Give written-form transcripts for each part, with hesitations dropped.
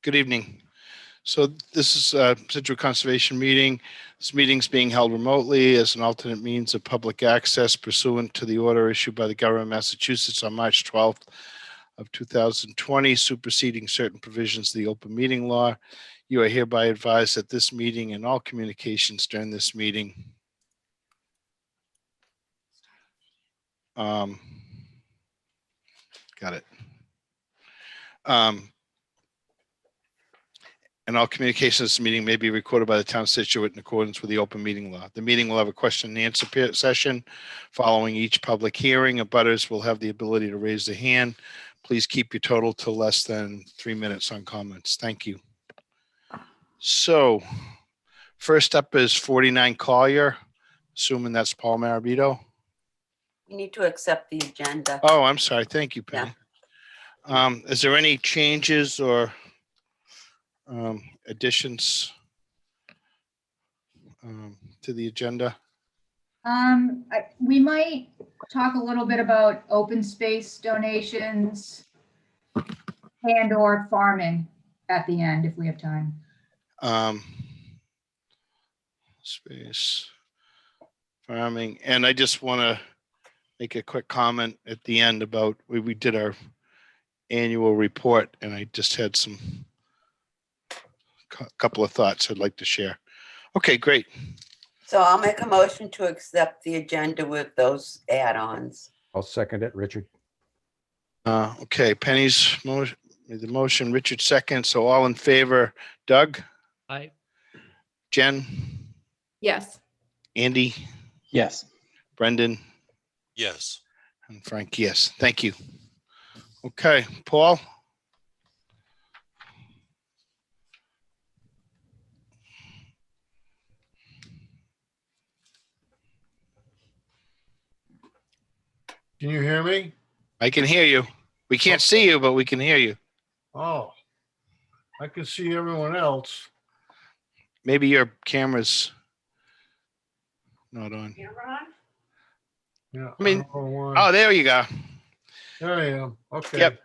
Good evening. So this is a Scituate Conservation meeting. This meeting is being held remotely as an alternate means of public access pursuant to the order issued by the governor of Massachusetts on March 12th of 2020, superseding certain provisions of the open meeting law. You are hereby advised that this meeting and all communications during this meeting got it. And all communications in this meeting may be recorded by the town of Scituate in accordance with the open meeting law. The meeting will have a question and answer session following each public hearing. Abutters will have the ability to raise their hand. Please keep your total to less than 3 minutes on comments. Thank you. So first up is 49 Collier, assuming that's Paul Marabito. You need to accept the agenda. Oh, I'm sorry. Thank you, Penny. Is there any changes or additions to the agenda? We might talk a little bit about open space donations and or farming at the end if we have time. Space farming, and I just want to make a quick comment at the end about we did our annual report, and I just had couple of thoughts I'd like to share. Okay, great. So I'll make a motion to accept the agenda with those add-ons. I'll second it, Richard. Okay, Penny's made the motion, Richard second. So all in favor, Doug? Aye. Jen? Yes. Andy? Yes. Brendan? Yes. And Frank, yes. Thank you. Okay, Paul? Can you hear me? I can hear you. We can't see you, but we can hear you. Oh, I can see everyone else. Maybe your camera's not on. Yeah. I mean, don't know why. Oh, there you go. There I am. Okay. Yep.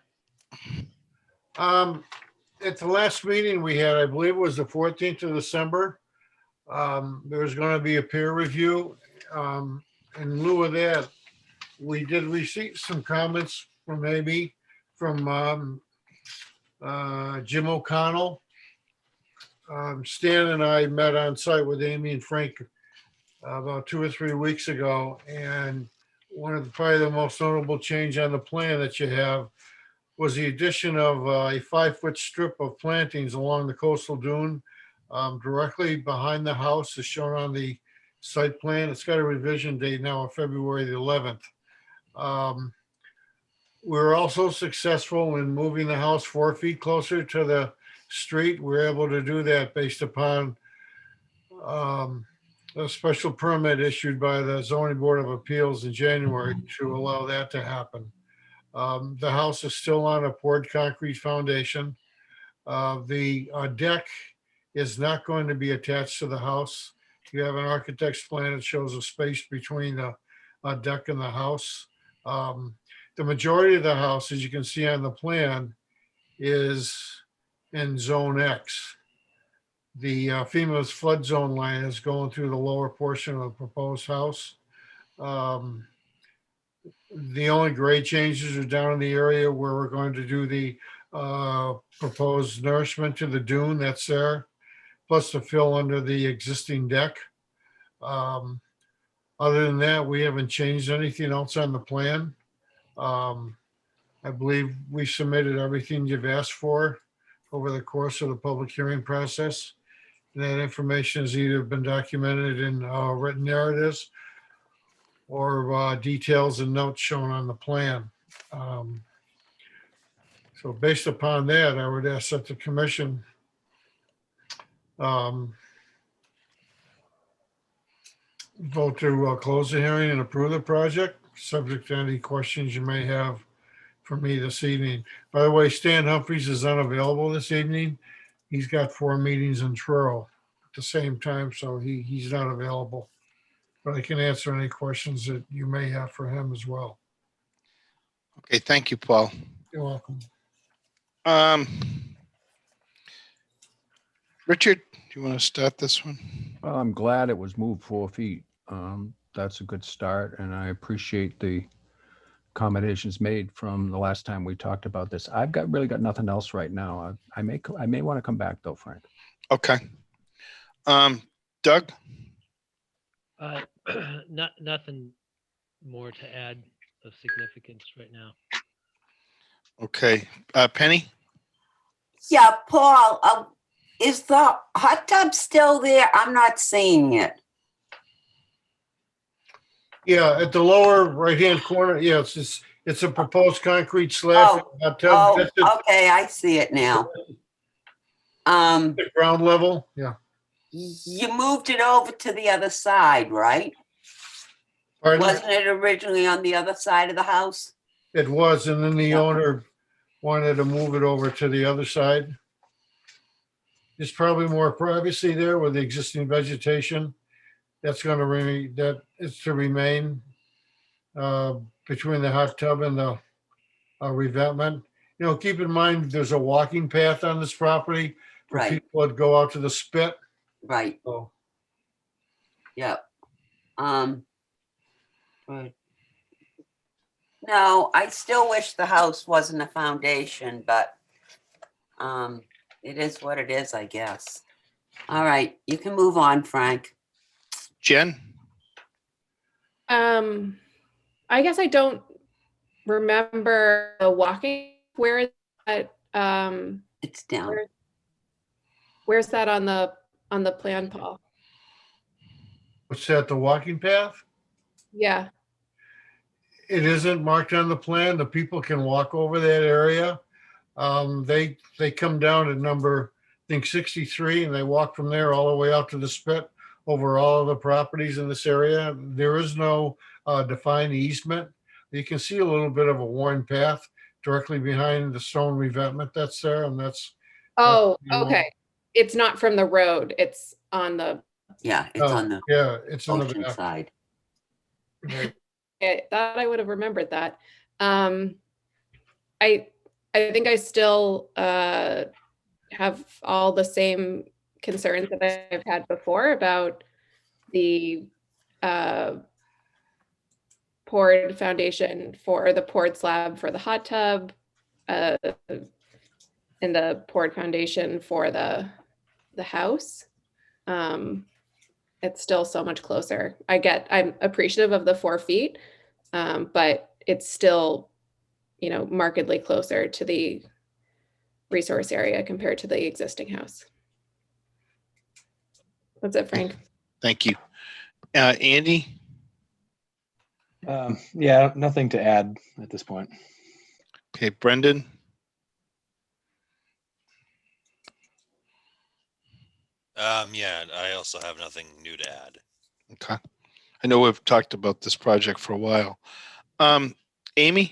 At the last meeting we had, I believe it was the 14th of December, there was going to be a peer review. In lieu of that, we did receive some comments from Jim O'Connell. Stan and I met on site with Amy and Frank about 2 or 3 weeks ago, and one of probably the most notable change on the plan that you have was the addition of a 5-foot strip of plantings along the coastal dune directly behind the house, as shown on the site plan. It's got a revision date now of February the 11th. We were also successful in moving the house 4 feet closer to the street. We were able to do that based upon a special permit issued by the Zoning Board of Appeals in January to allow that to happen. The house is still on a poured concrete foundation. The deck is not going to be attached to the house. You have an architect's plan that shows a space between the deck and the house. The majority of the house, as you can see on the plan, is in Zone X. The FEMA's flood zone line is going through the lower portion of the proposed house. The only grade changes are down in the area where we're going to do the proposed nourishment to the dune that's there, plus the fill under the existing deck. Other than that, we haven't changed anything else on the plan. I believe we submitted everything you've asked for over the course of the public hearing process. And that information has either been documented in written narratives or details and notes shown on the plan. So based upon that, I would ask that the commission vote to close the hearing and approve the project, subject to any questions you may have for me this evening. By the way, Stan Humphries is unavailable this evening. He's got 4 meetings in Truro at the same time, so he's not available. But I can answer any questions that you may have for him as well. Okay, thank you, Paul. You're welcome. Richard, do you want to start this one? Well, I'm glad it was moved 4 feet. That's a good start, and I appreciate the accommodations made from the last time we talked about this. Really got nothing else right now. I may want to come back though, Frank. Okay. Doug? Nothing more to add of significance right now. Okay. Penny? Yeah, Paul, is the hot tub still there? I'm not seeing it. Yeah, at the lower right-hand corner, yeah, it's a proposed concrete slab. Hot tub. Oh, That's at okay, I see it now. the ground level, yeah. You moved it over to the other side, right? Pardon? Wasn't it originally on the other side of the house? It was, and then the Yeah. owner wanted to move it over to the other side. There's probably more privacy there with the existing vegetation. That's going to remain, that is to remain between the hot tub and the revetment. You know, keep in mind, there's a walking path on this property for Right. people that go out to the spit. Right, So yep. Right. No, I still wish the house wasn't a foundation, but it is what it is, I guess. All right, you can move on, Frank. Jen? I guess I don't remember the walking. Where is that? It's down. Where's that on the plan, Paul? what's that, the walking path? Yeah. It isn't marked on the plan. The people can walk over that area. They come down at number, I think 63, and they walk from there all the way out to the spit over all of the properties in this area. There is no defined easement. You can see a little bit of a worn path directly behind the stone revetment that's there, and that's. Oh, you know, okay. It's not from the road. It's on the. Yeah, it's on the Yeah, it's on the ocean back. side. Right. I thought I would have remembered that. I think I still have all the same concerns that I've had before about the poured foundation for the poured slab for the hot tub, and the poured foundation for the house. It's still so much closer. I'm appreciative of the 4 feet, but it's still, markedly closer to the resource area compared to the existing house. That's it, Frank. Thank you. Andy? Yeah, nothing to add at this point. Okay, Brendan? Yeah, I also have nothing new to add. Okay. I know we've talked about this project for a while. Amy?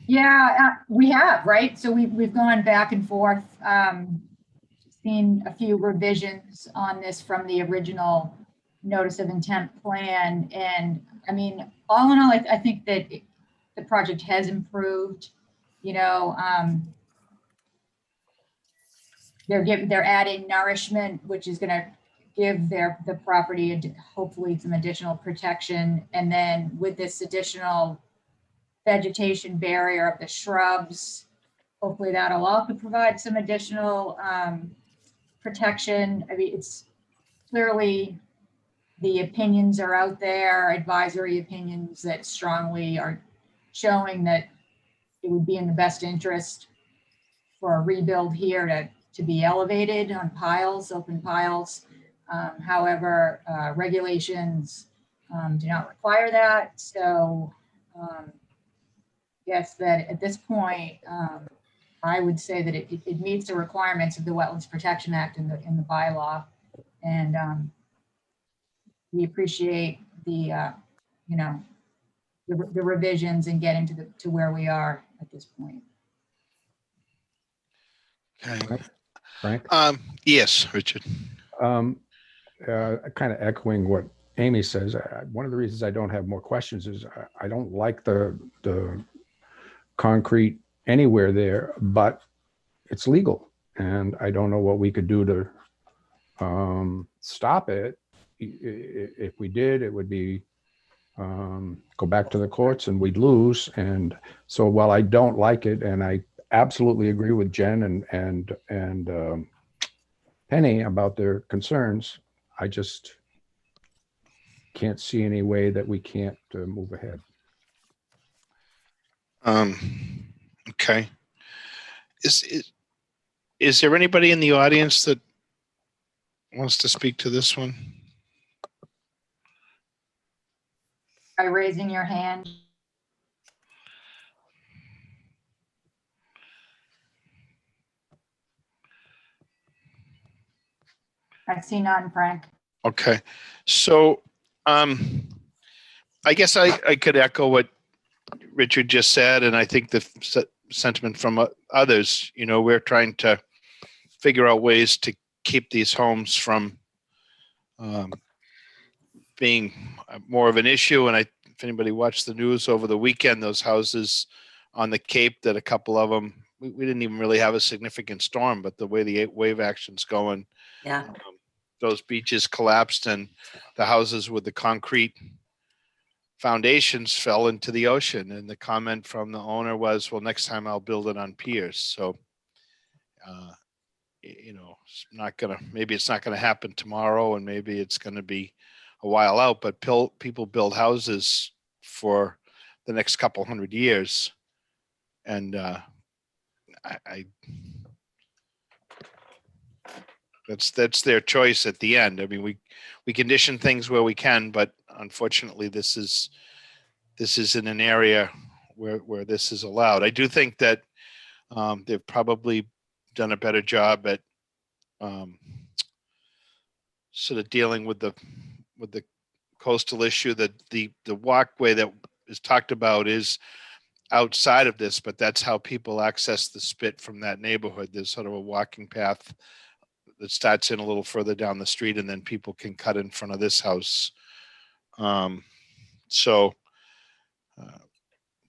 Yeah, we have, right? So we've gone back and forth, seen a few revisions on this from the original notice of intent plan. And I mean, all in all, I think that the project has improved, they're adding nourishment, which is going to give the property hopefully some additional protection. And then with this additional vegetation barrier of the shrubs, hopefully that'll also provide some additional protection. I mean, it's clearly the opinions are out there, advisory opinions that strongly are showing that it would be in the best interest for a rebuild here to be elevated on piles, open piles. However, regulations do not require that. So yes, that at this point, I would say that it meets the requirements of the Wetlands Protection Act in the bylaw. And we appreciate the revisions and getting to where we are at this point. Okay. Frank? Yes, Richard. Kind of echoing what Amy says, one of the reasons I don't have more questions is I don't like the concrete anywhere there, but it's legal. and I don't know what we could do to stop it. If we did, it would be go back to the courts and we'd lose. And so while I don't like it, and I absolutely agree with Jen and Penny about their concerns, I just can't see any way that we can't move ahead. Okay. Is there anybody in the audience that wants to speak to this one? By raising your hand. I see none, Frank. Okay. So, I guess I could echo what Richard just said, and I think the sentiment from others. You know, we're trying to figure out ways to keep these homes from being more of an issue. And if anybody watched the news over the weekend, those houses on the Cape, that a couple of them, we didn't even really have a significant storm, but the way the wave action's going, Yeah. those beaches collapsed and the houses with the concrete foundations fell into the ocean. And the comment from the owner was, well, next time I'll build it on piers. So, you know, maybe it's not going to happen tomorrow, and maybe it's going to be a while out, but people build houses for the next couple hundred years. And that's their choice at the end. I mean, we condition things where we can, but unfortunately this is in an area where this is allowed. I do think that they've probably done a better job at sort of dealing with the coastal issue. That the walkway that is talked about is outside of this, but that's how people access the spit from that neighborhood. There's sort of a walking path that starts in a little further down the street, and then people can cut in front of this house. So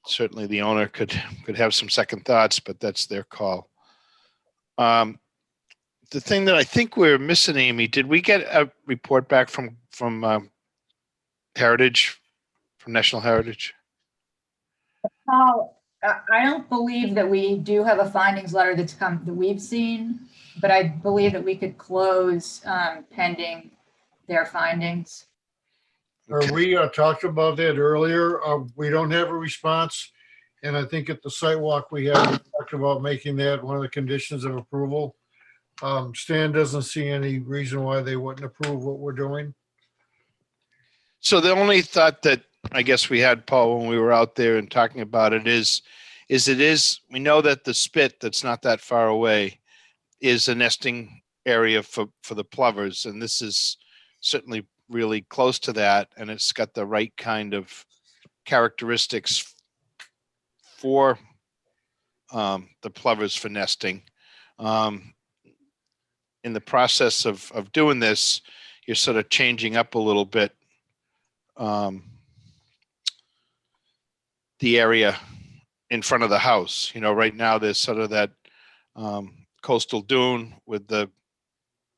certainly the owner could have some second thoughts, but that's their call. The thing that I think we're missing, Amy, did we get a report back from Heritage, from National Heritage? Oh, I don't believe that we do have a findings letter that we've seen, but I believe that we could close pending their findings. We talked about that earlier. We don't have a response. And I think at the site walk we talked about making that one of the conditions of approval. Stan doesn't see any reason why they wouldn't approve what we're doing. So the only thought that I guess we had, Paul, when we were out there and talking about it is we know that the spit that's not that far away is a nesting area for the plovers. And this is certainly really close to that. And it's got the right kind of characteristics for the plovers for nesting. In the process of doing this, you're sort of changing up a little bit the area in front of the house. You know, right now there's sort of that coastal dune with the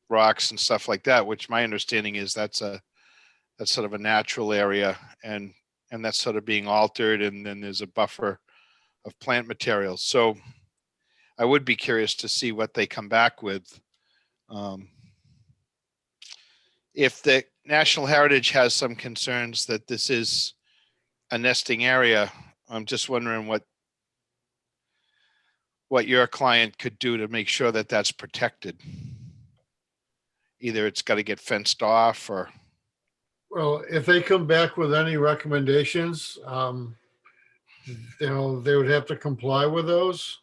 rocks and stuff like that, which my understanding is that's sort of a natural area, and that's sort of being altered, and then there's a buffer of plant materials. So I would be curious to see what they come back with. If the National Heritage has some concerns that this is a nesting area, I'm just wondering what your client could do to make sure that that's protected. Either it's got to get fenced off, or. Well, if they come back with any recommendations, they would have to comply with those.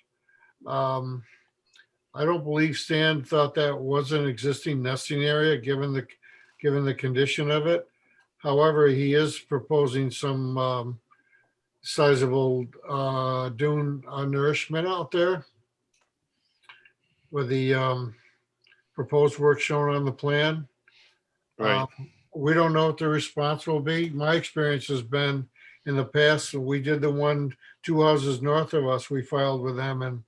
I don't believe Stan thought that was an existing nesting area, given the condition of it. However, he is proposing some sizable dune nourishment out there with the proposed work shown on the plan. Right. We don't know what the response will be. My experience has been in the past, we did the 2 houses north of us, we filed with them, and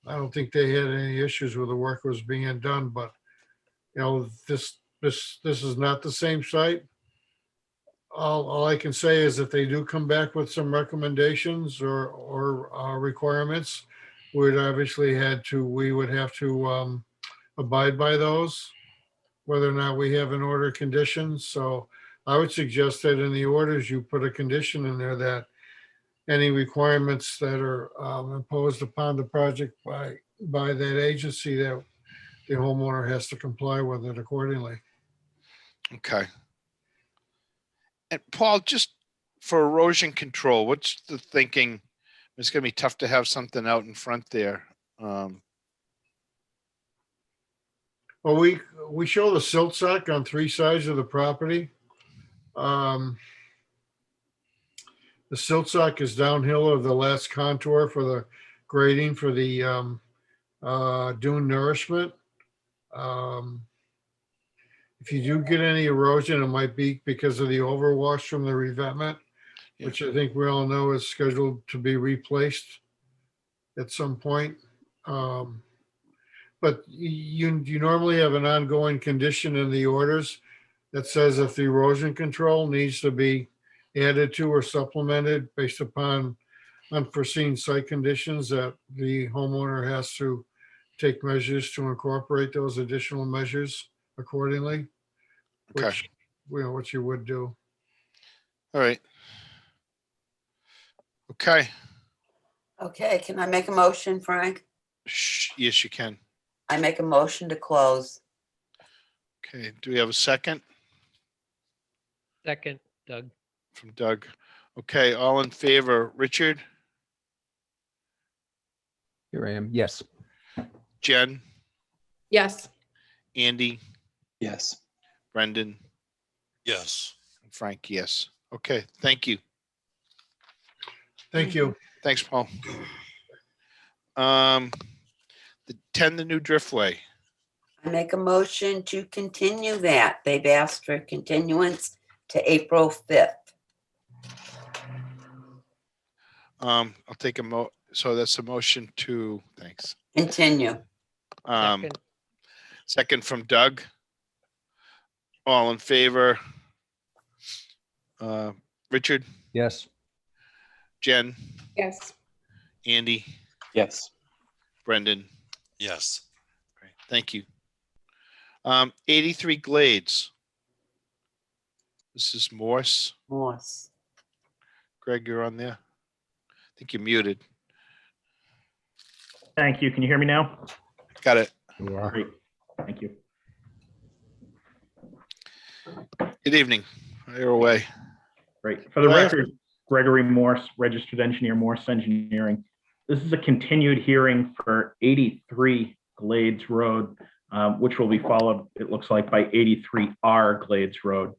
I don't think they had any issues with the work that was being done, but this is not the same site. All I can say is if they do come back with some recommendations or requirements, we would have to abide by those, whether or not we have an order conditions. So I would suggest that in the orders, you put a condition in there that any requirements that are imposed upon the project by that agency, that the homeowner has to comply with it accordingly. Okay. And Paul, just for erosion control, what's the thinking? It's gonna be tough to have something out in front there. Well, we show the silt sock on 3 sides of the property. The silt sock is downhill of the last contour for the grading for the dune nourishment. If you do get any erosion, it might be because of the overwash from the revetment, which I think we all know is scheduled to be replaced at some point. But you normally have an ongoing condition in the orders that says if the erosion control needs to be added to or supplemented based upon unforeseen site conditions, that the homeowner has to take measures to incorporate those additional measures accordingly. Okay. Which you would do. All right. Okay. Okay, can I make a motion, Frank? Yes, you can. I make a motion to close. Okay. Do we have a second Second, Doug. from Doug? Okay. All in favor, Richard, Here I am. Yes. Jen, Yes. Andy, Yes. Brendan, Yes. and Frank, yes. Okay. Thank you. Thank you. Thanks, Paul. The new Driftway. I make a motion to continue that. They've asked for continuance to April 5th. I'll take so that's a motion to, thanks. Continue. Second, Second from Doug. All in favor? Richard, Yes. Jen, Yes. Andy, Yes. Brendan. Yes. Great, thank you. 83 Glades. This is Morse. Morse. Greg, you're on there. I think you're muted. Thank you. Can you hear me now? Got it. You are. Great. Thank you. Good evening. You're away. Great. For the Hello. record, Gregory Morse, registered engineer, Morse Engineering. This is a continued hearing for 83 Glades Road, which will be followed, it looks like, by 83R Glades Road.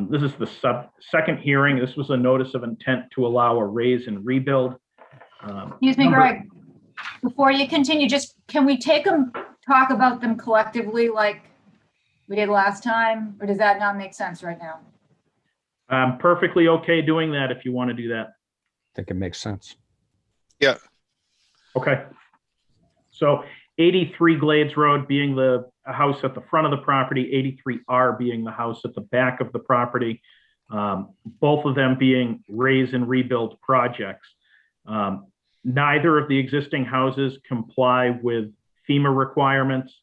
This is the second hearing. This was a notice of intent to allow a raise and rebuild. Excuse me, Greg, before you continue, just, can we take them, talk about them collectively like we did last time? Or does that not make sense right now? I'm perfectly okay doing that if you want to do that. I think it makes sense. Yeah. Okay. So 83 Glades Road being the house at the front of the property, 83R being the house at the back of the property, both of them being raise and rebuild projects. Neither of the existing houses comply with FEMA requirements.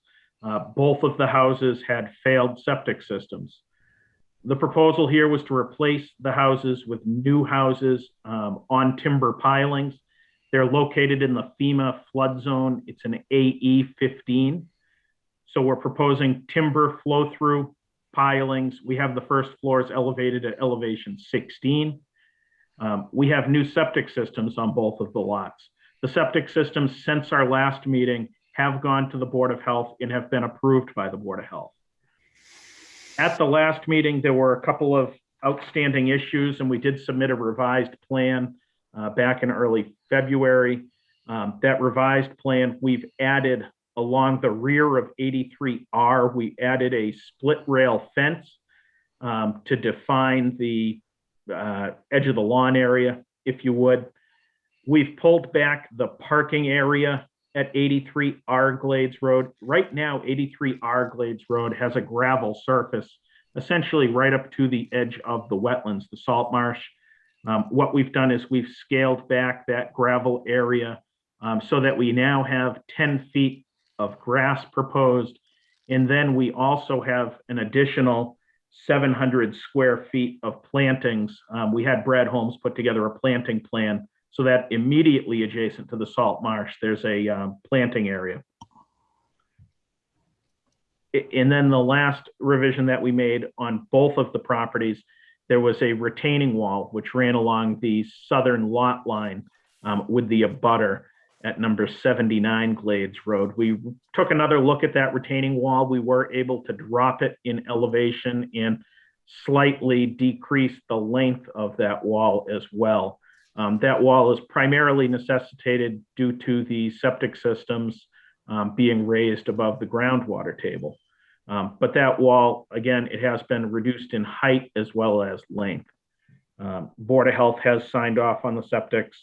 Both of the houses had failed septic systems. The proposal here was to replace the houses with new houses on timber pilings. They're located in the FEMA flood zone. It's an AE 15. So we're proposing timber flow through pilings. We have the first floors elevated at elevation 16. We have new septic systems on both of the lots. The septic systems since our last meeting have gone to the Board of Health and have been approved by the Board of Health. At the last meeting, there were a couple of outstanding issues, and we did submit a revised plan back in early February. That revised plan, we've added along the rear of 83R, we added a split rail fence to define the edge of the lawn area, if you would. We've pulled back the parking area at 83R Glades Road. Right now, 83R Glades Road has a gravel surface, essentially right up to the edge of the wetlands, the salt marsh. What we've done is we've scaled back that gravel area so that we now have 10 feet of grass proposed. And then we also have an additional 700 square feet of plantings. We had Brad Holmes put together a planting plan so that immediately adjacent to the salt marsh, there's a planting area. And then the last revision that we made on both of the properties, there was a retaining wall which ran along the southern lot line with the abutter at number 79 Glades Road. We took another look at that retaining wall. We were able to drop it in elevation and slightly decrease the length of that wall as well. That wall is primarily necessitated due to the septic systems being raised above the groundwater table. But that wall, again, it has been reduced in height as well as length. Board of Health has signed off on the septics.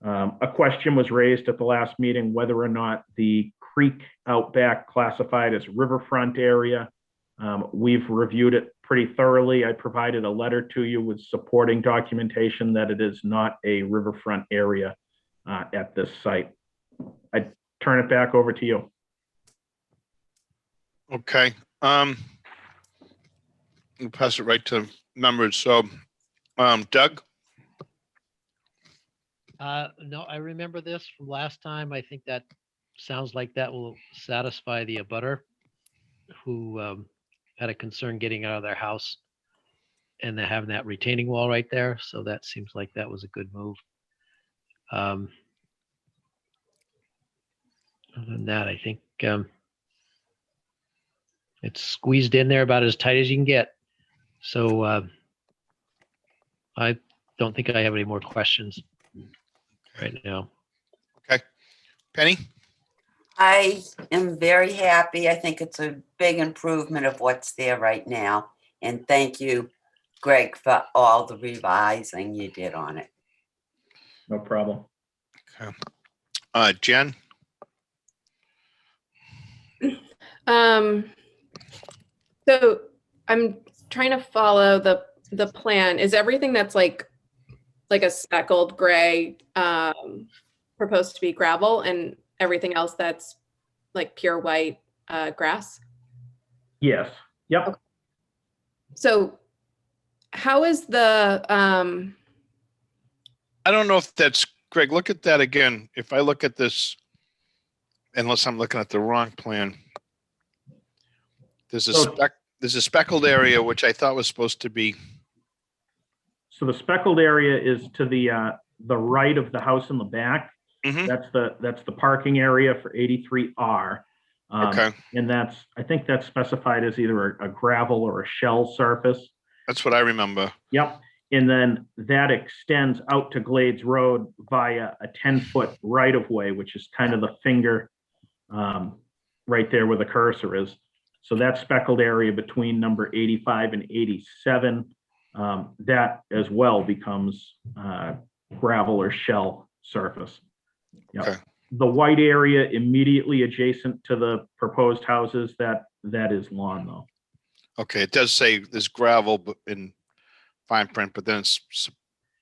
A question was raised at the last meeting whether or not the creek out back classified as riverfront area. We've reviewed it pretty thoroughly. I provided a letter to you with supporting documentation that it is not a riverfront area at this site. I turn it back over to you. Okay. We'll pass it right to members. So, Doug? No, I remember this from last time. I think that sounds like that will satisfy the abutter who had a concern getting out of their house, and they're having that retaining wall right there. So that seems like that was a good move. Other than that, I think it's squeezed in there about as tight as you can get. So I don't think I have any more questions right now. Okay. Penny? I am very happy. I think it's a big improvement of what's there right now. And thank you, Greg, for all the revising you did on it. No problem. Okay. Jen? So I'm trying to follow the plan. Is everything that's like a speckled gray proposed to be gravel, and everything else that's like pure white grass? Yes. Yep. Okay. So how is the I don't know if that's, Greg, look at that again. If I look at this, unless I'm looking at the wrong plan, there's a speckled area, which I thought was supposed to be. So the speckled area is to the right of the house in the back. Mhm. That's the parking area for 83R. Okay. And I think that's specified as either a gravel or a shell surface. That's what I remember. Yep. And then that extends out to Glades Road via a 10-foot right of way, which is kind of the finger right there where the cursor is. So that speckled area between number 85 and 87, that as well becomes gravel or shell surface. Yep. Okay. The white area immediately adjacent to the proposed houses, that is lawn though. Okay, it does say there's gravel in fine print, but then it's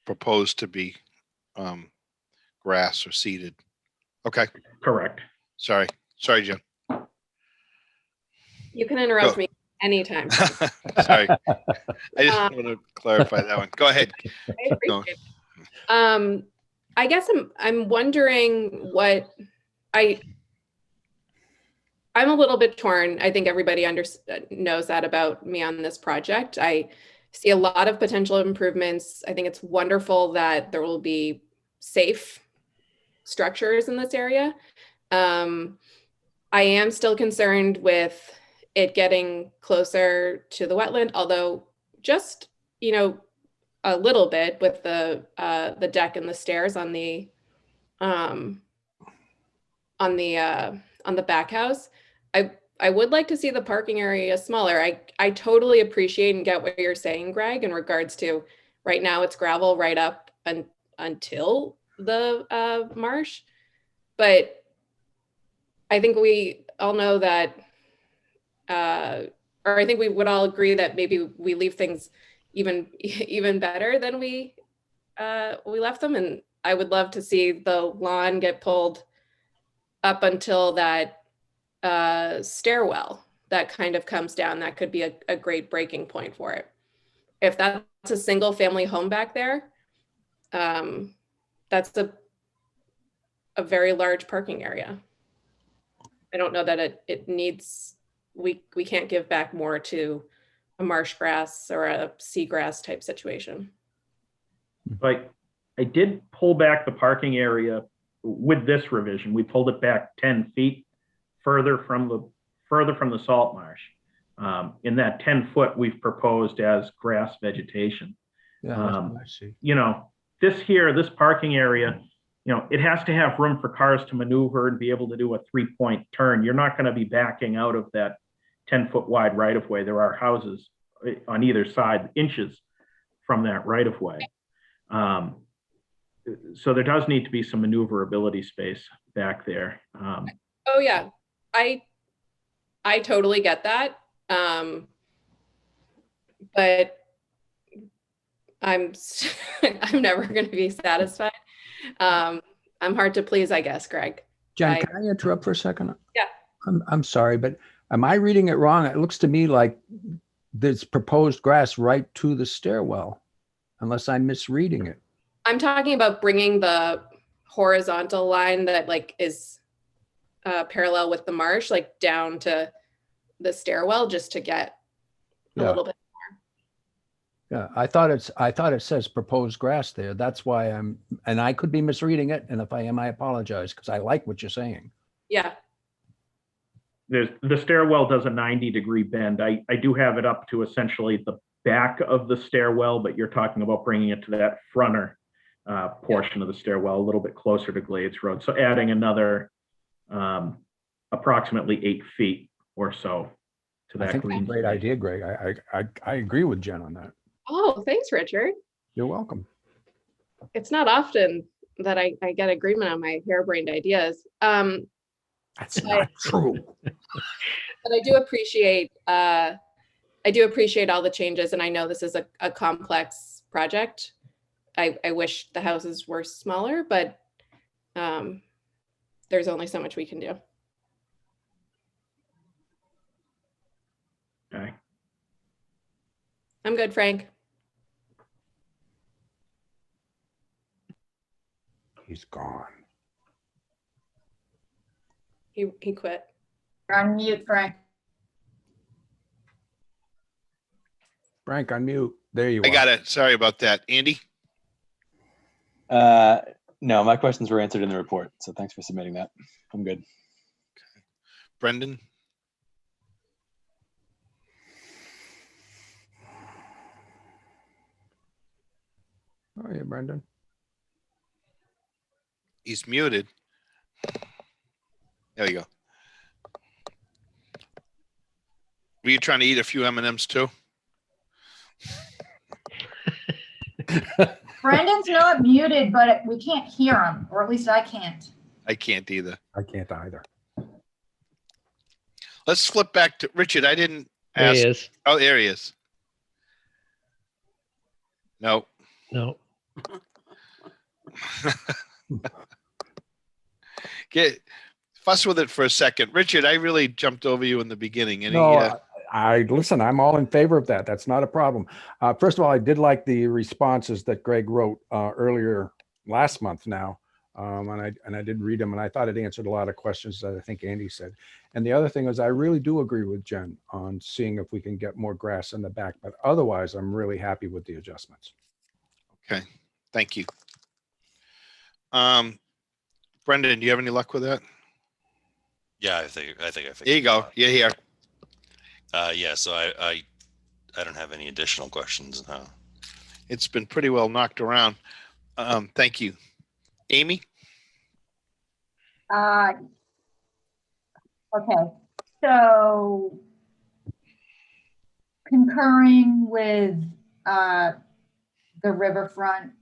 proposed to be grass or seeded. Okay. Correct. Sorry, Jim. You can interrupt me anytime. Sorry. I just want to clarify that one. Go ahead. I appreciate it. I guess I'm wondering what I'm a little bit torn. I think everybody knows that about me on this project. I see a lot of potential improvements. I think it's wonderful that there will be safe structures in this area. I am still concerned with it getting closer to the wetland, although just, a little bit with the deck and the stairs on the back house. I would like to see the parking area smaller. I totally appreciate and get what you're saying, Greg, in regards to right now it's gravel right up until the marsh. But I think we all know that, or I think we would all agree that maybe we leave things even better than we left them. And I would love to see the lawn get pulled up until that stairwell that kind of comes down. That could be a great breaking point for it. If that's a single family home back there, that's a very large parking area. I don't know that it needs, we can't give back more to a marsh grass or a seagrass type situation. Like, I did pull back the parking area with this revision. We pulled it back 10 feet further from the salt marsh. In that 10 foot, we've proposed as grass vegetation. Yeah, that's what I see. You know, this parking area, you know, it has to have room for cars to maneuver and be able to do a 3-point turn. You're not going to be backing out of that 10-foot wide right of way. There are houses on either side, inches from that right of way. So there does need to be some maneuverability space back there. Oh yeah, I totally get that. But I'm I'm never going to be satisfied. I'm hard to please, I guess, Greg. Jen, can I interrupt for a second? Yeah. I'm sorry, but am I reading it wrong? It looks to me like there's proposed grass right to the stairwell, unless I'm misreading it. I'm talking about bringing the horizontal line that like is parallel with the marsh, like down to the stairwell, just to get a little bit. Yeah, I thought it says proposed grass there. That's why and I could be misreading it. And if I am, I apologize, because I like what you're saying. Yeah. The stairwell does a 90-degree bend. I do have it up to essentially the back of the stairwell, but you're talking about bringing it to that fronter portion of the stairwell, a little bit closer to Glades Road. So adding another approximately 8 feet or so to that. I think it's a great idea, Greg. I agree with Jen on that. Oh, thanks, Richard. You're welcome. It's not often that I get agreement on my harebrained ideas. That's not true. But I do appreciate all the changes, and I know this is a complex project. I wish the houses were smaller, but there's only so much we can do. Okay. I'm good, Frank. He's gone. He quit. You're on mute, Frank. Frank, unmute. There you are. I got it. Sorry about that. Andy? No, my questions were answered in the report. So thanks for submitting that. I'm good. Brendan? Oh, yeah, Brendan. He's muted. There you go. Were you trying to eat a few M&Ms too? Brendan's not muted, but we can't hear him, or at least I can't. I can't either. I can't either. Let's flip back to Richard. I didn't There ask. he is. Oh, there he is. No. No. Get fuss with it for a second. Richard, I really jumped over you in the beginning. And No, I listen, I'm all in favor of that. That's not a problem. First of all, I did like the responses that Greg wrote earlier last month now. And I did read them, and I thought it answered a lot of questions that I think Andy said. And the other thing is, I really do agree with Jen on seeing if we can get more grass in the back, but otherwise I'm really happy with the adjustments. Okay, thank you. Brendan, do you have any luck with that? Yeah, I think I figured. There you go. You're here. Yeah, so I don't have any additional questions now. It's been pretty well knocked around. Thank you. Amy? Okay, so concurring with the riverfront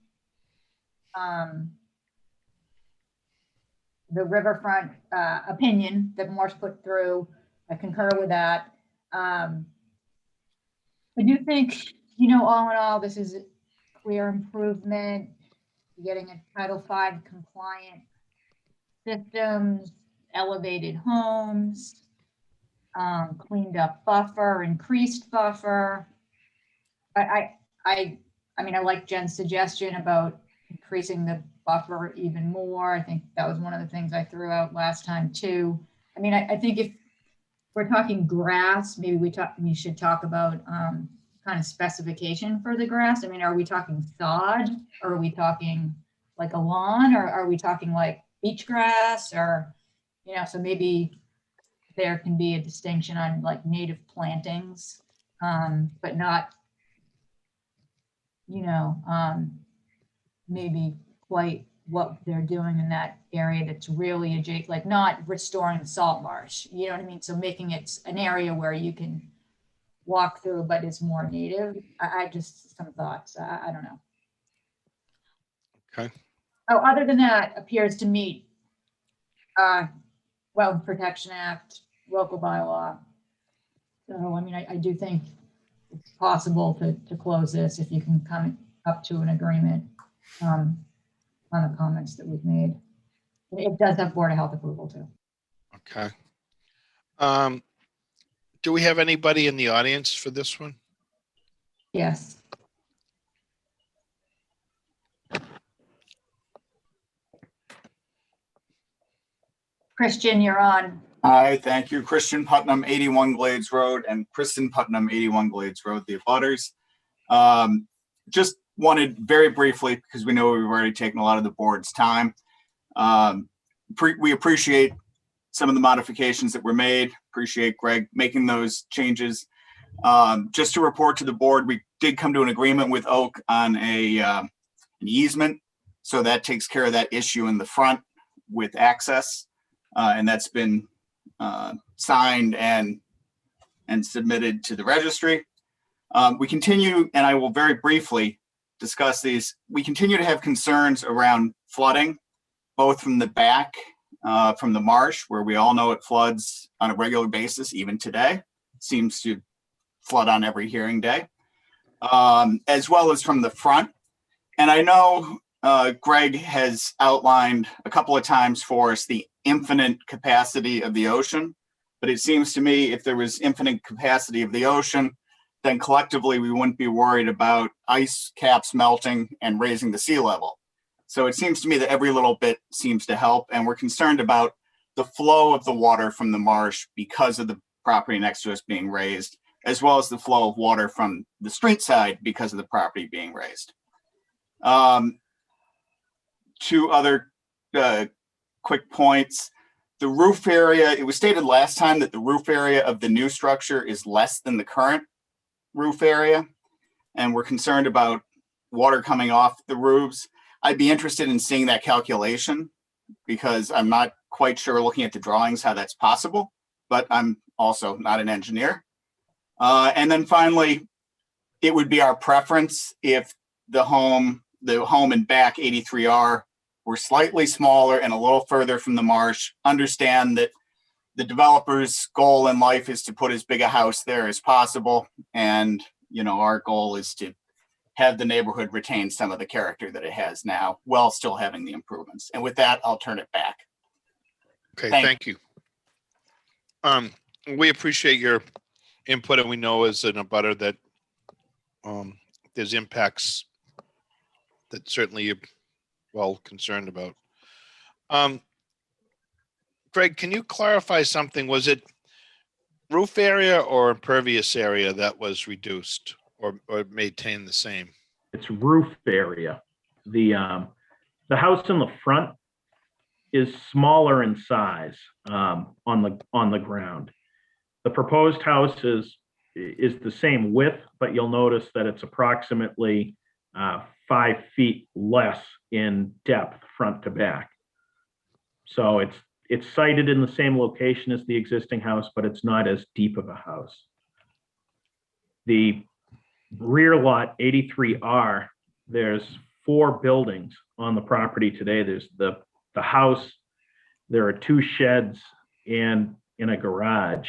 the riverfront opinion that Morse put through. I concur with that. I do think, all in all, this is a clear improvement, getting a Title V compliant systems, elevated homes, cleaned up buffer, increased buffer. I mean, I like Jen's suggestion about increasing the buffer even more. I think that was one of the things I threw out last time too. I mean, I think if we're talking grass, maybe we should talk about kind of specification for the grass. I mean, are we talking sod, or are we talking like a lawn, or are we talking like beach grass, or so maybe there can be a distinction on like native plantings, but not maybe quite what they're doing in that area that's really adjacent, like not restoring the salt marsh, you know what I mean? So making it an area where you can walk through, but it's more native. I just, some thoughts, I don't know. Okay. Oh, other than that, appears to meet Wetland Protection Act, local bylaw. So, I mean, I do think it's possible to close this if you can come up to an agreement on the comments that we've made. It does have Board of Health approval too. Okay. Do we have anybody in the audience for this one? Yes. Christian, you're on. Hi, thank you. Christian Putnam, 81 Glades Road, and Kristen Putnam, 81 Glades Road, the abutters. Just wanted very briefly, because we know we've already taken a lot of the board's time. We appreciate some of the modifications that were made. Appreciate Greg making those changes. Just to report to the board, we did come to an agreement with Oak on an easement. So that takes care of that issue in the front with access. And that's been signed and submitted to the registry. We continue, and I will very briefly discuss these. We continue to have concerns around flooding, both from the back, from the marsh, where we all know it floods on a regular basis, even today. Seems to flood on every hearing day, as well as from the front. And I know Greg has outlined a couple of times for us the infinite capacity of the ocean, but it seems to me if there was infinite capacity of the ocean, then collectively we wouldn't be worried about ice caps melting and raising the sea level. So it seems to me that every little bit seems to help, and we're concerned about the flow of the water from the marsh because of the property next to us being raised, as well as the flow of water from the street side because of the property being raised. Two other quick points. The roof area, it was stated last time that the roof area of the new structure is less than the current roof area, and we're concerned about water coming off the roofs. I'd be interested in seeing that calculation because I'm not quite sure, looking at the drawings, how that's possible, but I'm also not an engineer. And then finally, it would be our preference if the home and back 83R were slightly smaller and a little further from the marsh. Understand that the developer's goal in life is to put as big a house there as possible. And, our goal is to have the neighborhood retain some of the character that it has now while still having the improvements. And with that, I'll turn it back. Okay, thank you. We appreciate your input, and we know as an abutter that there's impacts that certainly you're well concerned about. Greg, can you clarify something? Was it roof area or impervious area that was reduced or maintained the same? It's roof area. The house in the front is smaller in size on the ground. The proposed house is the same width, but you'll notice that it's approximately 5 feet less in depth front to back. So it's sited in the same location as the existing house, but it's not as deep of a house. The rear lot 83R, there's 4 buildings on the property today. There's the house, there are 2 sheds and in a garage.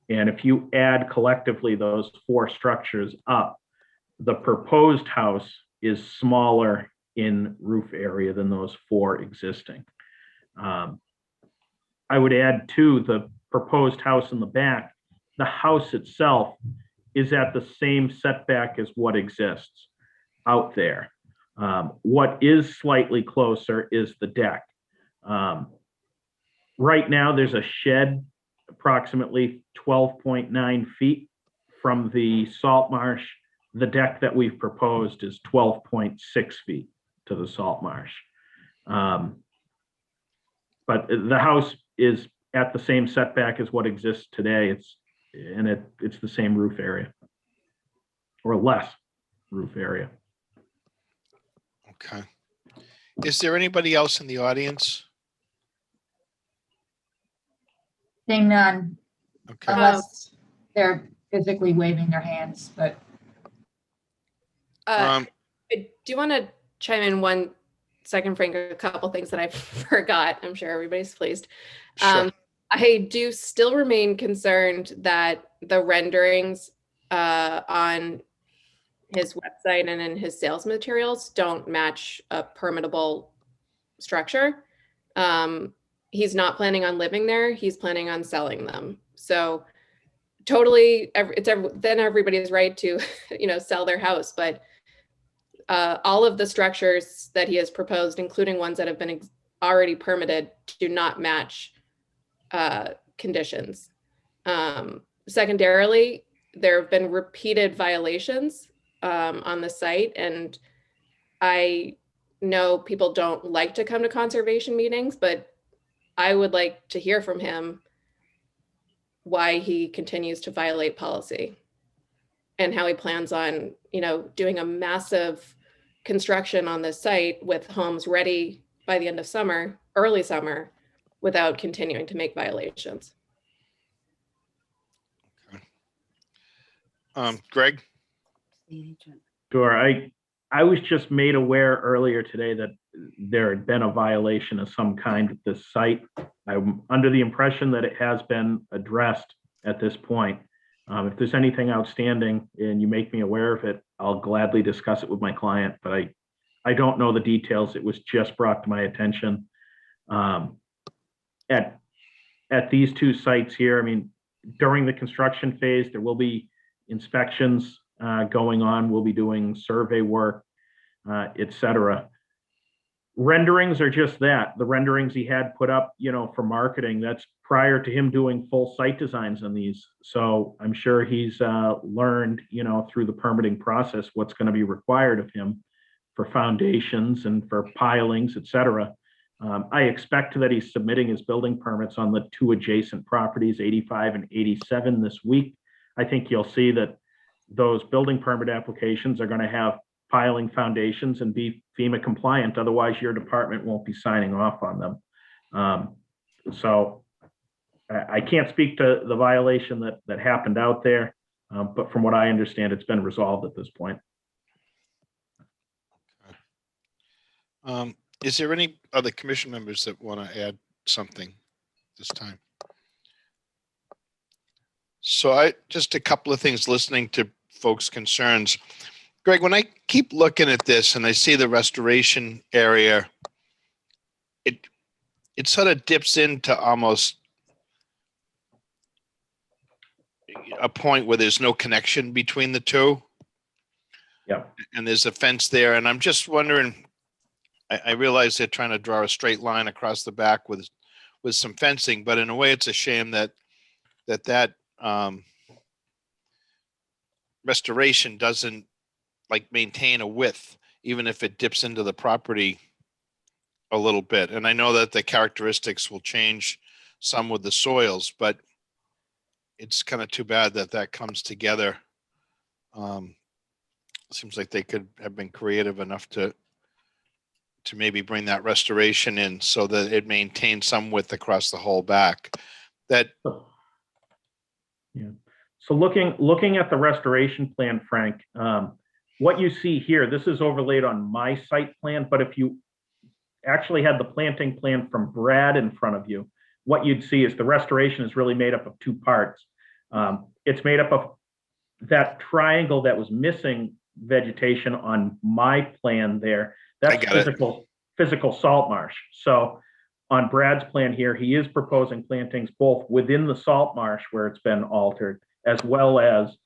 And if you add collectively those 4 structures up, the proposed house is smaller in roof area than those 4 existing. I would add too, the proposed house in the back, the house itself is at the same setback as what exists out there. What is slightly closer is the deck. Right now, there's a shed approximately 12.9 feet from the salt marsh. The deck that we've proposed is 12.6 feet to the salt marsh. But the house is at the same setback as what exists today. It's the same roof area or less roof area. Okay. Is there anybody else in the audience? Seeing none, Okay. unless they're physically waving their hands, but Um, I do want to chime in 1 second, Frank, a couple things that I forgot. I'm sure everybody's pleased. sure. I do still remain concerned that the renderings on his website and in his sales materials don't match a permittable structure. He's not planning on living there. He's planning on selling them. So totally, then everybody's right to, sell their house. But all of the structures that he has proposed, including ones that have been already permitted, do not match conditions. Secondarily, there have been repeated violations on the site, and I know people don't like to come to conservation meetings, but I would like to hear from him why he continues to violate policy and how he plans on, doing a massive construction on this site with homes ready by the end of summer, early summer, without continuing to make violations. Greg? Sure. I was just made aware earlier today that there had been a violation of some kind at this site. I'm under the impression that it has been addressed at this point. If there's anything outstanding and you make me aware of it, I'll gladly discuss it with my client, but I don't know the details. It was just brought to my attention. At these 2 sites here, I mean, during the construction phase, there will be inspections going on. We'll be doing survey work, etc. Renderings are just that. The renderings he had put up, for marketing, that's prior to him doing full site designs on these. So I'm sure he's learned, through the permitting process, what's going to be required of him for foundations and for pilings, etc. I expect that he's submitting his building permits on the 2 adjacent properties, 85 and 87, this week. I think you'll see that those building permit applications are going to have piling foundations and be FEMA compliant. Otherwise, your department won't be signing off on them. So I can't speak to the violation that happened out there, but from what I understand, it's been resolved at this point. Is there any other commission members that want to add something this time? So just a couple of things listening to folks' concerns. Greg, when I keep looking at this and I see the restoration area, it sort of dips into almost a point where there's no connection between the 2. Yeah. And there's a fence there. And I'm just wondering, I realize they're trying to draw a straight line across the back with some fencing, but in a way it's a shame that restoration doesn't maintain a width, even if it dips into the property a little bit. And I know that the characteristics will change some with the soils, but it's kind of too bad that comes together. Seems like they could have been creative enough to maybe bring that restoration in so that it maintains some width across the whole back. Yeah. So looking at the restoration plan, Frank, what you see here, this is overlaid on my site plan, but if you actually had the planting plan from Brad in front of you, what you'd see is the restoration is really made up of two parts. It's made up of that triangle that was missing vegetation on my plan there. That's physical salt marsh. So on Brad's plan here, he is proposing plantings both within the salt marsh where it's been altered, as well as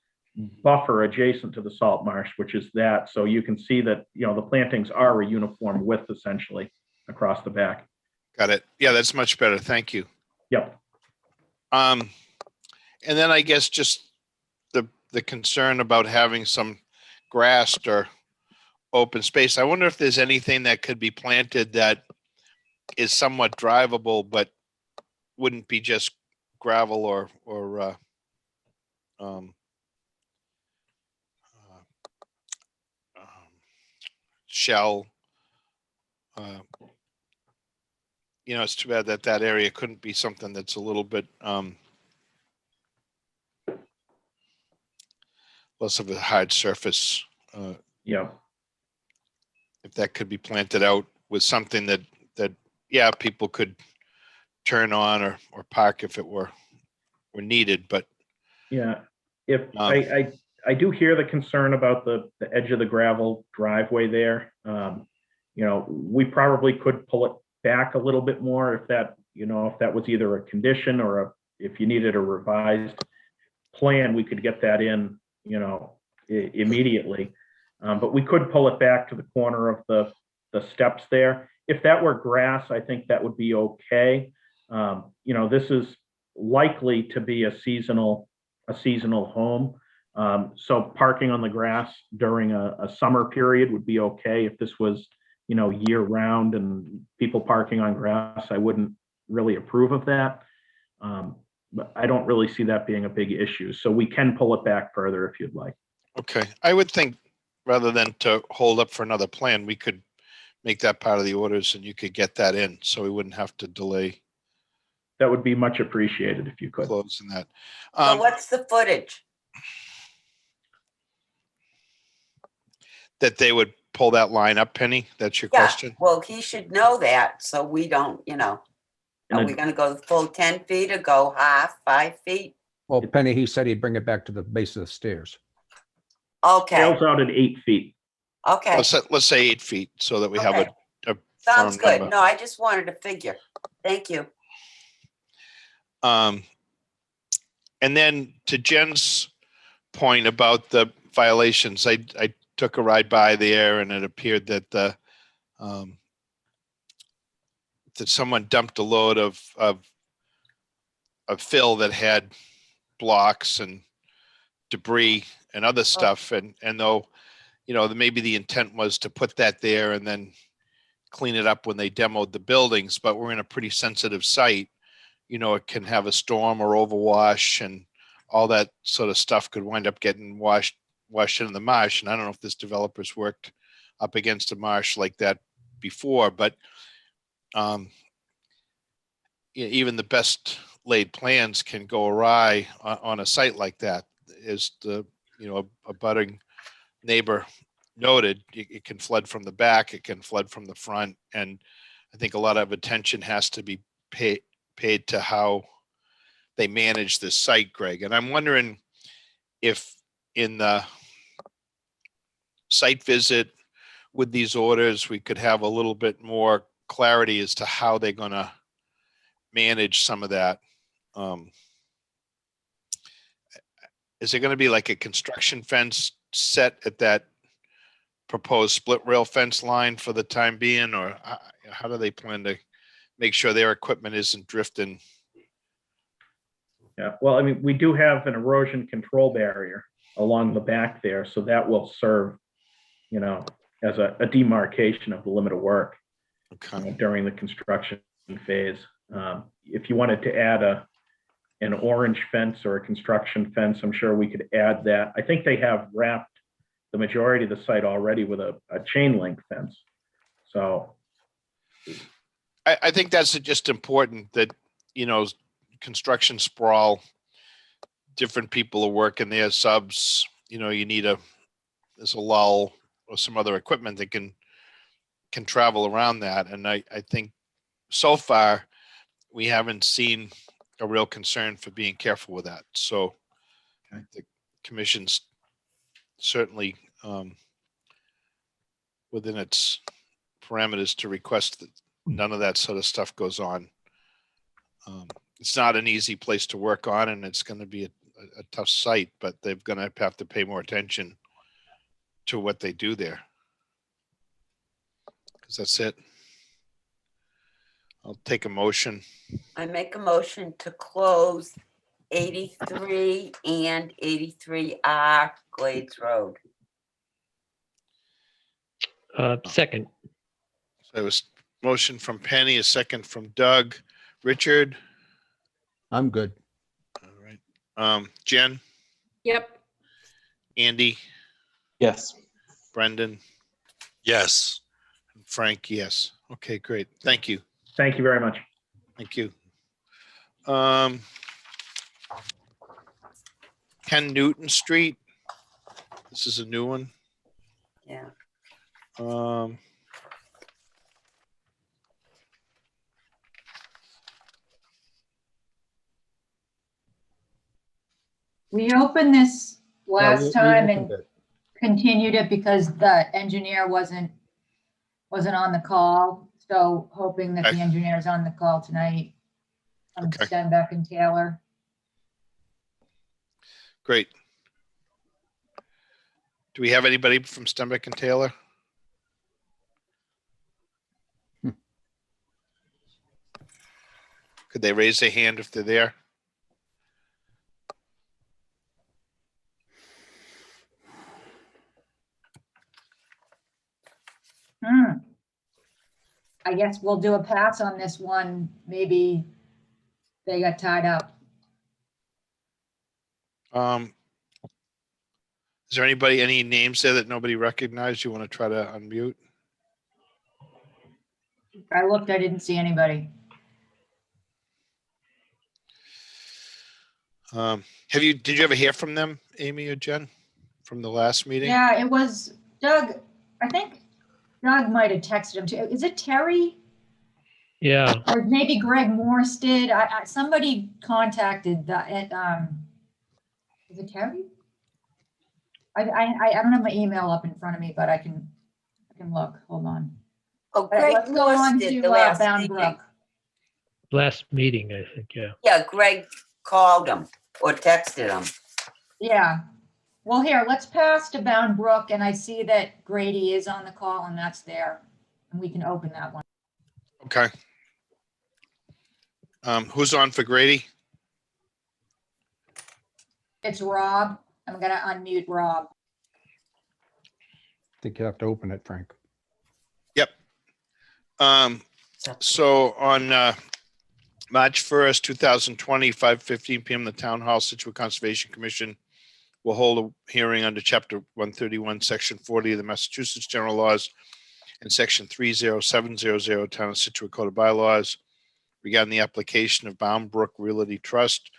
buffer adjacent to the salt marsh, which is that. So you can see that, you know, the plantings are a uniform width essentially across the back. Got it. Yeah, that's much better. Thank you. Yep. And then I guess just the concern about having some grassed or open space. I wonder if there's anything that could be planted that is somewhat drivable, but wouldn't be just gravel or shell. You know, it's too bad that that area couldn't be something that's a little bit less of a hard surface. Yeah. If that could be planted out with something that yeah, people could turn on or park if it were needed. But yeah, if I do hear the concern about the edge of the gravel driveway there. You know, we probably could pull it back a little bit more if that, you know, if that was either a condition or if you needed a revised plan, we could get that in, you know, immediately. But we could pull it back to the corner of the steps there. If that were grass, I think that would be okay. You know, this is likely to be a seasonal home. So parking on the grass during a summer period would be okay. If this was, you know, year round and people parking on grass, I wouldn't really approve of that. But I don't really see that being a big issue. So we can pull it back further if you'd like. okay, I would think rather than to hold up for another plan, we could make that part of the orders and you could get that in so we wouldn't have to delay That would be much appreciated if you could. closing that. So what's the footage? That they would pull that line up, Penny? That's your Yeah, question? well, he should know that, so we don't, you know, are we gonna go the full 10 feet or go half, 5 feet? Well, Penny, he said he'd bring it back to the base of the stairs. Okay, Scales out at 8 feet. okay, Let's say 8 feet so that we have Okay. a sounds firm good. number. No, I just wanted to figure. Thank you. And then to Jen's point about the violations, I took a ride by there and it appeared that that someone dumped a load of fill that had blocks and debris and other stuff. And though, you know, maybe the intent was to put that there and then clean it up when they demoed the buildings, but we're in a pretty sensitive site. You know, it can have a storm or overwash and all that sort of stuff could wind up getting washed into the marsh. And I don't know if this developer's worked up against a marsh like that before, but even the best laid plans can go awry on a site like that. As the, you know, a budding neighbor noted, it can flood from the back, it can flood from the front. And I think a lot of attention has to be paid to how they manage this site, Greg. And I'm wondering if in the site visit with these orders, we could have a little bit more clarity as to how they're going to manage some of that. Is it going to be like a construction fence set at that proposed split rail fence line for the time being, or how do they plan to make sure their equipment isn't drifting? Yeah, well, I mean, we do have an erosion control barrier along the back there, so that will serve, you know, as a demarcation of the limit of work during the construction phase. If you wanted to add an orange fence or a construction fence, I'm sure we could add that. I think they have wrapped the majority of the site already with a chain link fence. So I think that's just important that, you know, construction sprawl, different people are working there, subs, you know, you need there's a lull or some other equipment that can can travel around that. And I think so far, we haven't seen a real concern for being careful with that. So the commission's certainly within its parameters to request that none of that sort of stuff goes on. It's not an easy place to work on, and it's going to be a tough site, but they're going to have to pay more attention to what they do there. Because that's it. I'll take a motion. I make a motion to close 83 and 83R Glades Road. Second, So it was motion from Penny, a second from Doug. Richard? I'm good. All right. Jen? Yep. Andy? Yes. Brendan? Yes. Frank? Yes. Okay, great. Thank you. Thank you very much. Thank you. 10 Newton Street. This is a new one. Yeah. We opened this last we time opened and it. continued it because the engineer wasn't on the call. So hoping that Okay. the engineer's on the call tonight. Okay. Stenbeck and Taylor. Great. Do we have anybody from Stembeck and Taylor? Could they raise their hand if they're there? I guess we'll do a pass on this one. Maybe they got tied up. Is there anybody, any names there that nobody recognized you want to try to unmute? I looked, I didn't see anybody. Did you ever hear from them, Amy or Jen, from the last meeting? Yeah, it was Doug. I think Doug might have texted him too. Is it Terry? yeah, Or maybe Greg Morse did. Somebody contacted is it Terry? I don't have my email up in front of me, but I can look. Hold on. Oh, All right, Greg let's go on Morse did to the last Baumbrook. meeting. last meeting, I think, yeah. Yeah, Greg called him or texted him. Yeah. Well, here, let's pass to Baumbrook, and I see that Grady is on the call, and that's there, and we can open that one. Okay. Who's on for Grady? It's Rob. I'm gonna unmute Rob. I think you have to open it, Frank. Yep. So on March 1st, 2020, 5:15 p.m., the Town Hall Scituate Conservation Commission will hold a hearing under Chapter 131, Section 40 of the Massachusetts General Laws and Section 30700 Town of Scituate Code of Bylaws regarding the application of Baumbrook Realty Trust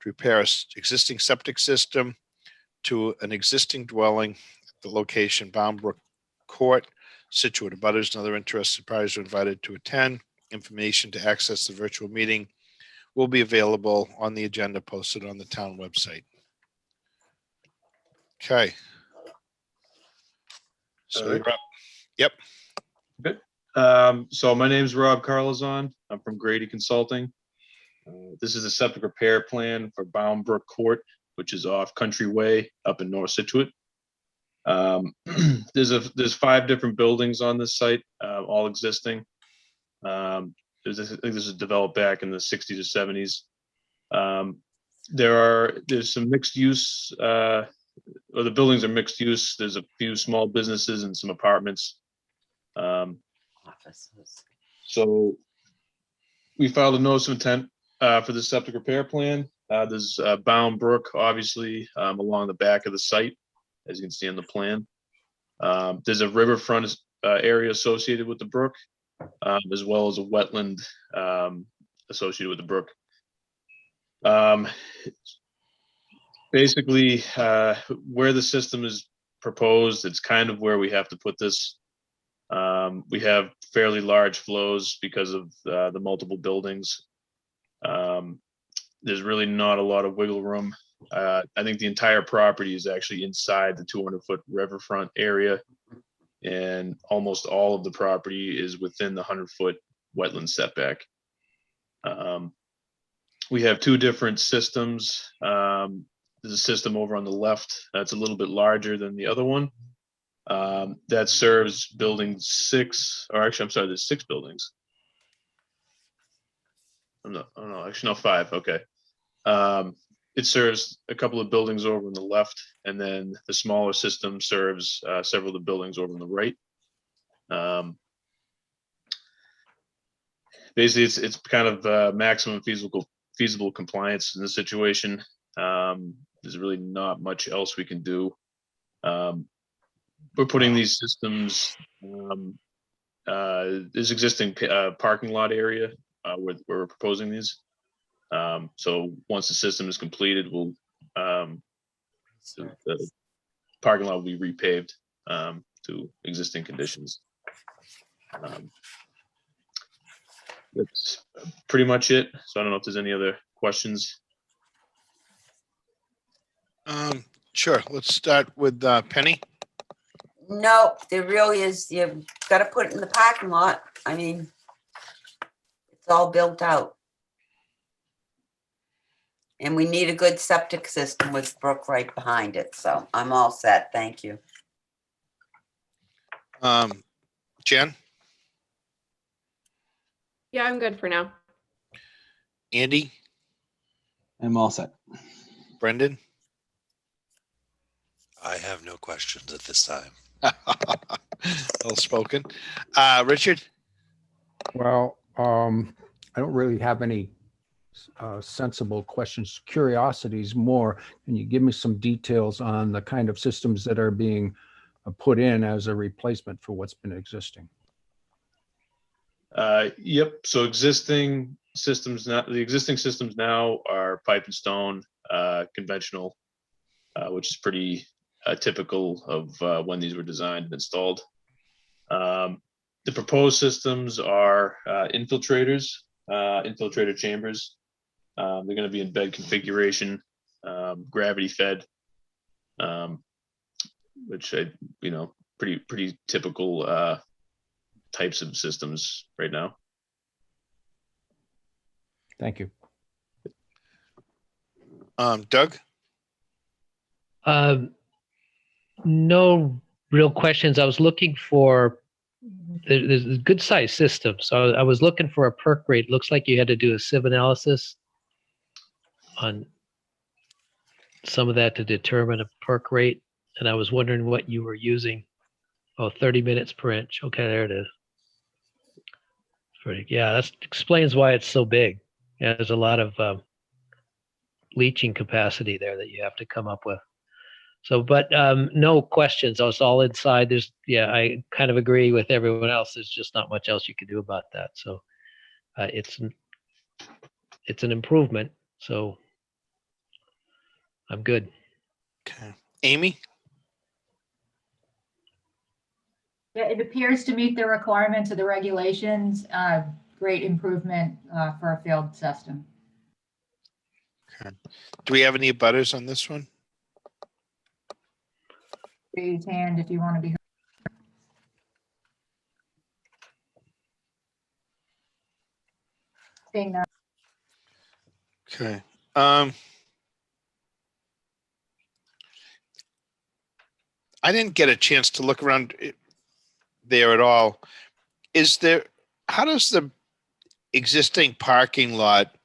to repair an existing septic system to an existing dwelling at the location Baumbrook Court, Scituate. Abutters and other interested parties are invited to attend. Information to access the virtual meeting will be available on the agenda posted on the town website. Okay. So All right. you're up. Yep. So my name's Rob Carlazon. I'm from Grady Consulting. This is a septic repair plan for Baumbrook Court, which is off Country Way up in North Scituate. There's 5 different buildings on this site, all existing. I think this was developed back in the 60s or 70s. There's some mixed use, or the buildings are mixed use. There's a few small businesses and some apartments. Offices. So we filed a notice of intent for the septic repair plan. There's Baumbrook, obviously, along the back of the site, as you can see on the plan. There's a riverfront area associated with the brook, as well as a wetland associated with the brook. Basically, where the system is proposed, it's kind of where we have to put this. We have fairly large flows because of the multiple buildings. There's really not a lot of wiggle room. I think the entire property is actually inside the 200-foot riverfront area, and almost all of the property is within the 100-foot wetland setback. We have two different systems. There's a system over on the left that's a little bit larger than the other one. That serves building 6, or actually, I'm sorry, there's 6 buildings. Actually, no, 5. Okay. It serves a couple of buildings over on the left, and then the smaller system serves several of the buildings over on the right. Basically, it's kind of maximum feasible compliance in this situation. There's really not much else we can do. We're putting these systems. There's existing parking lot area where we're proposing these. So once the system is completed, we'll the parking lot will be repaved to existing conditions. That's pretty much it. So I don't know if there's any other questions. Sure. Let's start with Penny. No, there really is, you've got to put it in the parking lot. I mean, it's all built out. And we need a good septic system with Brook right behind it. So I'm all set. Thank you. Jen, Yeah, I'm good for now. Andy, I'm all set. Brendan. I have no questions at this time. Well spoken. Richard. Well, I don't really have any sensible questions. Curiosities more. Can you give me some details on the kind of systems that are being put in as a replacement for what's been existing? Yep. So existing systems now, the existing systems now are pipe and stone, conventional, which is pretty typical of when these were designed and installed. The proposed systems are infiltrators, infiltrator chambers. They're going to be in bed configuration, gravity fed, which pretty typical types of systems right now. Thank you. Doug. No real questions. I was looking for, there's a good size system. So I was looking for a perk rate. Looks like you had to do a sieve analysis on some of that to determine a perk rate. And I was wondering what you were using. Oh, 30 minutes per inch. Okay, there it is. Yeah, that explains why it's so big. Yeah, there's a lot of leaching capacity there that you have to come up with. So, but no questions. It's all inside. I kind of agree with everyone else. There's just not much else you can do about that. So it's an improvement. So I'm good. Okay. Amy. Yeah, it appears to meet the requirements of the regulations. Great improvement for a field system. Okay. Do we have any butters on this one? Raise hand if you want to be heard. Seeing none. Okay. I didn't get a chance to look around there at all. How does the existing parking lot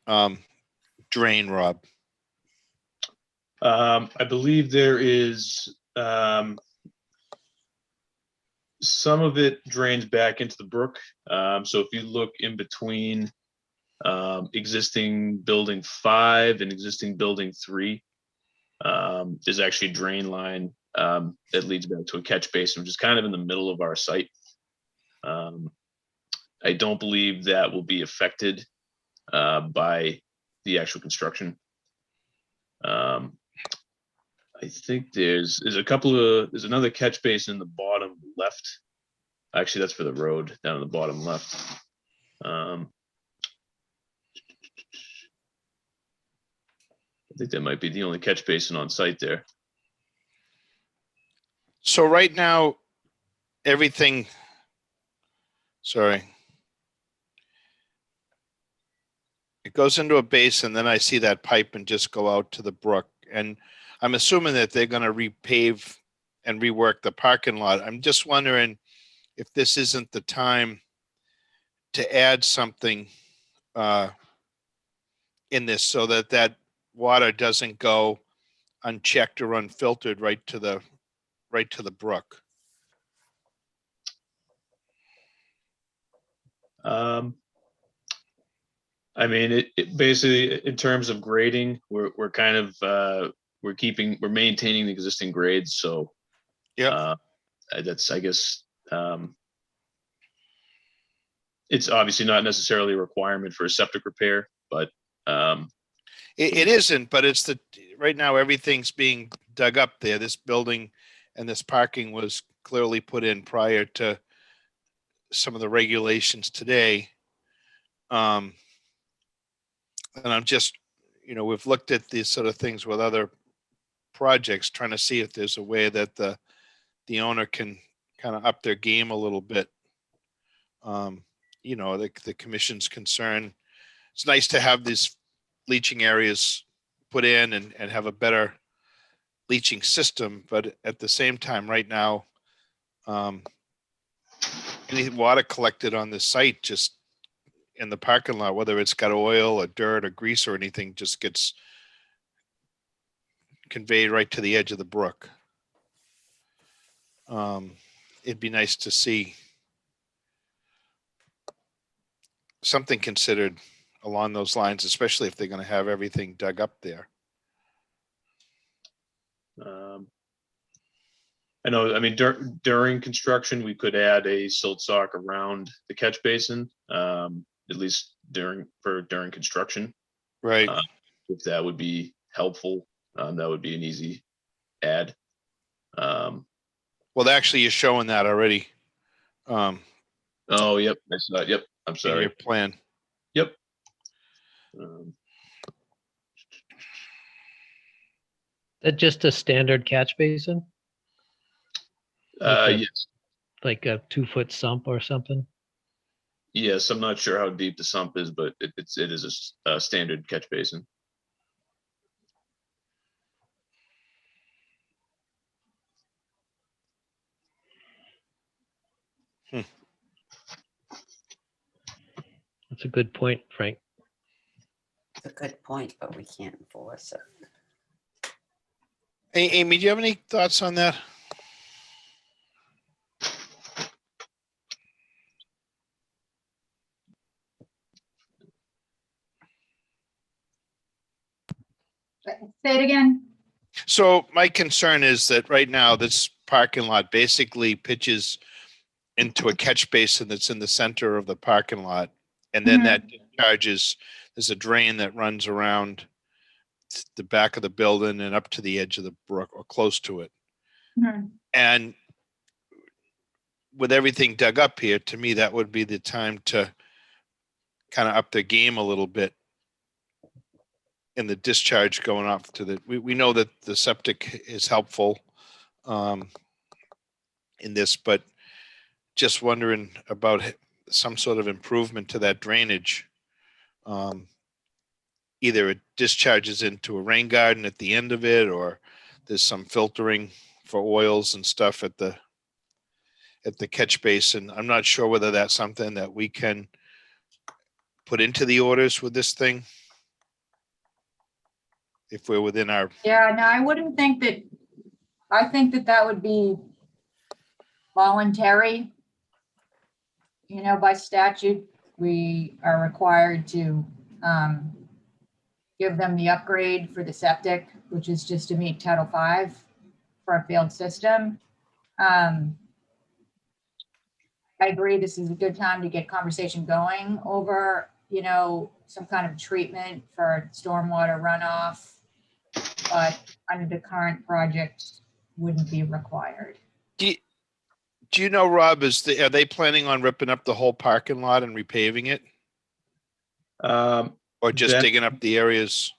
drain, Rob? I believe there is some of it drains back into the brook. So if you look in between existing building 5 and existing building 3, there's actually a drain line that leads back to a catch basin, which is kind of in the middle of our site. I don't believe that will be affected by the actual construction. I think there's another catch basin in the bottom left Actually, that's for the road down in the bottom left. I think that might be the only catch basin on site there. So right now, everything, sorry. It goes into a basin, then I see that pipe and just go out to the brook. And I'm assuming that they're gonna repave and rework the parking lot. I'm just wondering if this isn't the time to add something in this so that that water doesn't go unchecked or unfiltered right to the brook. I mean, it basically, in terms of grading, we're kind of, we're maintaining the existing grades. So Yeah. that's, I guess, it's obviously not necessarily a requirement for a septic repair, but It isn't, but it's right now everything's being dug up there. This building and this parking was clearly put in prior to some of the regulations today. And I'm just, we've looked at these sort of things with other projects, trying to see if there's a way that the owner can kind of up their game a little bit. The commission's concern. It's nice to have these leaching areas put in and have a better leaching system, but at the same time, right now, any water collected on the site, just in the parking lot, whether it's got oil or dirt or grease or anything, just gets conveyed right to the edge of the brook. It'd be nice to see something considered along those lines, especially if they're going to have everything dug up there. I know, I mean, during construction, we could add a silt sock around the catch basin, at least during construction. Right. If that would be helpful, that would be an easy add. Well, actually, you're showing that already. Oh, yep. I saw it. Yep. I'm In sorry. your plan. Yep. That just a standard catch basin, Okay. Yes. like a 2-foot sump or something? Yes. I'm not sure how deep the sump is, but it is a standard catch basin. That's a good point, Frank. It's a good point, but we can't enforce it. Hey, Amy, do you have any thoughts on that? Say it again. So my concern is that right now this parking lot basically pitches into a catch basin that's in the center of the parking lot. And then that discharges, there's a drain that runs around the back of the building and up to the edge of the brook or close to it. And with everything dug up here, to me, that would be the time to kind of up their game a little bit in the discharge going off to the, we know that the septic is helpful in this, but just wondering about some sort of improvement to that drainage. Either it discharges into a rain garden at the end of it, or there's some filtering for oils and stuff at the catch basin. I'm not sure whether that's something that we can put into the orders with this thing, if we're within our. Yeah, no, I wouldn't think that, I think that would be voluntary. By statute, we are required to give them the upgrade for the septic, which is just to meet Title V for a failed system. I agree, this is a good time to get conversation going over, some kind of treatment for stormwater runoff, but under the current project wouldn't be required. Do Do you know, Rob, are they planning on ripping up the whole parking lot and repaving it, or just That- digging up the areas?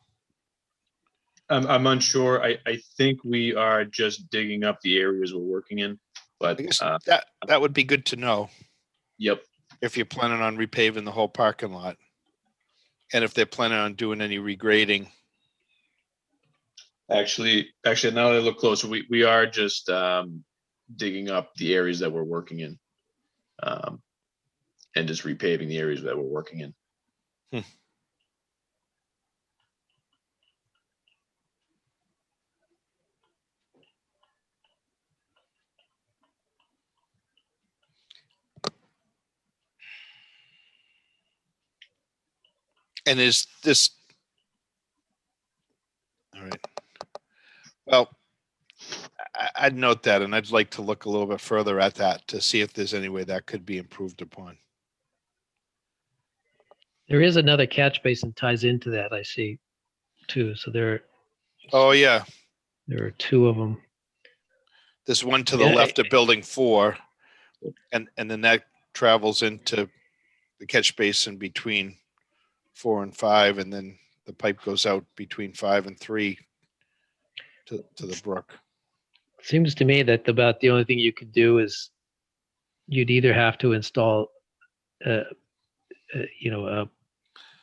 I'm unsure. I think we are just digging up the areas we're working in, but I guess that would be good to know yep. if you're planning on repaving the whole parking lot, and if they're planning on doing any regrading. Actually, now that I look closer, we are just digging up the areas that we're working in, and just repaving the areas that we're working in. And is this all right? Well, I'd note that, and I'd like to look a little bit further at that to see if there's any way that could be improved upon. There is another catch basin ties into that, I see, too. So Oh, yeah. there are two of them. There's one to the Yeah, left of building 4, and then that travels into the catch basin between 4 and 5, and then the pipe goes out between 5 and 3 to the brook. Seems to me that about the only thing you could do is you'd either have to install, a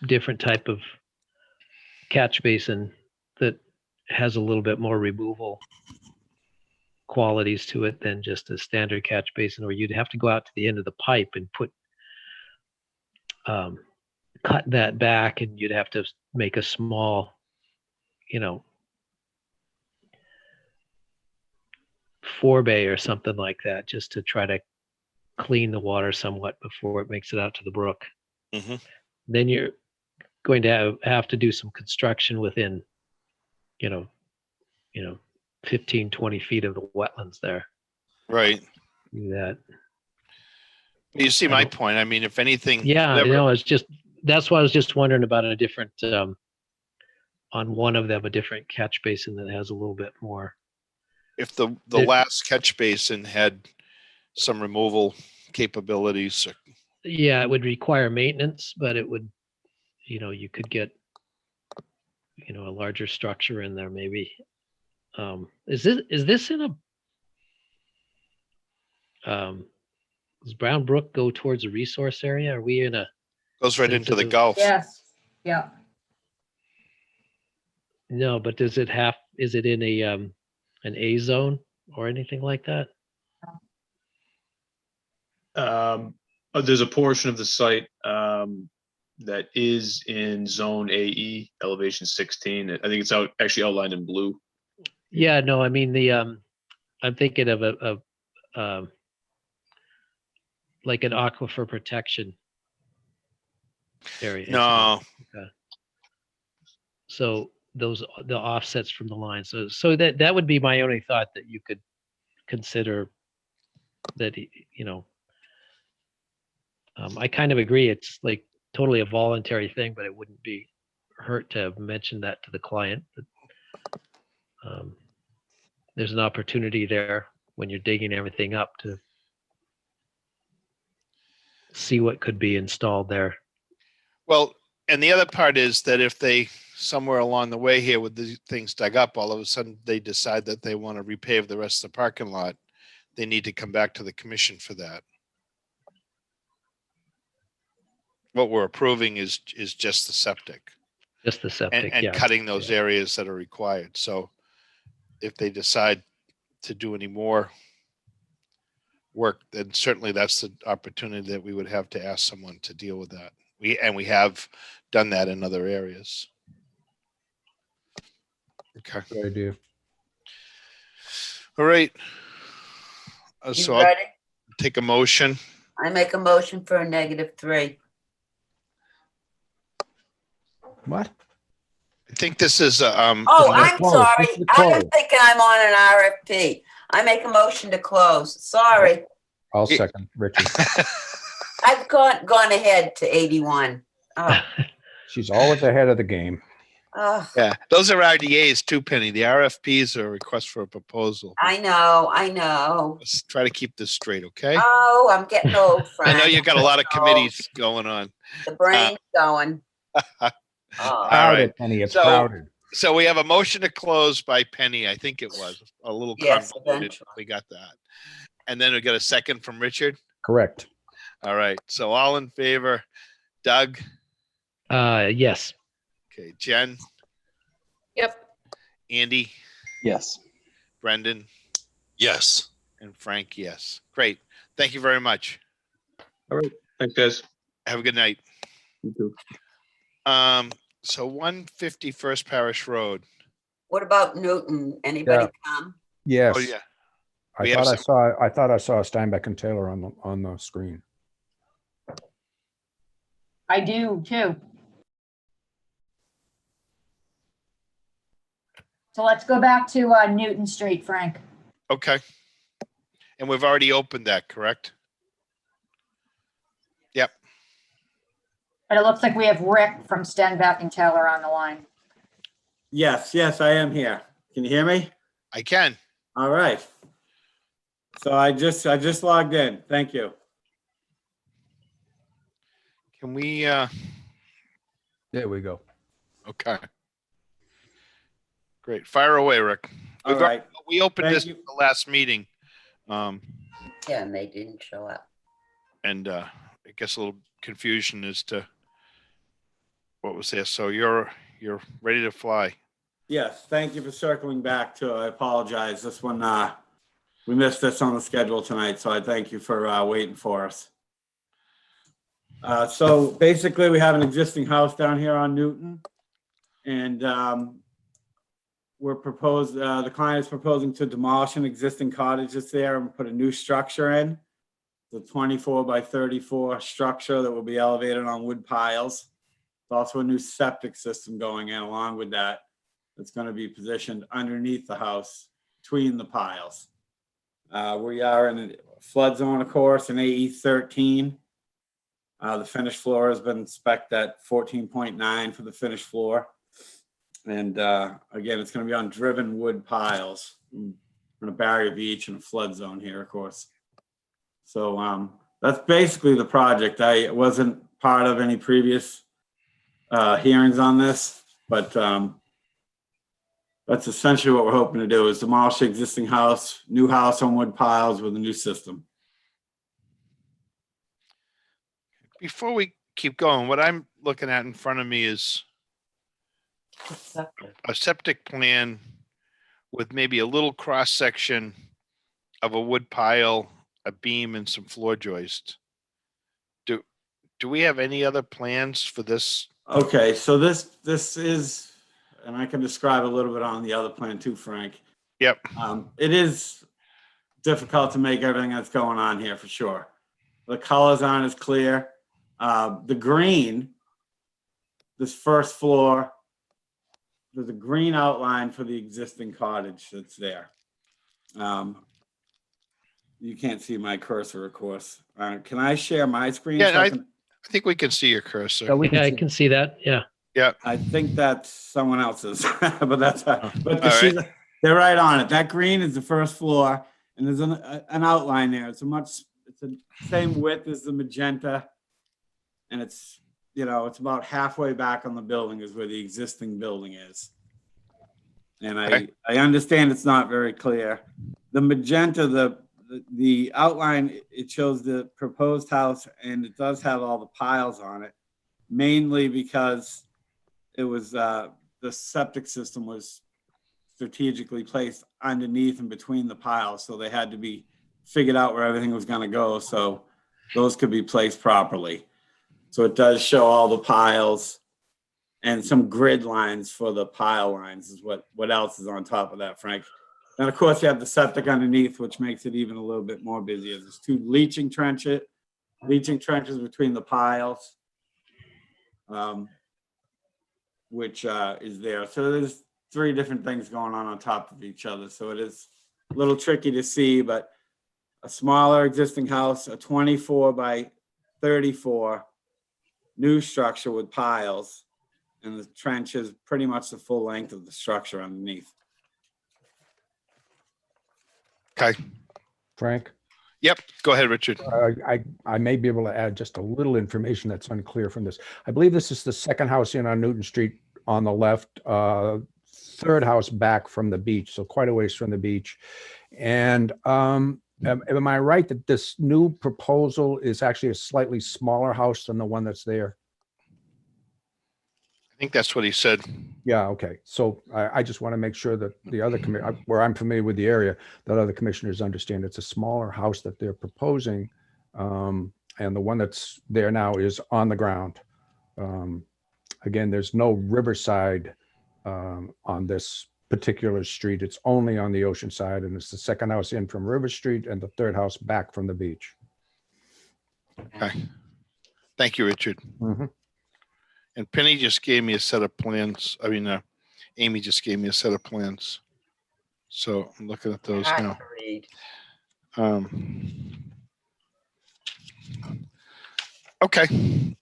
different type of catch basin that has a little bit more removal qualities to it than just a standard catch basin, or you'd have to go out to the end of the pipe and cut that back, and you'd have to make a small, forebay or something like that, just to try to clean the water somewhat before it makes it out to the brook. Mm-hmm. Then you're going to have to do some construction within, 15, 20 feet of the wetlands there. Right. Do that. You see my point. I mean, if anything, Yeah, whatever- that's why I was just wondering about a different, on one of them, a different catch basin that has a little bit more. if the There- last catch basin had some removal capabilities, Yeah, it would require maintenance, but it would, you could get, a larger structure in there maybe. Is this in does Brown Brook go towards a resource area? Are we in a, goes right into the sensitive- Gulf. Yes, yeah. no, but is it in an A zone or anything like that? There's a portion of the site that is in zone AE, elevation 16. I think it's actually outlined in blue. Yeah, no, I mean I'm thinking of a like an aquifer protection area. No, So the offsets from the line. So that would be my only thought, that you could consider that, I kind of agree. It's like totally a voluntary thing, but it wouldn't be hurt to mention that to the client. There's an opportunity there when you're digging everything up to see what could be installed there. well, and the other part is that if they, somewhere along the way here with the things dug up, all of a sudden they decide that they want to repave the rest of the parking lot, they need to come back to the commission for that. What we're approving is just the septic Just the septic, and yeah. cutting those areas that are required. So if they decide to do any more work, then certainly that's the opportunity that we would have to ask someone to deal with that. We have done that in other areas. Okay. Good idea. All right. You So I'll ready? take a motion. I make a motion for a -3. What? I think this is, Oh, let's I'm close. sorry. Let's I close. am thinking I'm on an RFP. I make a motion to close. Sorry. I'll second Richard. I've gone ahead to 81. Oh, She's always ahead of the game. Ugh, Yeah, those are RDAs too, Penny. The RFPs are a request for a proposal. I know. Let's try to keep this straight, okay? Oh, I'm getting old, I know Frank. you got a lot of Oh, committees going on. The brain's going. Oh, All right. Crowded, Penny, it's So- crowded. So we have a motion to close by Penny. I think it was a little Yes, convoluted. eventually. We got that. And then we got a second from Richard. Correct. All right. So all in favor, Doug. Yes. Okay. Jen, Yep. Andy, Yes. Brendan, Yes. and Frank. Yes. Great. Thank you very much. Thanks, guys. Have a good night. You too. So 150 First Parish Road. what about Newton? Anybody come? Yes. Oh yeah. I We have thought I saw Steinbeck and Taylor on the screen. I do too. So let's go back to Newton Street, Frank. Okay. And we've already opened that, correct? Yep. But it looks like we have Rick from Stenbeck and Taylor on the line. Yes, I am here. Can you hear me? I can. All right. So I just logged in. Thank you. Can we, There we go. okay. Great. Fire away, Rick. All right. We opened Thank this you. at the last meeting. Um, Yeah, and they didn't show up. and I guess a little confusion as to what was there. So you're ready to fly. Yes, thank you for circling back too. I apologize. This one, we missed this on the schedule tonight, so I thank you for waiting for us. So basically, we have an existing house down here on Newton, and the client is proposing to demolish an existing cottage that's there and put a new structure in. The 24 by 34 structure that will be elevated on wood piles. There's also a new septic system going in along with that. It's going to be positioned underneath the house, between the piles. We are in a flood zone, of course, in AE 13. The finished floor has been spec'd at 14.9 for the finished floor. And again, it's going to be on driven wood piles. We're in a barrier beach and a flood zone here, of course. So that's basically the project. I wasn't part of any previous hearings on this, but that's essentially what we're hoping to do, is demolish the existing house, new house on wood piles with a new system. Before we keep going, what I'm looking at in front of me is a septic plan with maybe a little cross section of a wood pile, a beam, and some floor joist. Do we have any other plans for this? Okay, so this is, and I can describe a little bit on the other plan too, Frank. Yep. It is difficult to make everything that's going on here for sure. The colors aren't as clear. The green, this first floor, there's a green outline for the existing cottage that's there. You can't see my cursor, of course. Can I share my screen? Yeah, so I think we can see your cursor. Yeah, I can see that. Yeah. Yeah. I think that's someone else's, but that's, but All right. they're right on it. That green is the first floor, and there's an outline there. It's the same width as the magenta, and it's about halfway back on the building is where the existing building is. And I understand it's not very clear. The magenta, the outline, it shows the proposed house, and it does have all the piles on it, mainly because it was the septic system was strategically placed underneath and between the piles, so they had to be figured out where everything was going to go, so those could be placed properly. So it does show all the piles and some grid lines for the pile lines is what else is on top of that, Frank. And of course, you have the septic underneath, which makes it even a little bit more busy. There's two leaching trenches between the piles, which is there. So there's three different things going on top of each other. So it is a little tricky to see, but a smaller existing house, a 24 by 34 new structure with piles, And the trench is pretty much the full length of the structure underneath. Okay. Frank, Yep. Go ahead, Richard. I may be able to add just a little information that's unclear from this. I believe this is the second house in on Newton Street on the left, third house back from the beach, so quite a ways from the beach. And am I right that this new proposal is actually a slightly smaller house than the one that's there? I think that's what he said. Yeah, okay. So I just want to make sure that the other where I'm familiar with the area, that other commissioners understand it's a smaller house that they're proposing. And the one that's there now is on the ground. Again, there's no riverside on this particular street. It's only on the ocean side, and it's the second house in from River Street and the third house back from the beach. Okay. Thank you, Richard. Mhm. And Penny just gave me a set of plans. I mean, Amy just gave me a set of plans. So I'm looking at those now. Agreed. Okay.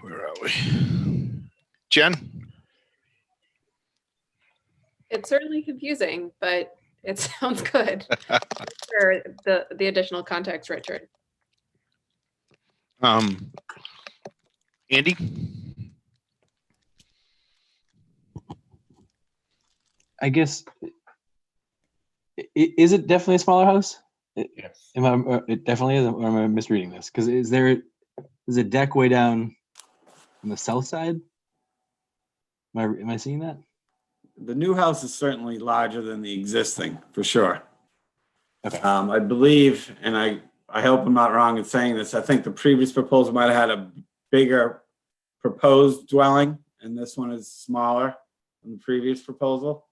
Where are we? Jen? It's certainly confusing, but it sounds good. For the additional context, Richard. Andy? I guess, is it definitely a smaller house? Yes. It definitely is, or am I misreading this? Because is a deck way down on the south side? Am I seeing that? The new house is certainly larger than the existing, for sure. Okay. I believe, and I hope I'm not wrong in saying this, I think the previous proposal might have had a bigger proposed dwelling, and this one is smaller than the previous proposal.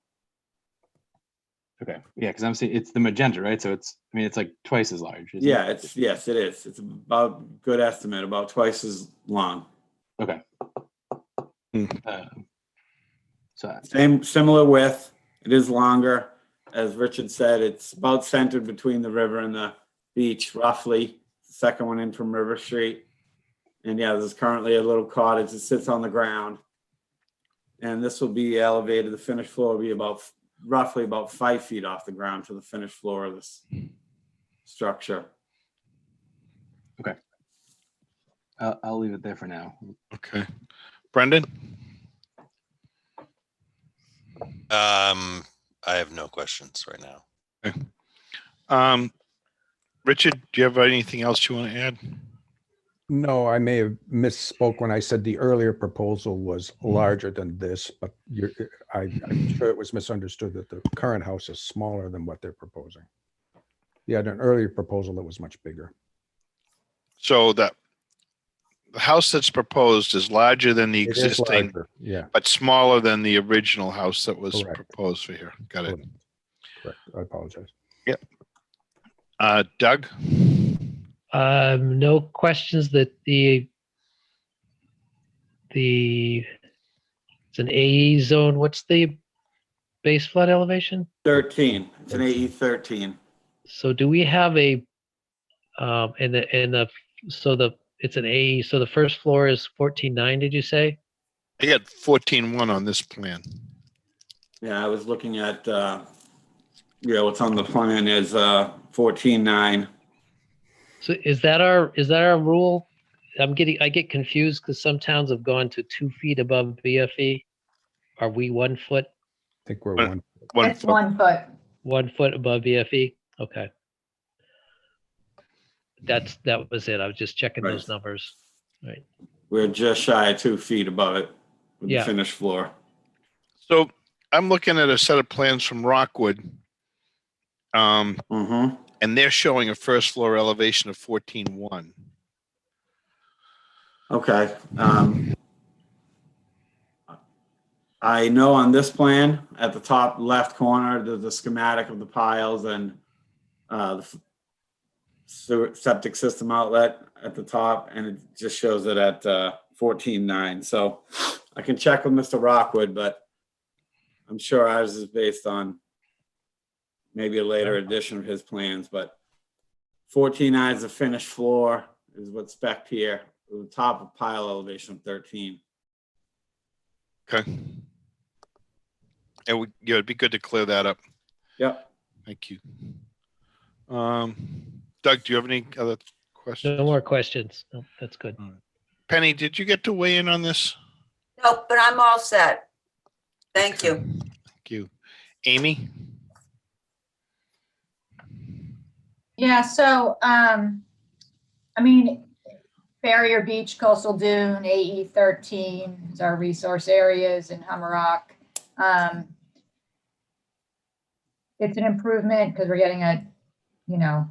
Okay. Yeah, because I'm seeing it's the magenta, right? So it's like twice as large. Isn't Yeah, it? yes, it is. It's about, good estimate, about twice as long. Okay. Hmm. So Similar width. It is longer. As Richard said, it's about centered between the river and the beach, roughly. Second one in from River Street. And yeah, there's currently a little cottage that sits on the ground. And this will be elevated. The finished floor will be roughly about 5 feet off the ground to the finished floor of this structure. okay. I'll leave it there for now. Okay. Brendan? I have no questions right now. Okay. Richard, do you have anything else you want to add? No, I may have misspoke when I said the earlier proposal was larger than this, but I'm sure it was misunderstood that the current house is smaller than what they're proposing. You had an earlier proposal that was much bigger. So the house that's proposed is larger than the It is existing, larger, yeah, but smaller than the original house that was Correct. proposed for here. Got it. correct. I apologize. Doug? No questions that it's an AE zone. What's the base flood elevation? 13. It's an AE 13. So do we have it's an AE, so the first floor is 14.9, did you say? I got 14.1 on this plan. Yeah, I was looking at, what's on the plan is 14.9. So is that our rule? I get confused because some towns have gone to 2 feet above BFE. Are we 1 foot? I think we're One- one. It's 1 foot. 1 foot above BFE? Okay. That was it. I was just checking those Right. numbers. Right. We're just shy of 2 feet above it with Yeah. the finished floor. So I'm looking at a set of plans from Rockwood. Mm-hmm. And they're showing a first floor elevation of 14.1. Okay. I know on this plan, at the top left corner, there's a schematic of the piles and the septic system outlet at the top, and it just shows it at 14.9. So I can check with Mr. Rockwood, but I'm sure ours is based on maybe a later edition of his plans, but 14.9 is the finished floor, is what's spec'd here. the top of pile elevation of 13. Okay. Yeah, it'd be good to clear that up. Yep. Thank you. Doug, do you have any other questions? No more questions. No, that's good. Penny, did you get to weigh in on this? Nope, but I'm all set. Thank you. Thank you. Amy? Yeah, so, I mean, Barrier Beach, Coastal Dune, AE 13 is our resource areas in Hummerock. It's an improvement because we're getting a, you know,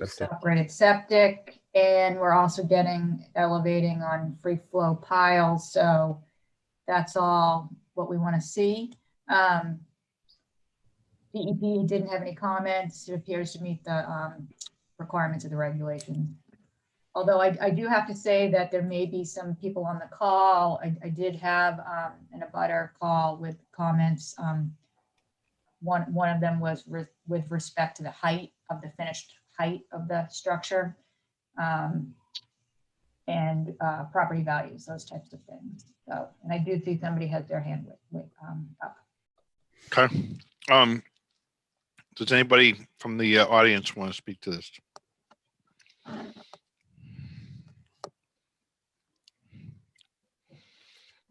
separated septic, and we're also getting elevating on free flow piles. So that's all what we want to see. DEP didn't have any comments. It appears to meet the requirements of the regulation. Although I do have to say that there may be some people on the call. I did have an abutter call with comments. One of them was with respect to the height of the finished height of the structure, and property values, those types of things. So, and I do see somebody has their hand up. Okay. Does anybody from the audience want to speak to this?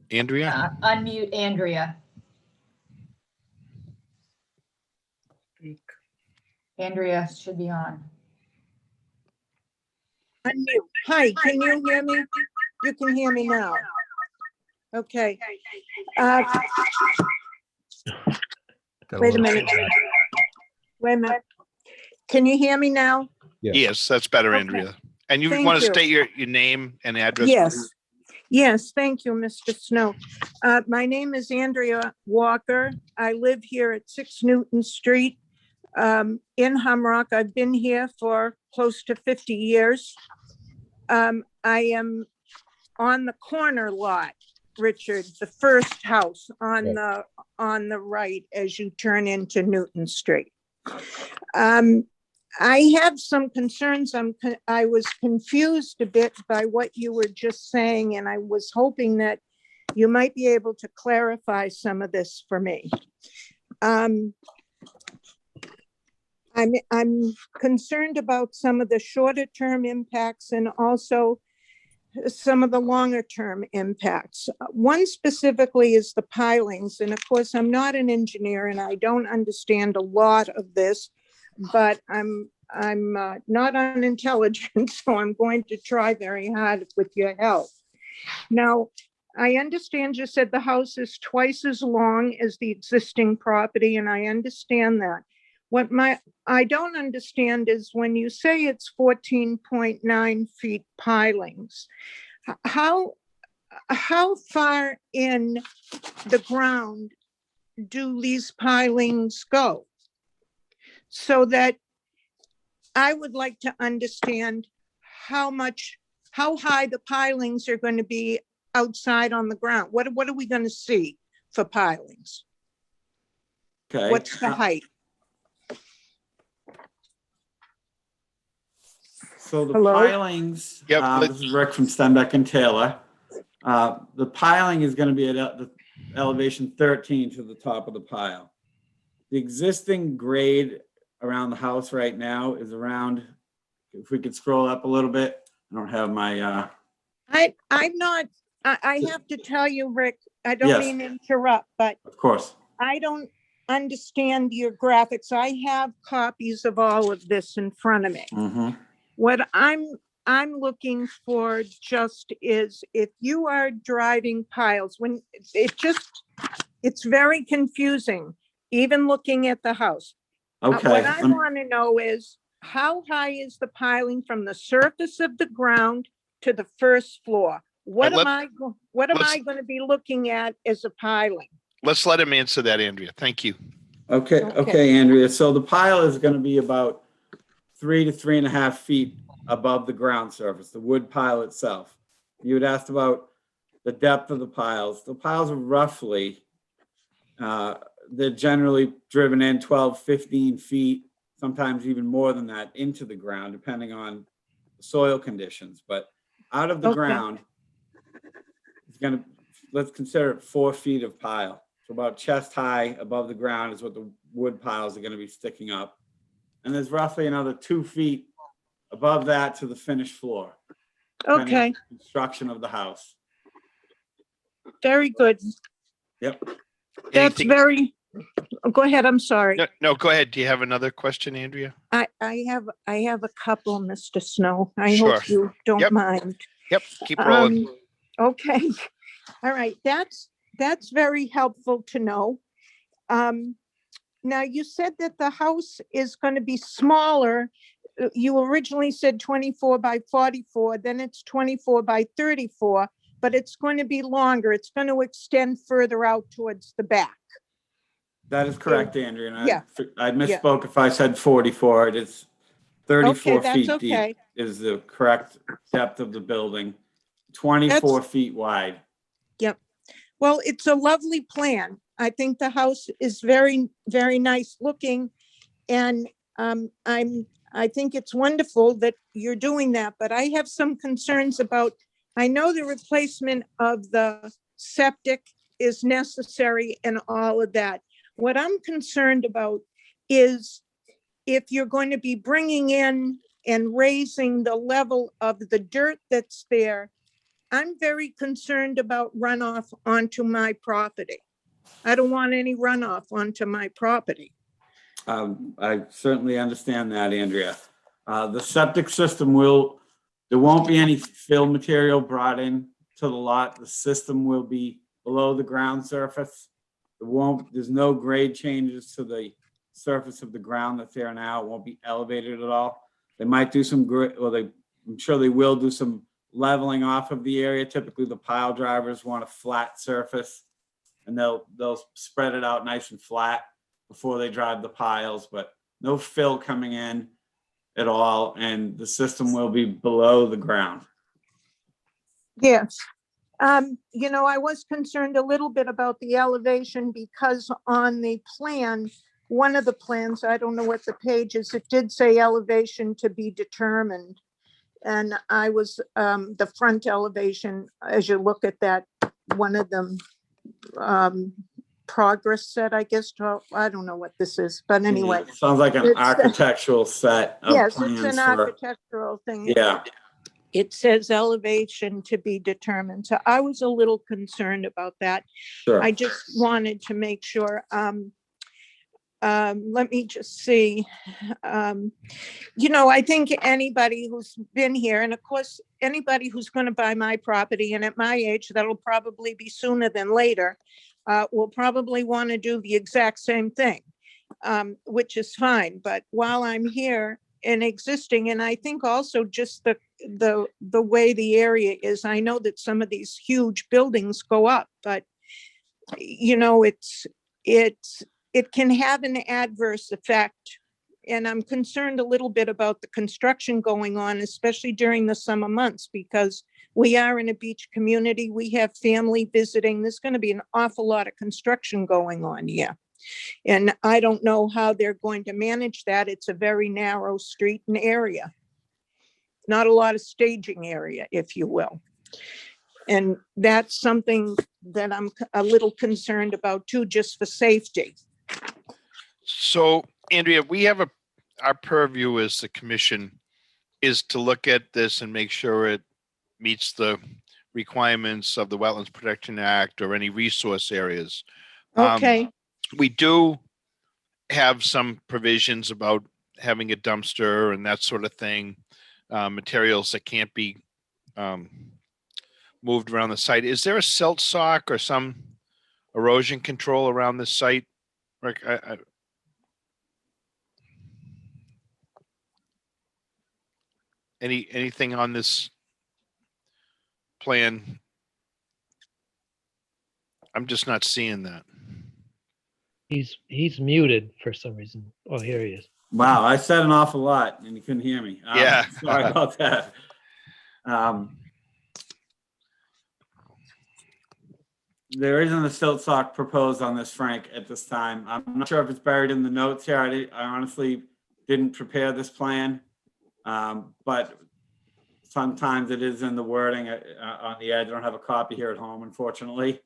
Andrea? Unmute Andrea. Andrea should be on. Unmute. Hi, can you hear me? You can hear me now. Okay. Wait a minute. Wait a minute. Can you hear me now? Yes, that's better, Okay. Andrea. And you Thank want to you. state your name and address? Yes. Yes, thank you, Mr. Snow. My name is Andrea Walker. I live here at 6 Newton Street in Humrock. I've been here for close to 50 years. I am on the corner lot, Richard, the first house on the right as you turn into Newton Street. I have some concerns. I was confused a bit by what you were just saying, and I was hoping that you might be able to clarify some of this for me. I'm concerned about some of the shorter term impacts and also some of the longer term impacts. One specifically is the pilings. And of course, I'm not an engineer and I don't understand a lot of this, but I'm not unintelligent, so I'm going to try very hard with your help. Now, I understand you said the house is twice as long as the existing property, and I understand that. What I don't understand is when you say it's 14.9 feet pilings, how far in the ground do these pilings go? So that I would like to understand how high the pilings are going to be outside on the ground. What are we going to see for pilings? Okay. What's the height? So the Hello? pilings, this is Rick from Stenbeck and Taylor. The piling is going to be at the elevation 13 to the top of the pile. The existing grade around the house right now is around, if we could scroll up a little bit, I don't have my. I have to tell you, Rick, I don't Yes. mean to interrupt, but Of course. I don't understand your graphics. I have copies of all of this in front of me. Mm-hmm. What I'm looking for just is if you are driving piles, when it's very confusing, even looking at the house. Okay. What I want to know is how high is the piling from the surface of the ground to the first floor? What am I going to be looking at as a piling? Let's let him answer that, Andrea. Thank you. Okay, Andrea. So the pile is going to be about 3 to 3.5 feet above the ground surface, the wood pile itself. You had asked about the depth of the piles. The piles are roughly, they're generally driven in 12, 15 feet, sometimes even more than that into the ground, depending on soil conditions. But out of the Okay. ground, it's gonna, let's consider it 4 feet of pile. So about chest high above the ground is what the wood piles are gonna be sticking up. And there's roughly another 2 feet above that to the finished floor. depending on Okay, the Construction of the house. very good. Yep. That's Anything- very, go ahead, I'm sorry. No, go ahead. Do you have another question, Andrea? I have a couple, Mr. Snow. I Sure. hope you don't Yep. mind. Yep, keep rolling. Okay, all right, that's very helpful to know. Now, you said that the house is going to be smaller. You originally said 24 by 44, then it's 24 by 34, but it's going to be longer. It's going to extend further out towards the back. That is correct, Andrea. And Yeah. I misspoke if I said 44. It is 34 Okay, that's feet okay. deep is the correct depth of the building. 24 feet wide. Yep. Well, it's a lovely plan. I think the house is very, very nice looking. And I think it's wonderful that you're doing that, but I have some concerns about, I know the replacement of the septic is necessary and all of that. What I'm concerned about is if you're going to be bringing in and raising the level of the dirt that's there, I'm very concerned about runoff onto my property. I don't want any runoff onto my property. I certainly understand that, Andrea. The septic system there won't be any fill material brought in to the lot. The system will be below the ground surface. There's no grade changes to the surface of the ground that's there now. It won't be elevated at all. They might do some I'm sure they will do some leveling off of the area. Typically the pile drivers want a flat surface and they'll spread it out nice and flat before they drive the piles, but no fill coming in at all. And the system will be below the ground. Yes. I was concerned a little bit about the elevation because on the plan, one of the plans, I don't know what the page is, it did say elevation to be determined. And I was, the front elevation, as you look at that, one of them, progress set, I guess, I don't know what this is, but anyway. Sounds like an It's- architectural set of Yes, it's plans an for, architectural thing. yeah. It says elevation to be determined. So I was a little concerned about that. Sure. I just wanted to make sure, let me just see. I think anybody who's been here, and of course, anybody who's going to buy my property, and at my age, that'll probably be sooner than later, will probably want to do the exact same thing, which is fine. But while I'm here and existing, and I think also just the way the area is, I know that some of these huge buildings go up, but it can have an adverse effect. And I'm concerned a little bit about the construction going on, especially during the summer months, because we are in a beach community. We have family visiting. There's going to be an awful lot of construction going on here. And I don't know how they're going to manage that. It's a very narrow street and area. Not a lot of staging area, if you will. And that's something that I'm a little concerned about too, just for safety. So, Andrea, we have our purview as the commission is to look at this and make sure it meets the requirements of the Wetlands Protection Act or any resource areas. Okay, We do have some provisions about having a dumpster and that sort of thing, materials that can't be moved around the site. Is there a silt sock or some erosion control around this site? Rick, anything on this plan? I'm just not seeing that. He's muted for some reason. Oh, here he is. Wow, I said an awful lot and you couldn't hear me. Yeah. Sorry about that. There isn't a silt sock proposed on this, Frank, at this time. I'm not sure if it's buried in the notes here. I honestly didn't prepare this plan. But sometimes it is in the wording on the edge. I don't have a copy here at home, unfortunately.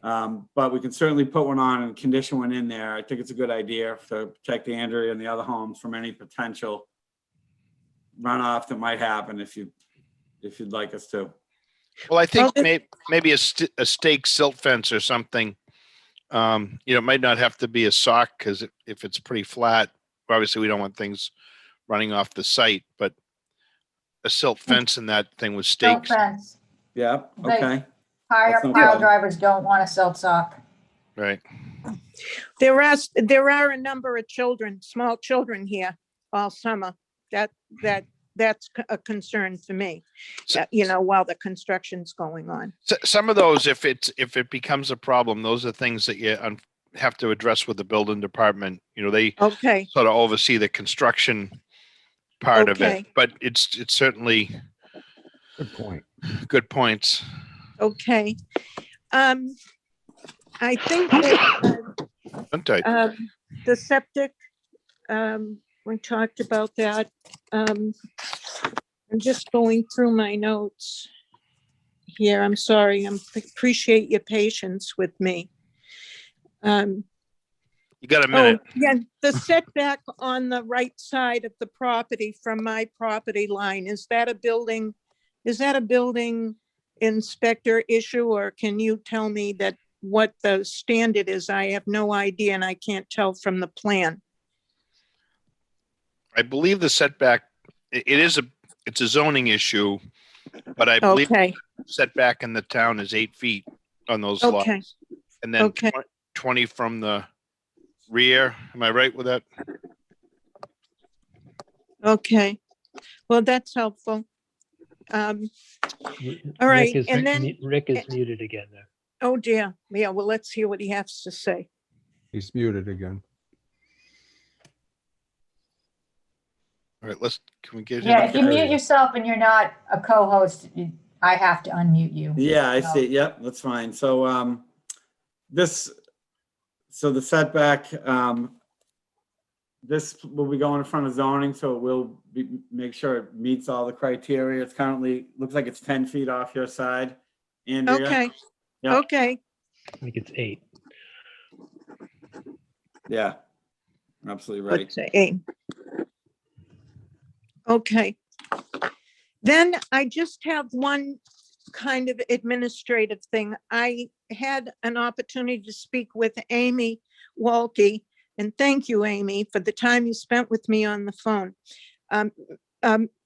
But we can certainly put one on and condition one in there. I think it's a good idea to protect Andrea and the other homes from any potential runoff that might happen if you'd like us to. Well, I think Okay. maybe a stake silt fence or something. It might not have to be a sock because if it's pretty flat, obviously we don't want things running off the site, but a silt fence in that thing with Silt stakes, fence. Yeah, They- okay. Pile That's no pile problem. drivers don't want a silt sock. right? There are a number of children, small children here all summer. That's a concern for me, So- while the construction's going on. So some of those, if it becomes a problem, those are things that you have to address with the building department. They Okay, sort of oversee the construction part of it, Okay. but it's certainly Good point. good points. okay. I think that, Untitled. the septic, we talked about that. I'm just going through my notes here. I'm sorry. Appreciate your patience with me. You got a minute. Yeah, the setback on the right side of the property from my property line, is that a building inspector issue, or can you tell me what the standard is? I have no idea and I can't tell from the plan. I believe the setback, it's a zoning issue, but I believe Okay, setback in the town is 8 feet on those Okay. lots. And then Okay. 20 from the rear. Am I right with that? okay. Well, that's helpful. All right, and then, Rick is muted again there. oh dear, yeah, well, let's hear what he has to say. He's muted again. All right, can we get Yeah, him? if you mute yourself and you're not a co-host, I have to unmute you. Yeah, I So- see. Yep, that's fine. So so the setback, this will be going in front of zoning, so it will make sure it meets all the criteria. It's currently, looks like it's 10 feet off your side. Andrea? Okay, Yep. okay, I think it's 8. Yeah, absolutely right. let's say. Okay. Then I just have one kind of administrative thing. I had an opportunity to speak with Amy Walke, and thank you, Amy, for the time you spent with me on the phone.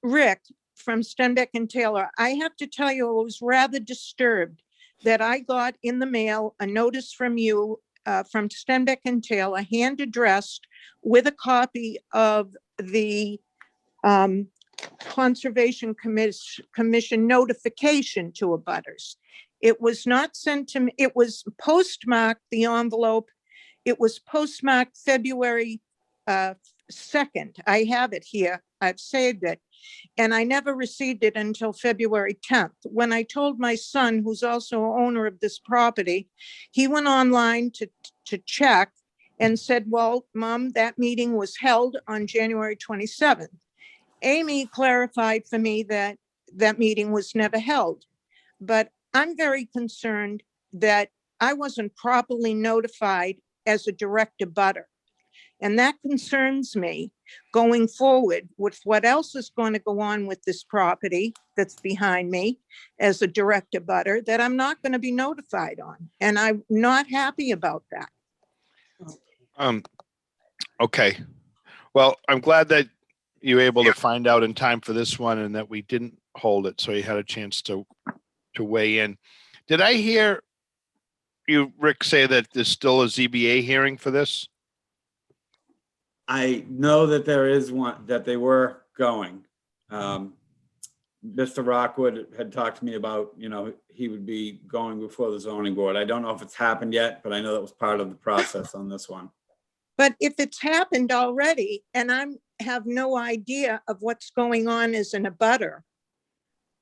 Rick from Stenbeck and Taylor, I have to tell you, I was rather disturbed that I got in the mail a notice from you, from Stenbeck and Taylor, hand addressed with a copy of the Conservation Commission notification to abutters. It was not sent to me, it was postmarked, the envelope, it was postmarked February 2nd. I have it here, I've saved it, and I never received it until February 10th. When I told my son, who's also owner of this property, he went online to check and said, well, Mom, that meeting was held on January 27th. Amy clarified for me that that meeting was never held, but I'm very concerned that I wasn't properly notified as a direct abutter. And that concerns me going forward with what else is going to go on with this property that's behind me as a direct abutter that I'm not going to be notified on. And I'm not happy about that. Okay. Well, I'm glad that you were able to find out in time for this one and that we didn't hold it, so you had a chance to weigh in. Did I hear you, Rick, say that there's still a ZBA hearing for this? I know that there is one, that they were going. Mr. Rockwood had talked to me about, he would be going before the zoning board. I don't know if it's happened yet, but I know that was part of the process on this one. But if it's happened already and have no idea of what's going on as an abutter.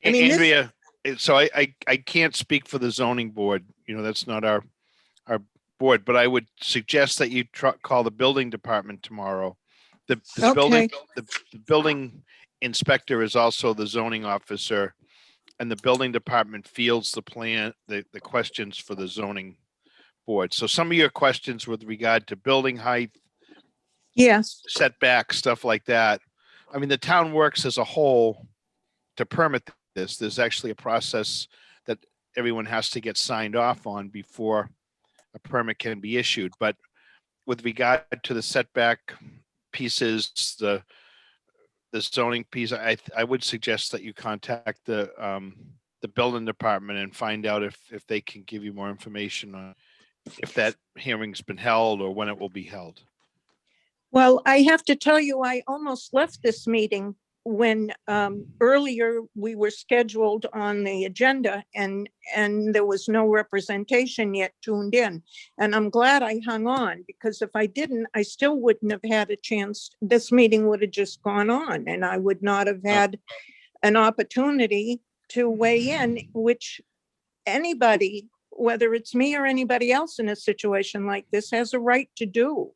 I mean, Andrea, so I can't speak for the zoning board. That's not our board, but I would suggest that you call the building department tomorrow. The Okay. building inspector is also the zoning officer, and the building department fields the plan, the questions for the zoning board. So some of your questions with regard to building height, Yes, setback, stuff like that. I mean, the town works as a whole to permit this. There's actually a process that everyone has to get signed off on before a permit can be issued. But with regard to the setback pieces, the zoning piece, I would suggest that you contact the building department and find out if they can give you more information on if that hearing's been held or when it will be held. well, I have to tell you, I almost left this meeting when earlier we were scheduled on the agenda and there was no representation yet tuned in. And I'm glad I hung on, because if I didn't, I still wouldn't have had a chance. This meeting would have just gone on and I would not have had an opportunity to weigh in, which anybody, whether it's me or anybody else in a situation like this, has a right to do.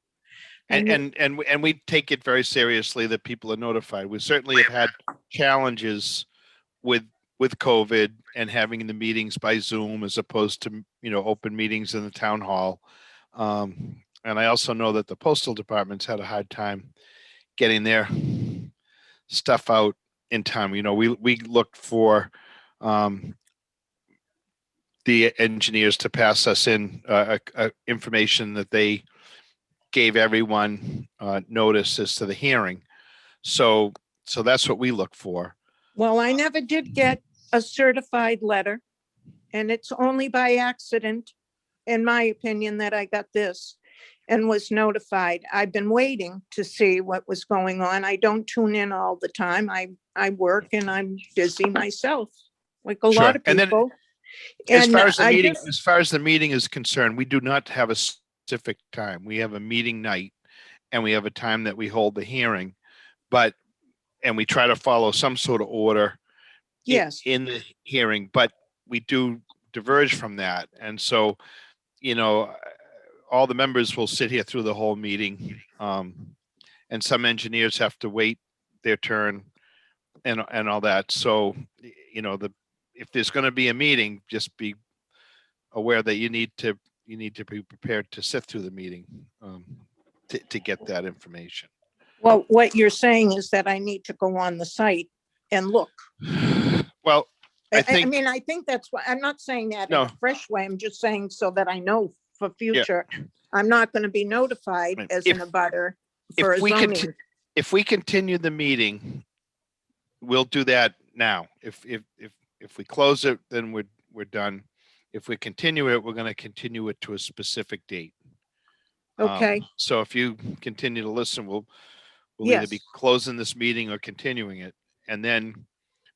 And we take it very seriously that people are notified. We certainly have had challenges with COVID and having the meetings by Zoom as opposed to, open meetings in the town hall. And I also know that the postal department's had a hard time getting their stuff out in time. We looked for the engineers to pass us in information that they gave everyone notice as to the hearing. So that's what we look for. Well, I never did get a certified letter, and it's only by accident, in my opinion, that I got this and was notified. I've been waiting to see what was going on. I don't tune in all the time. I work and I'm busy myself, like a lot of And then, people. as And far as the I meeting, just- as far as the meeting is concerned, we do not have a specific time. We have a meeting night and we have a time that we hold the hearing, and we try to follow some sort of order Yes, in the hearing, but we do diverge from that. And so, all the members will sit here through the whole meeting. And some engineers have to wait their turn and all that. So, if there's going to be a meeting, just be aware that you need to be prepared to sit through the meeting to get that information. well, what you're saying is that I need to go on the site and look. Well, I I think, mean, I think that's what, I'm not saying that in No. a fresh way. I'm just saying so that I know for future, I'm not going to be notified Right. as If- an abutter for a if we could, zoning. if we continue the meeting, we'll do that now. If we close it, then we're done. If we continue it, we're going to continue it to a specific date. Okay, So if you continue to listen, we'll either be yes, closing this meeting or continuing it. And then,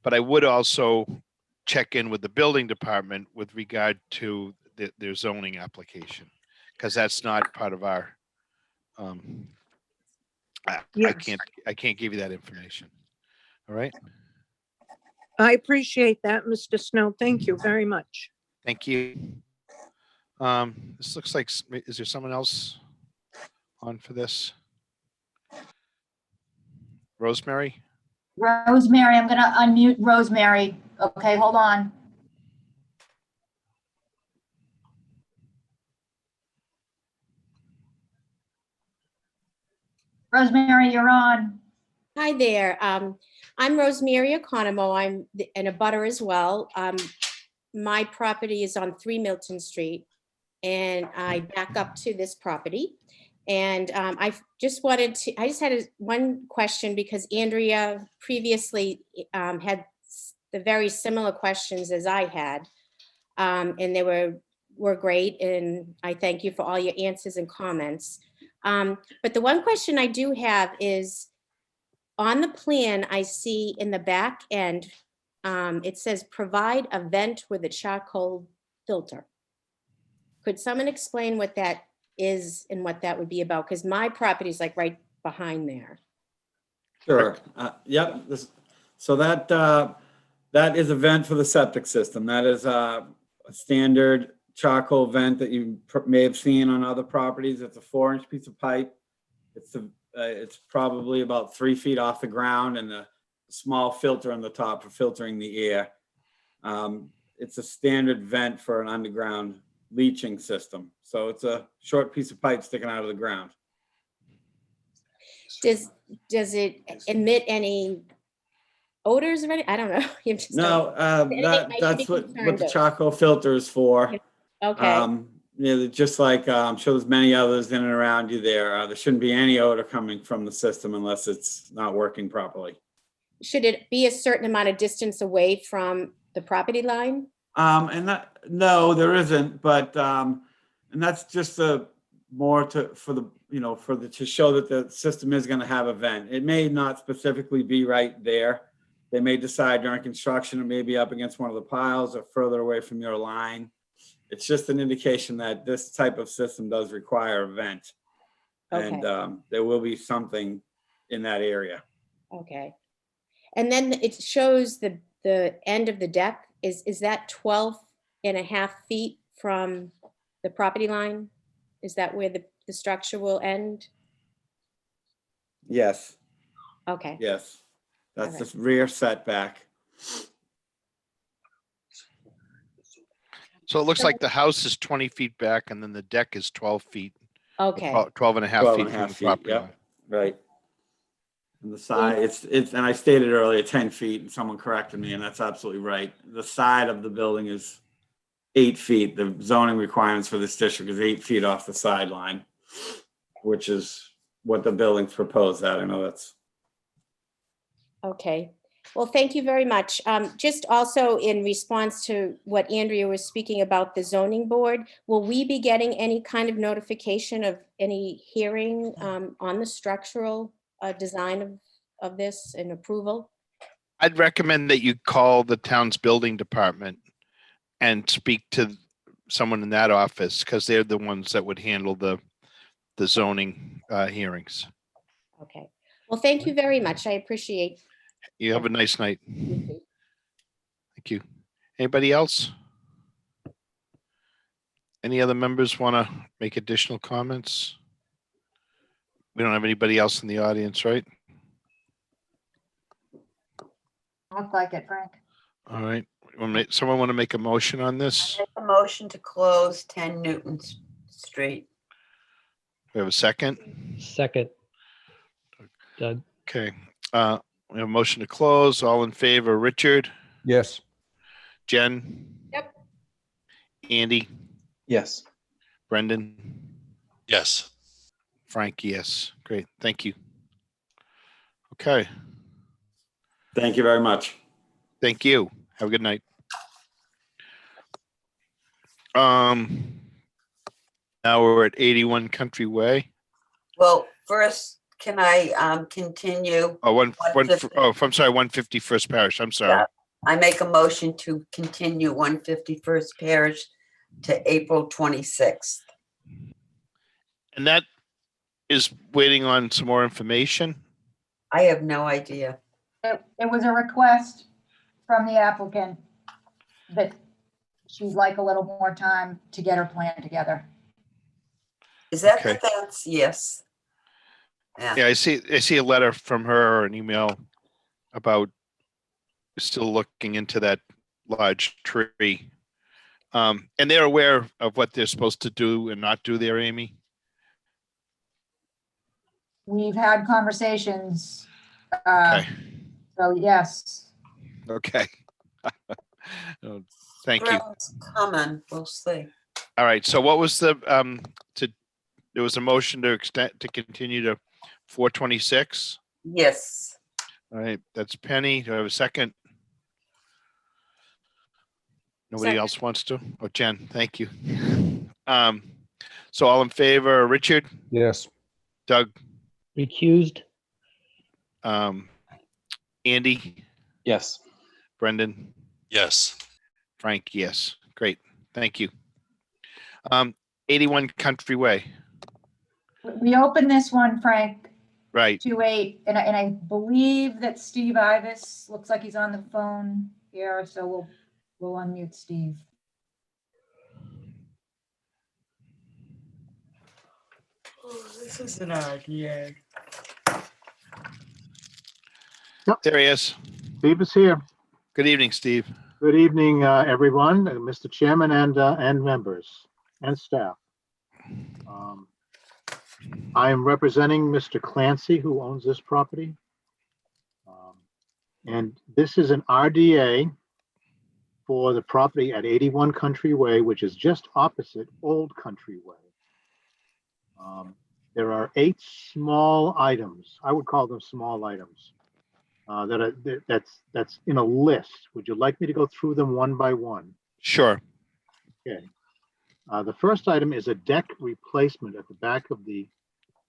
but I would also check in with the building department with regard to their zoning application, because that's not part of our, I Yes. can't give you that information. All right, I appreciate that, Mr. Snow. Thank you very much. thank you. This looks like, is there someone else on for this? Rosemary? Rosemary, I'm gonna unmute Rosemary. Okay, hold on. Rosemary, you're on. Hi there. I'm Rosemary Economo. I'm an abutter as well. My property is on 3 Milton Street, and I back up to this property. And I just had one question, because Andrea previously had the very similar questions as I had. And they were great, and I thank you for all your answers and comments. But the one question I do have is, on the plan, I see in the back end, it says provide a vent with a charcoal filter. Could someone explain what that is and what that would be about? Because my property is like right behind there. Sure. Yep. So that is a vent for the septic system. That is a standard charcoal vent that you may have seen on other properties. It's a 4-inch piece of pipe. It's probably about 3 feet off the ground, and small filter on the top for filtering the air. It's a standard vent for an underground leaching system. So it's a short piece of pipe sticking out of the ground. Does it emit any odors or any? I don't know. You just No, anything I should that's be what concerned the of? charcoal filter is for. Okay, Yeah, just like I'm sure there's many others in and around you there. There shouldn't be any odor coming from the system unless it's not working properly. should it be a certain amount of distance away from the property line? And that, no, there isn't, but and that's just to show that the system is going to have a vent. It may not specifically be right there. They may decide during construction it may be up against one of the piles or further away from your line. It's just an indication that this type of system does require a vent. Okay. And there will be something in that area. Okay. And then it shows the end of the deck. Is that 12.5 feet from the property line? Is that where the structure will end? Yes, Okay. yes. That's Alright. the rear setback. So it looks like the house is 20 feet back and then the deck is 12 feet. Okay. 12 and a half 12 feet and a from half the feet, property yep. line. Right. And the side, it's, and I stated earlier, 10 feet, and someone corrected me, and that's absolutely right. The side of the building is 8 feet. The zoning requirements for this district is 8 feet off the sideline, which is what the building's proposed at. I know that's. Okay. Well, thank you very much. Just also in response to what Andrea was speaking about the zoning board, will we be getting any kind of notification of any hearing on the structural design of this and approval? I'd recommend that you call the town's building department and speak to someone in that office because they're the ones that would handle the zoning hearings. Okay. Well, thank you very much. I appreciate. You have a nice night. You too. Thank you. Anybody else? Any other members want to make additional comments? We don't have anybody else in the audience, right? Look like it, Frank. All right. Someone want to make a motion on this? Make a motion to close 10 Newton Street. We have a second? Second. Doug, Okay. We have a motion to close. All in favor, Richard, Yes. Jen? Yep. Andy, Yes. Brendan, Yes. Frank, yes. Great. Thank you. Okay. Thank you very much. Thank you. Have a good night. Now we're at 81 Country Way. Well, first, can I continue? Oh, I'm 150. sorry, 151st Parish. I'm sorry. Yeah. I make a motion to continue 151st Parish to April 26th. And that is waiting on some more information. I have no idea. It was a request from the applicant that she'd like a little more time to get her plan together. Is that Okay. that's yes? Yeah, I see a letter from her or an email about still looking into that large tree. And they're aware of what they're supposed to do and not do there, Amy? We've had conversations. Okay. So yes, Okay. Oh, thank you. Spring's coming. We'll see. All right. So what was there was a motion to continue to 426. Yes. All right. That's Penny. Do I have a second? Nobody Second. else wants to? Oh, Jen, thank you. So all in favor, Richard, Yes. Doug, recused. Andy, Yes. Brendan, Yes. Frank, yes. Great. Thank you. 81 Country Way. we opened this one, Frank, Right. 2-8, and I believe that Steve Ivis looks like he's on the phone here, so we'll unmute Steve. Oh, this is an idea. There he is. Steve is here. Good evening, Steve. Good evening, everyone, Mr. Chairman and members and staff. I am representing Mr. Clancy, who owns this property. And this is an RDA for the property at 81 Country Way, which is just opposite Old Country Way. There are 8 small items. I would call them small items. That's in a list. Would you like me to go through them one by one? Sure. Okay. The first item is a deck replacement at the back of the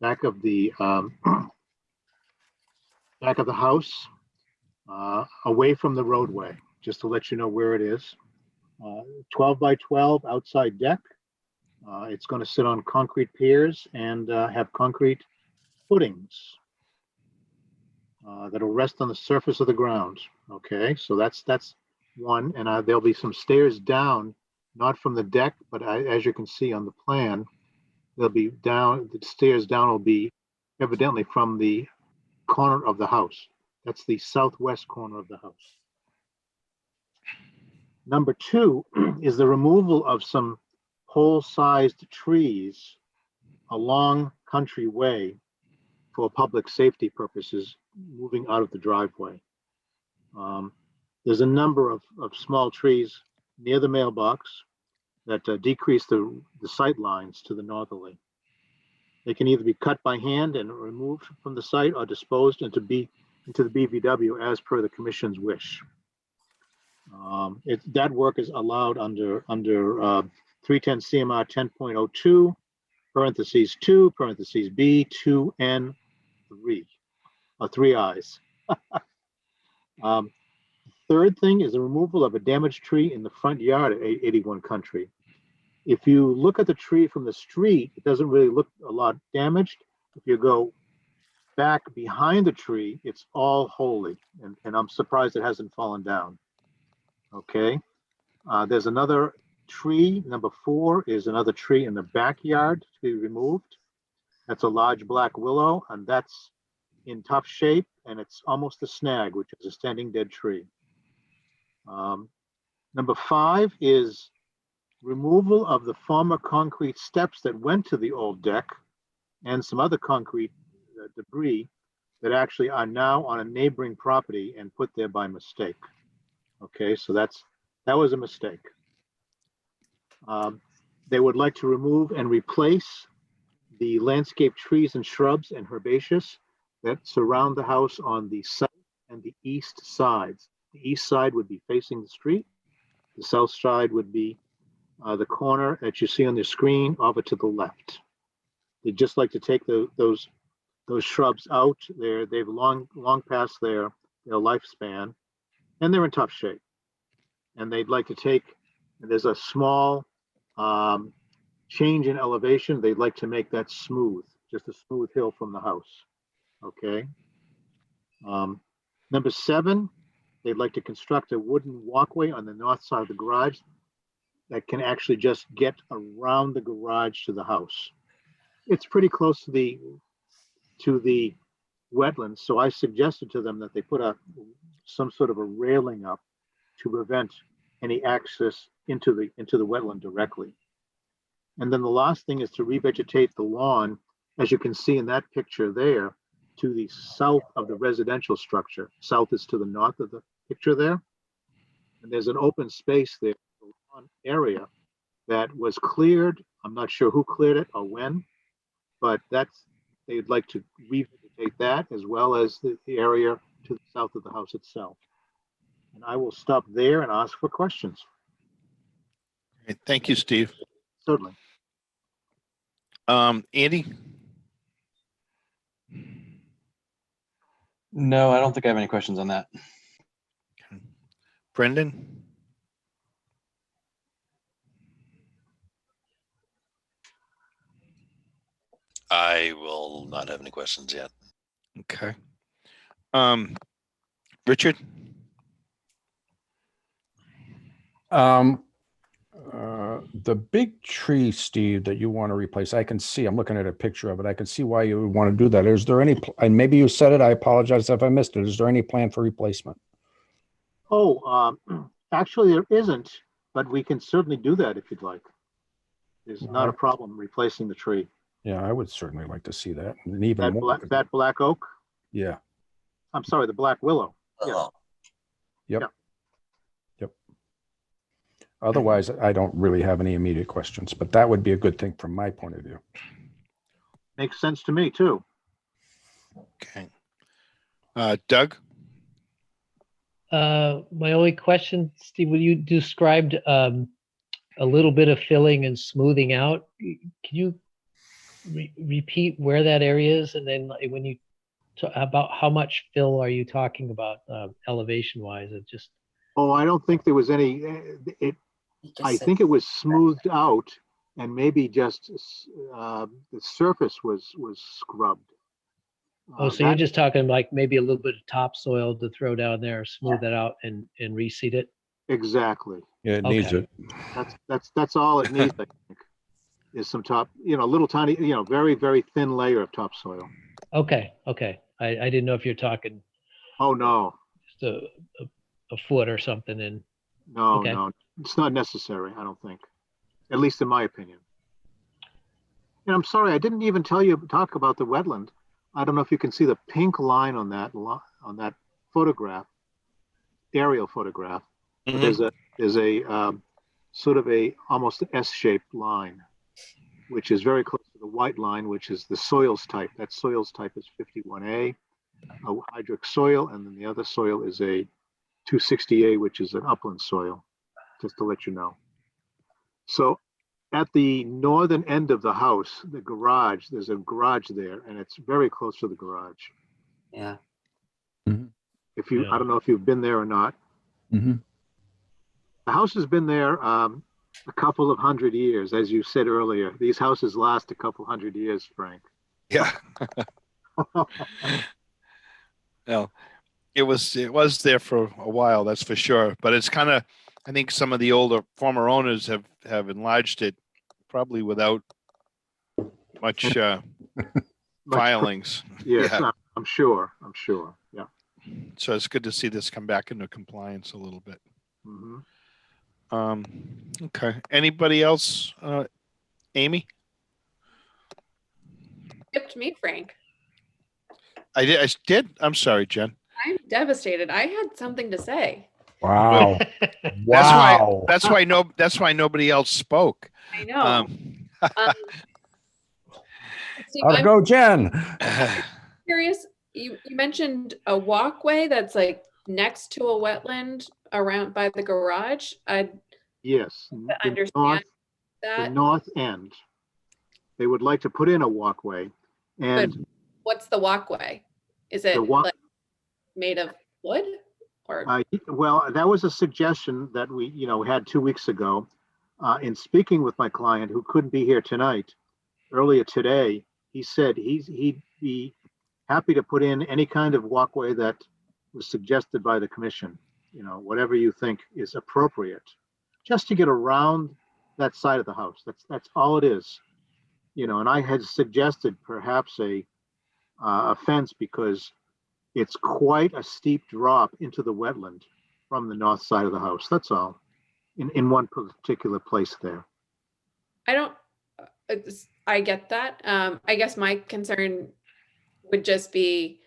back of the house, away from the roadway. Just to let you know where it is. 12 by 12 outside deck. It's going to sit on concrete piers and have concrete footings. That'll rest on the surface of the ground. Okay, so that's one, and there'll be some stairs down, not from the deck, but as you can see on the plan, they'll be down. The stairs down will be evidently from the corner of the house. That's the southwest corner of the house. Number 2 is the removal of some pole-sized trees along Country Way for public safety purposes, moving out of the driveway. There's a number of small trees near the mailbox that decrease the sight lines to the northerly. They can either be cut by hand and removed from the site or disposed into the BVW as per the commission's wish. That work is allowed under 310 CMR 10.02, parentheses 2, parentheses B, 2N, 3, or 3 I's. Third thing is the removal of a damaged tree in the front yard at 81 Country. If you look at the tree from the street, it doesn't really look a lot damaged. If you go back behind the tree, it's all holy, and I'm surprised it hasn't fallen down. Okay, there's another tree. Number 4 is another tree in the backyard to be removed. That's a large black willow, and that's in tough shape, and it's almost a snag, which is a standing dead tree. Number 5 is removal of the former concrete steps that went to the old deck and some other concrete debris that actually are now on a neighboring property and put there by mistake. Okay, so that was a mistake. They would like to remove and replace the landscape trees and shrubs and herbaceous that surround the house on the south and the east sides. The east side would be facing the street. The south side would be the corner that you see on the screen over to the left. They'd just like to take those shrubs out. They've long past their lifespan, and they're in tough shape. And they'd like to take, there's a small change in elevation. They'd like to make that smooth, just a smooth hill from the house. Okay. Number 7, they'd like to construct a wooden walkway on the north side of the garage that can actually just get around the garage to the house. It's pretty close to the wetlands, so I suggested to them that they put some sort of a railing up to prevent any access into the wetland directly. And then the last thing is to revegetate the lawn, as you can see in that picture there, to the south of the residential structure. South is to the north of the picture there. And there's an open space there, the lawn area that was cleared. I'm not sure who cleared it or when, but they'd like to revegetate that as well as the area to the south of the house itself. And I will stop there and ask for questions. Okay, thank you, Steve. Certainly. Andy? No, I don't think I have any questions on that. Brendan? I will not have any questions yet. Okay. Richard? The big tree, Steve, that you want to replace, I can see, I'm looking at a picture of it. I can see why you would want to do that. Is there any, and maybe you said it, I apologize if I missed it. Is there any plan for replacement? Oh, actually there isn't, but we can certainly do that if you'd like. There's not a problem replacing the tree. Yeah, I would certainly like to see that. And even That more. that black oak? Yeah. I'm sorry, the black willow. Yeah. Yep. Yeah. Yep. Otherwise, I don't really have any immediate questions, but that would be a good thing from my point of view. Makes sense to me too. Okay. Doug? My only question, Steve, when you described a little bit of filling and smoothing out, can you repeat where that area is? And then like, when you talk about how much fill are you talking about elevation wise? It just. Oh, I don't think there was any, I think it was smoothed out and maybe just the surface was scrubbed. Oh, so you're just talking like maybe a little bit of topsoil to throw down there, smooth it out and reseed it? Exactly. Yeah, it needs it. That's all it needs, I think, is some little tiny, very, very thin layer of topsoil. Okay. I didn't know if you're talking. Oh, no. Just a foot or something. And no, okay. No, it's not necessary, I don't think, at least in my opinion. And I'm sorry, I didn't even talk about the wetland. I don't know if you can see the pink line on that photograph, aerial photograph. Mm-hmm. There's a sort of a almost S-shaped line, which is very close to the white line, which is the soils type. That soils type is 51A, a hydric soil, and then the other soil is a 260A, which is an upland soil, just to let you know. So at the northern end of the house, the garage, there's a garage there, and it's very close to the garage. Yeah. If you, I don't know if you've been there or not. Mm-hmm. The house has been there a couple of 100 years, as you said earlier. These houses last a couple 100 years, Frank. Yeah. Well, it was there for a while, that's for sure. But it's kind of, I think some of the older former owners have enlarged it, probably without much filings. Yes, Yeah. I'm sure. Yeah. So it's good to see this come back into compliance a little bit. Mm-hmm. Okay. Anybody else? Amy? Skipped me, Frank. I did. I'm sorry, Jen. I'm devastated. I had something to say. Wow. That's why nobody else spoke. I know. Steve, Gotta go, Jen. Curious. You mentioned a walkway that's like next to a wetland around by the garage. Yes. Understand that. The north end. They would like to put in a walkway. And but what's the walkway? Is it like made of wood or? Well, that was a suggestion that we, had 2 weeks ago. In speaking with my client who couldn't be here tonight, earlier today, he said he'd be happy to put in any kind of walkway that was suggested by the commission, whatever you think is appropriate, just to get around that side of the house. That's all it is, and I had suggested perhaps a fence because it's quite a steep drop into the wetland from the north side of the house. That's all, in one particular place there. I get that. I guess my concern would just be,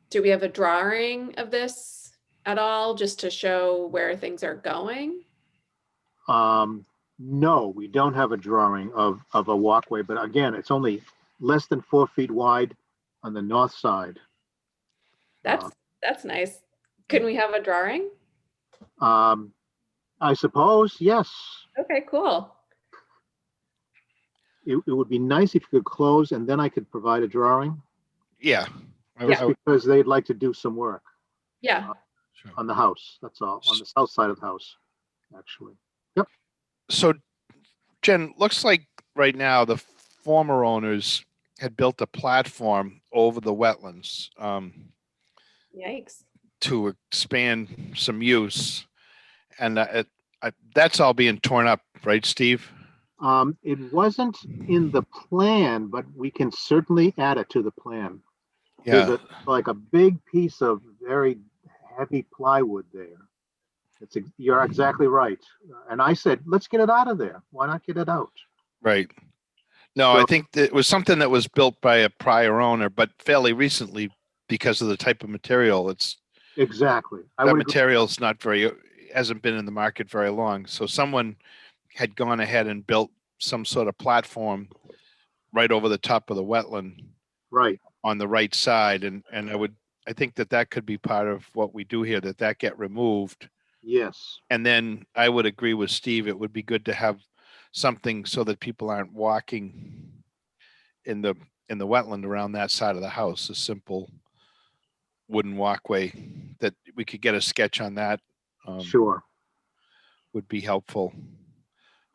do we have a drawing of this at all just to show where things are going? No, we don't have a drawing of a walkway, but again, it's only less than 4 feet wide on the north side. That's nice. Can we have a drawing? I suppose, yes. Okay, cool. It would be nice if you could close and then I could provide a drawing. Yeah. Because they'd like to do some work. Yeah. On the house, that's all, on the south side of the house, actually. Yep. So, Jen, looks like right now the former owners had built a platform over the wetlands Yikes. to expand some use. And that's all being torn up right, Steve? It wasn't in the plan, but we can certainly add it to the plan. There's Yeah, like a big piece of very heavy plywood there. You're exactly right. And I said, let's get it out of there. Why not get it out? right. No, I So- think that it was something that was built by a prior owner, but fairly recently because of the type of material. Exactly. I That would agree. material's not very, hasn't been in the market very long. So someone had gone ahead and built some sort of platform right over the top of the wetland Right. on the right side. And I think that could be part of what we do here, that get removed. Yes. And then I would agree with Steve, it would be good to have something so that people aren't walking in the wetland around that side of the house, a simple wooden walkway that we could get a sketch on that. Sure. Would be helpful.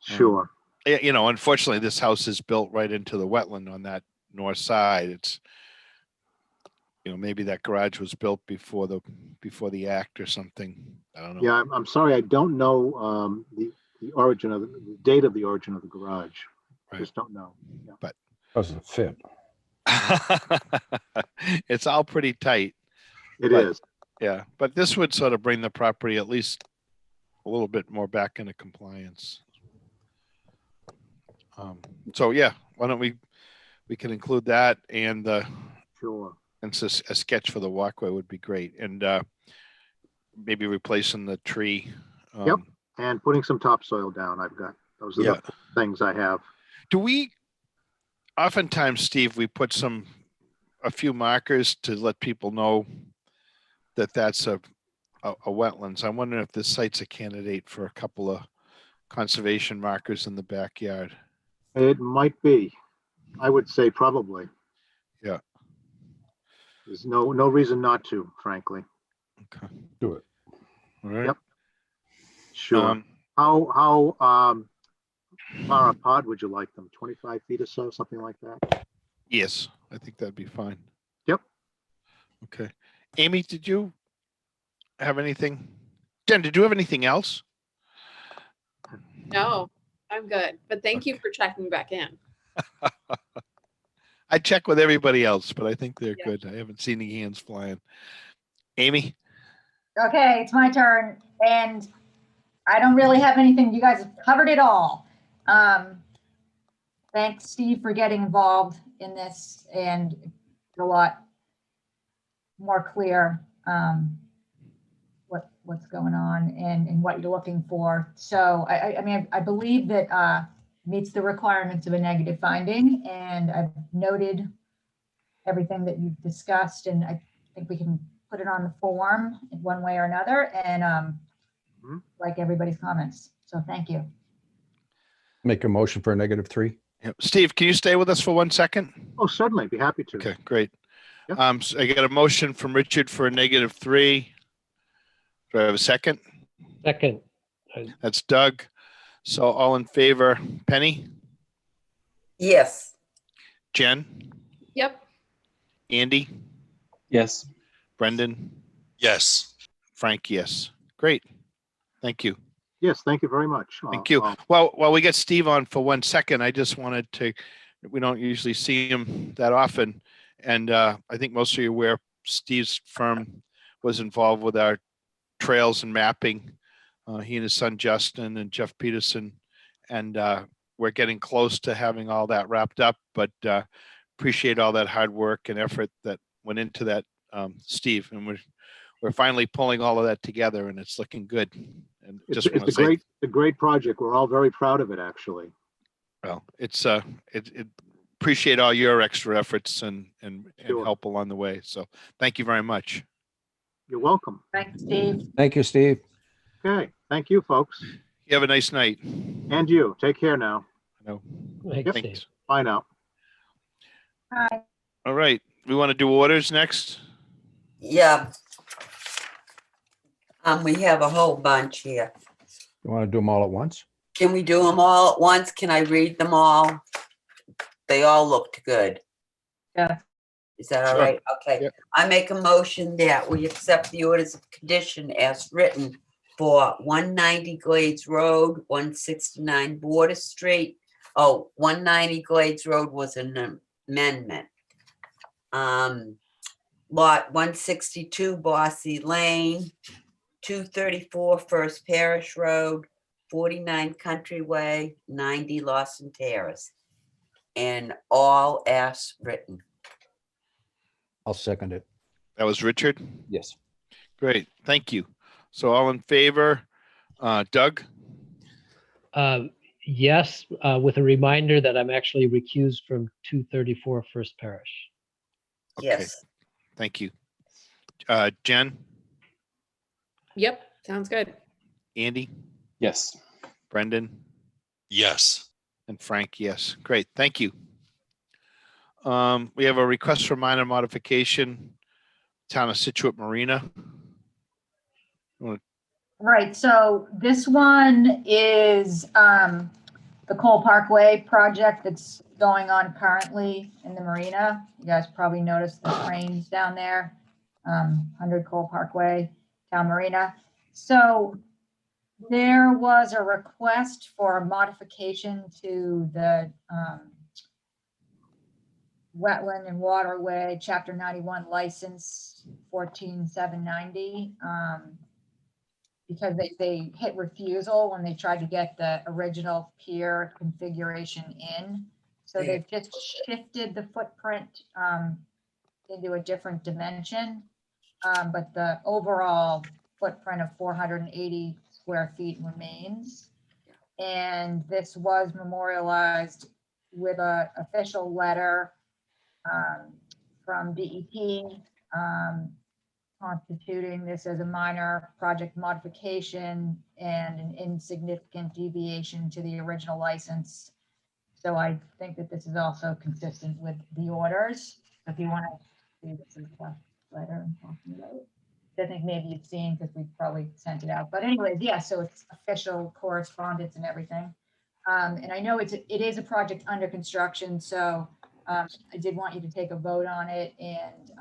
Sure. Unfortunately, this house is built right into the wetland on that north side. It's, maybe that garage was built before the act or something. I don't know. Yeah, I'm sorry. I don't know the origin of the date of the origin of the garage. Right. Just don't know. Yeah. But Doesn't fit. it's all pretty tight. It is. Yeah, but this would sort of bring the property at least a little bit more back into compliance. So yeah, why don't we can include that and Sure. and so a sketch for the walkway would be great, and maybe replacing the tree. Yep. And putting some topsoil down. Those are the things I have. Do we? Oftentimes, Steve, we put a few markers to let people know that that's a wetlands. I'm wondering if this site's a candidate for a couple of conservation markers in the backyard. It might be. I would say probably. Yeah. There's no reason not to, frankly. Okay. Do it. All right. Yep. Sure. How far apart would you like them? 25 feet or so, something like that? Yes, I think that'd be fine. Yep. Okay. Amy, did you have anything? Jen, did you have anything else? No, I'm good. But thank you for checking back in. I check with everybody else, but I think they're good. I haven't seen any hands flying. Amy? Okay, it's my turn, and I don't really have anything. You guys have covered it all. Thanks, Steve, for getting involved in this, and it's a lot more clear what's going on and what you're looking for. So I believe that meets the requirements of a negative finding, and I've noted everything that you've discussed, and I think we can put it on the form in one way or another, and like everybody's comments. So thank you. Make a motion for a -3. Yep. Steve, can you stay with us for 1 second? Oh, certainly. Be happy to. Okay, great. Yep. So I got a motion from Richard for a -3. Do I have a second? Second. That's Doug. So all in favor, Penny, Yes. Jen, Yep. Andy, Yes. Brendan, Yes. Frank, yes. Great. Thank you. Yes, thank you very much. Thank you. Well, while we get Steve on for 1 second, I just wanted to, we don't usually see him that often. And I think most of you are aware Steve's firm was involved with our trails and mapping. He and his son Justin and Jeff Peterson. And we're getting close to having all that wrapped up, but appreciate all that hard work and effort that went into that, Steve. And we're finally pulling all of that together, and it's looking good. And It's a great project. We're all very proud of it, actually. Well, it's appreciate all your extra efforts and Sure. help along the way. So thank you very much. You're welcome. Thanks, Steve. Thank you, Steve. Okay. Thank you, folks. You have a nice night. And you. Take care now. No. Thanks, Thanks. Steve. Bye now. Hi. All right. We want to do orders next. Yeah. We have a whole bunch here. You want to do them all at once? Can we do them all at once? Can I read them all? They all looked good. Yeah. Is that all Sure. right? Okay. Yep. I make a motion that we accept the orders of condition as written for 190 Glades Road, 169 Border Street. Oh, 190 Glades Road was an amendment. Lot 162 Bossy Lane, 234 First Parish Road, 49 Countryway, 90 Lawson Terrace. And all as written. I'll second it. That was Richard. Yes. Great, thank you. So all in favor, Doug, Yes, with a reminder that I'm actually recused from 234 First Parish. Okay. Yes. thank you. Jen, Yep, sounds good. Andy, Yes. Brendan, Yes. and Frank, yes. Great, thank you. We have a request for minor modification, Town of Scituate Marina. Right, so this one is the Cole Parkway project that's going on currently in the marina. You guys probably noticed the cranes down there, 100 Cole Parkway, Town Marina. So there was a request for a modification to the Wetland and Waterway Chapter 91 license 14790. Because they hit refusal when they tried to get the original pier configuration in. So they've just shifted the footprint into a different dimension. But the overall footprint of 480 square feet remains. And this was memorialized with an official letter from DEP constituting this as a minor project modification and an insignificant deviation to the original license. So I think that this is also consistent with the orders. If you want to see this is the letter I'm talking about. I think maybe you've seen because we probably sent it out. But anyways, yeah, so it's official correspondence and everything. And I know it is a project under construction, so I did want you to take a vote on it, and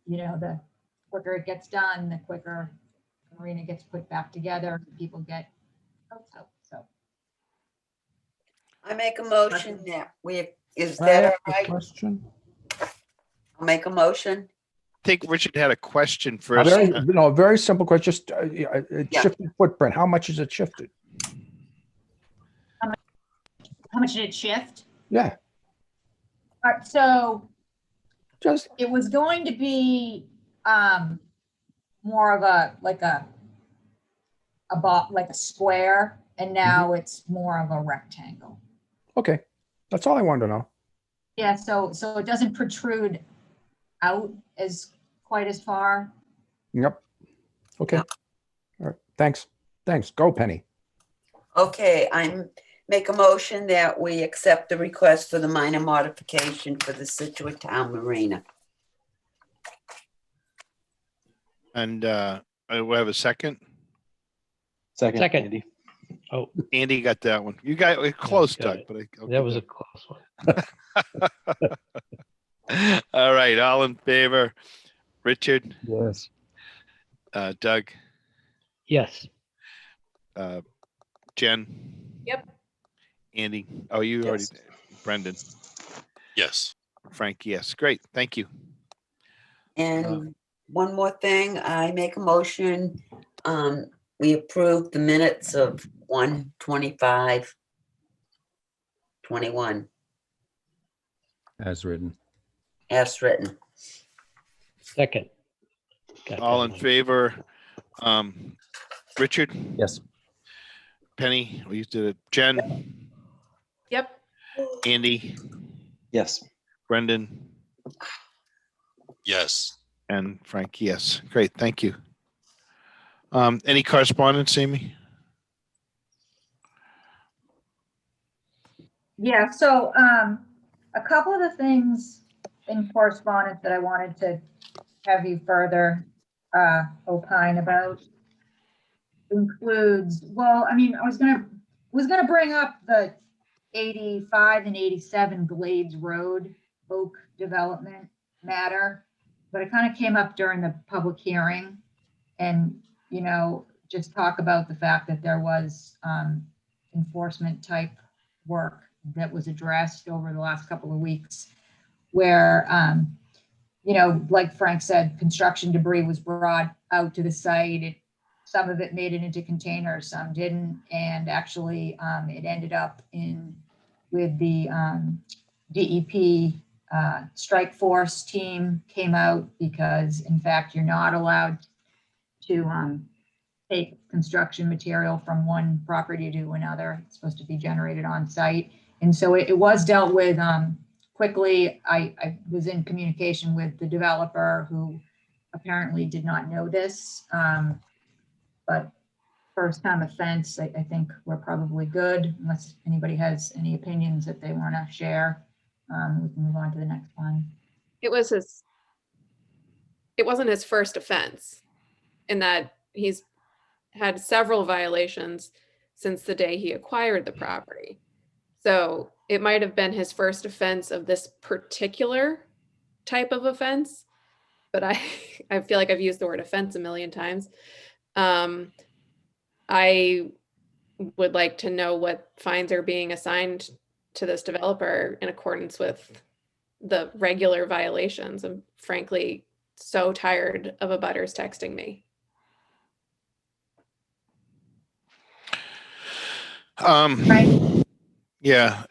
you know, the quicker it gets done, the quicker the marina gets put back together, people get boats out. So I make a motion that is I that have all a right? question. I'll make a motion. I think Richard had a question A first. very simple question, just it Yeah. shifted footprint. How much is it shifted? how much did it shift? Yeah, All right, so just, it was going to be more of like a square, and now it's more of a rectangle. okay. That's all I wanted to know. Yeah, so it doesn't protrude out quite as far. Yep. Okay. Yep. All right. Thanks. Go, Penny. Okay, make a motion that we accept the request for the minor modification for the Scituate Town Marina. And I will have a second. Second. Second. Andy. Oh, Andy got that one. You got it close, got Doug, it. but I'll that give was a that- close one. All right, all in favor? Richard, Yes. Doug, Yes, Jen, Yep. Andy. Oh, you already, Yes. Brendan, Yes. Frank. Yes, great. Thank you. And one more thing, I make a motion, we approve the minutes of 1:25:21 As written. as written. second. Got All that in one. favor? Richard, Yes. Penny, we did it. Jen, Yep. Andy, Yes. Brendan, Yes. and Frank. Yes, great. Thank you. Any correspondence, Amy? Yeah, so a couple of the things in correspondence that I wanted to have you further opine about includes, well, I mean, I was gonna bring up the 85 and 87 Glades Road Oak development matter, but it kind of came up during the public hearing, and you know, just talk about the fact that there was enforcement type work that was addressed over the last couple of weeks where, you know, like Frank said, construction debris was brought out to the site. Some of it made it into containers, some didn't. And actually it ended up with the DEP strike force team came out because in fact, you're not allowed to take construction material from one property to another. It's supposed to be generated on site. And so it was dealt with quickly. I was in communication with the developer who apparently did not know this. But first time offense, I think we're probably good unless anybody has any opinions that they want to share. We can move on to the next one. It wasn't his first offense in that he's had several violations since the day he acquired the property. So it might have been his first offense of this particular type of offense, but I feel like I've used the word offense a million times. I would like to know what fines are being assigned to this developer in accordance with the regular violations. I'm frankly so tired of abutters texting me. Yeah,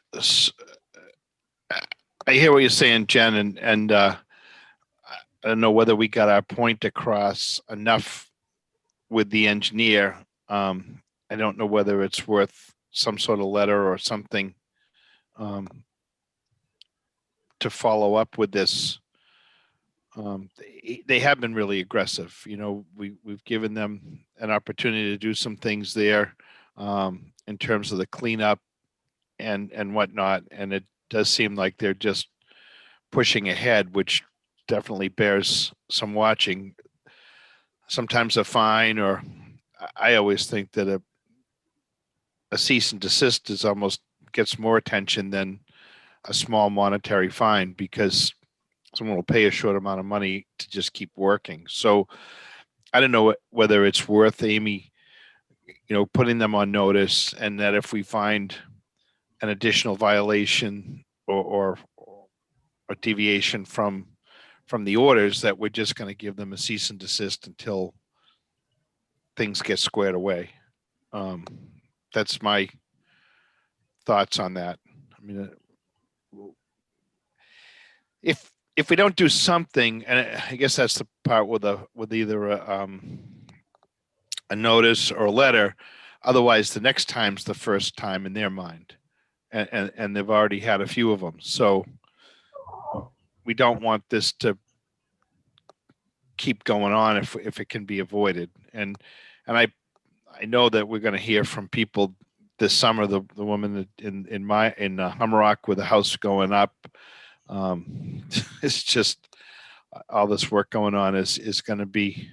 I hear what you're saying, Jen, and I don't know whether we got our point across enough with the engineer. I don't know whether it's worth some sort of letter or something to follow up with this. They have been really aggressive. You know, we've given them an opportunity to do some things there in terms of the cleanup and whatnot. And it does seem like they're just pushing ahead, which definitely bears some watching. Sometimes a fine, or I always think that a cease and desist is almost gets more attention than a small monetary fine, because someone will pay a short amount of money to just keep working. So I don't know whether it's worth, Amy, you know, putting them on notice, and that if we find an additional violation or a deviation from the orders, that we're just going to give them a cease and desist until things get squared away. That's my thoughts on that. I mean, if we don't do something, and I guess that's the part with either a notice or a letter, otherwise the next time's the first time in their mind, and they've already had a few of them. So we don't want this to keep going on if it can be avoided. And I know that we're going to hear from people this summer. The woman in Hummerock with the house going up. It's just all this work going on is going to be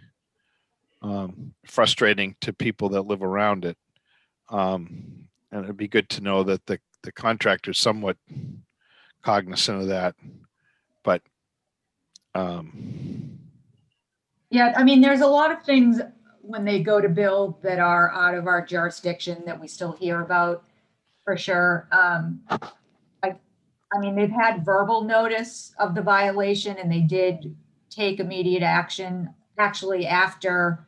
frustrating to people that live around it. And it'd be good to know that the contractor's somewhat cognizant of that. But yeah, I mean, there's a lot of things when they go to build that are out of our jurisdiction that we still hear about, for sure. I mean, they've had verbal notice of the violation, and they did take immediate action actually after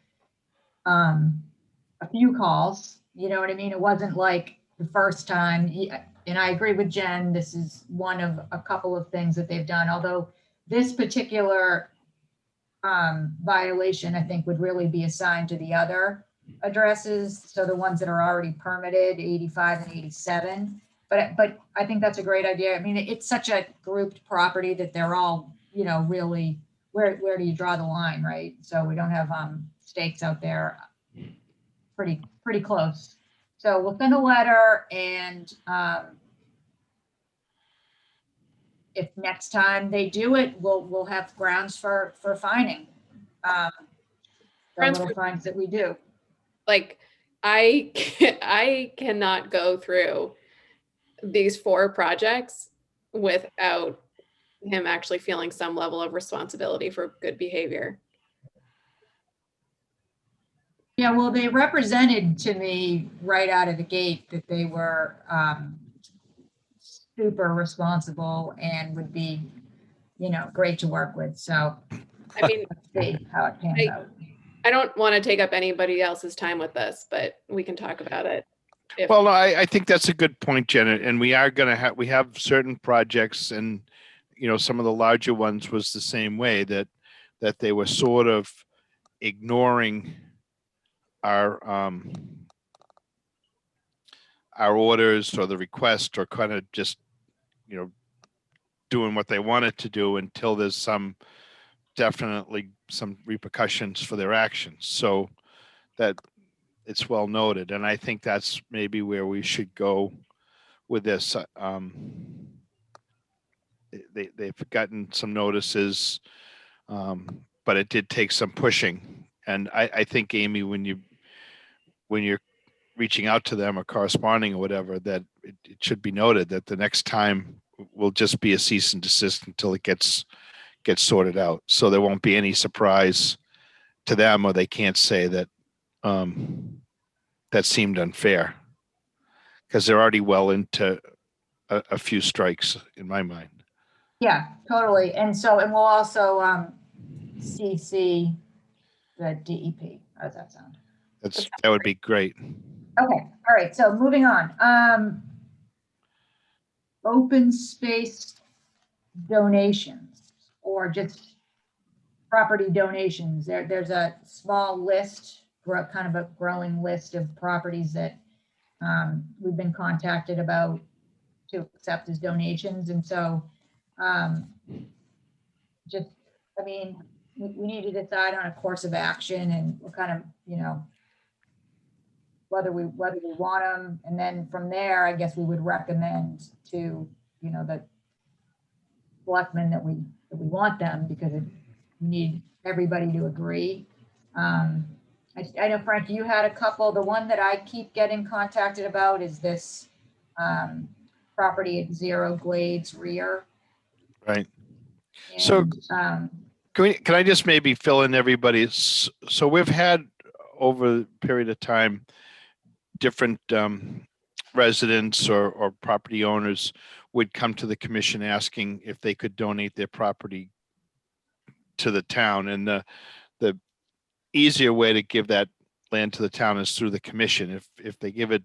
a few calls. You know what I mean? It wasn't like the first time. And I agree with Jen, this is one of a couple of things that they've done. Although this particular violation, I think, would really be assigned to the other addresses. So the ones that are already permitted, 85 and 87. But I think that's a great idea. I mean, it's such a grouped property that they're all, you know, really, where do you draw the line, right? So we don't have stakes out there pretty close. So we'll send a letter, and if next time they do it, we'll have grounds for fining. The little fines that we do. Like, I cannot go through these 4 projects without him actually feeling some level of responsibility for good behavior. Yeah, well, they represented to me right out of the gate that they were super responsible and would be, great to work with. So I mean, let's see how it pans out. I don't want to take up anybody else's time with this, but we can talk about it. If, Well, no, I think that's a good point, Janet. And we are going to have, we have certain projects and, some of the larger ones was the same way that they were sort of ignoring our orders or the request or kind of just, doing what they wanted to do until there's definitely some repercussions for their actions. So that it's well noted. And I think that's maybe where we should go with this. They've gotten some notices, but it did take some pushing. And I think, Amy, when you're reaching out to them or corresponding or whatever, that it should be noted that the next time will just be a cease and desist until it gets sorted out. So there won't be any surprise to them, or they can't say that that seemed unfair, because they're already well into a few strikes in my mind. Yeah, totally. And we'll also CC the DEP. How does that sound? That would be great. Okay, all right, so moving on. Open space donations or just property donations. There's a small list, kind of a growing list of properties that we've been contacted about to accept as donations. And so we need to decide on a course of action and what kind of, whether we want them. And then from there, I guess we would recommend to, the selectmen that we want them, because we need everybody to agree. I know, Frank, you had a couple. The one that I keep getting contacted about is this property at 0 Glades rear. Right. And, So can I just maybe fill in everybody? So we've had over a period of time, different residents or property owners would come to the commission asking if they could donate their property to the town. And the easier way to give that land to the town is through the commission. If they give it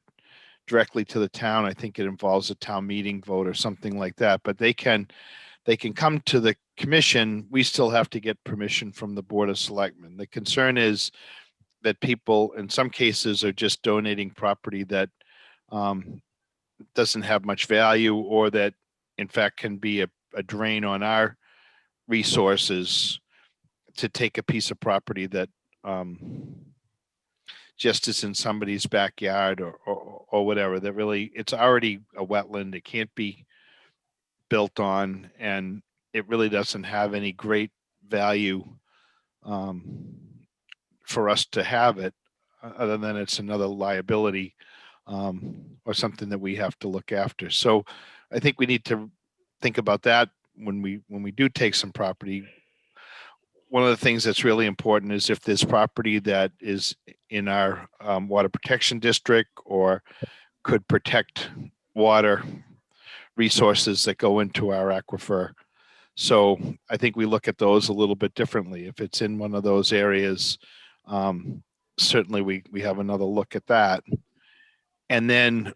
directly to the town, I think it involves a town meeting vote or something like that. But they can come to the commission. We still have to get permission from the Board of Selectmen. The concern is that people in some cases are just donating property that doesn't have much value, or that in fact can be a drain on our resources to take a piece of property that just is in somebody's backyard or whatever, that really, it's already a wetland. It can't be built on, and it really doesn't have any great value for us to have it, other than it's another liability or something that we have to look after. So I think we need to think about that when we do take some property. One of the things that's really important is if there's property that is in our water protection district or could protect water resources that go into our aquifer. So I think we look at those a little bit differently. If it's in one of those areas, certainly we have another look at that. And then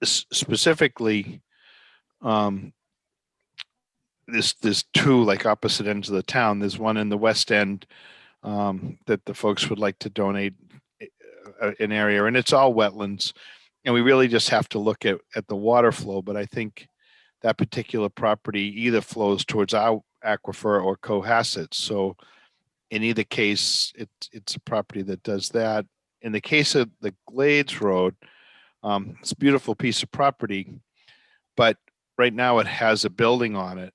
specifically, there's two like opposite ends of the town. There's one in the west end that the folks would like to donate an area, and it's all wetlands. And we really just have to look at the water flow. But I think that particular property either flows towards our aquifer or Cohasset. So in either case, it's a property that does that. In the case of the Glades Road, it's a beautiful piece of property, but right now it has a building on it.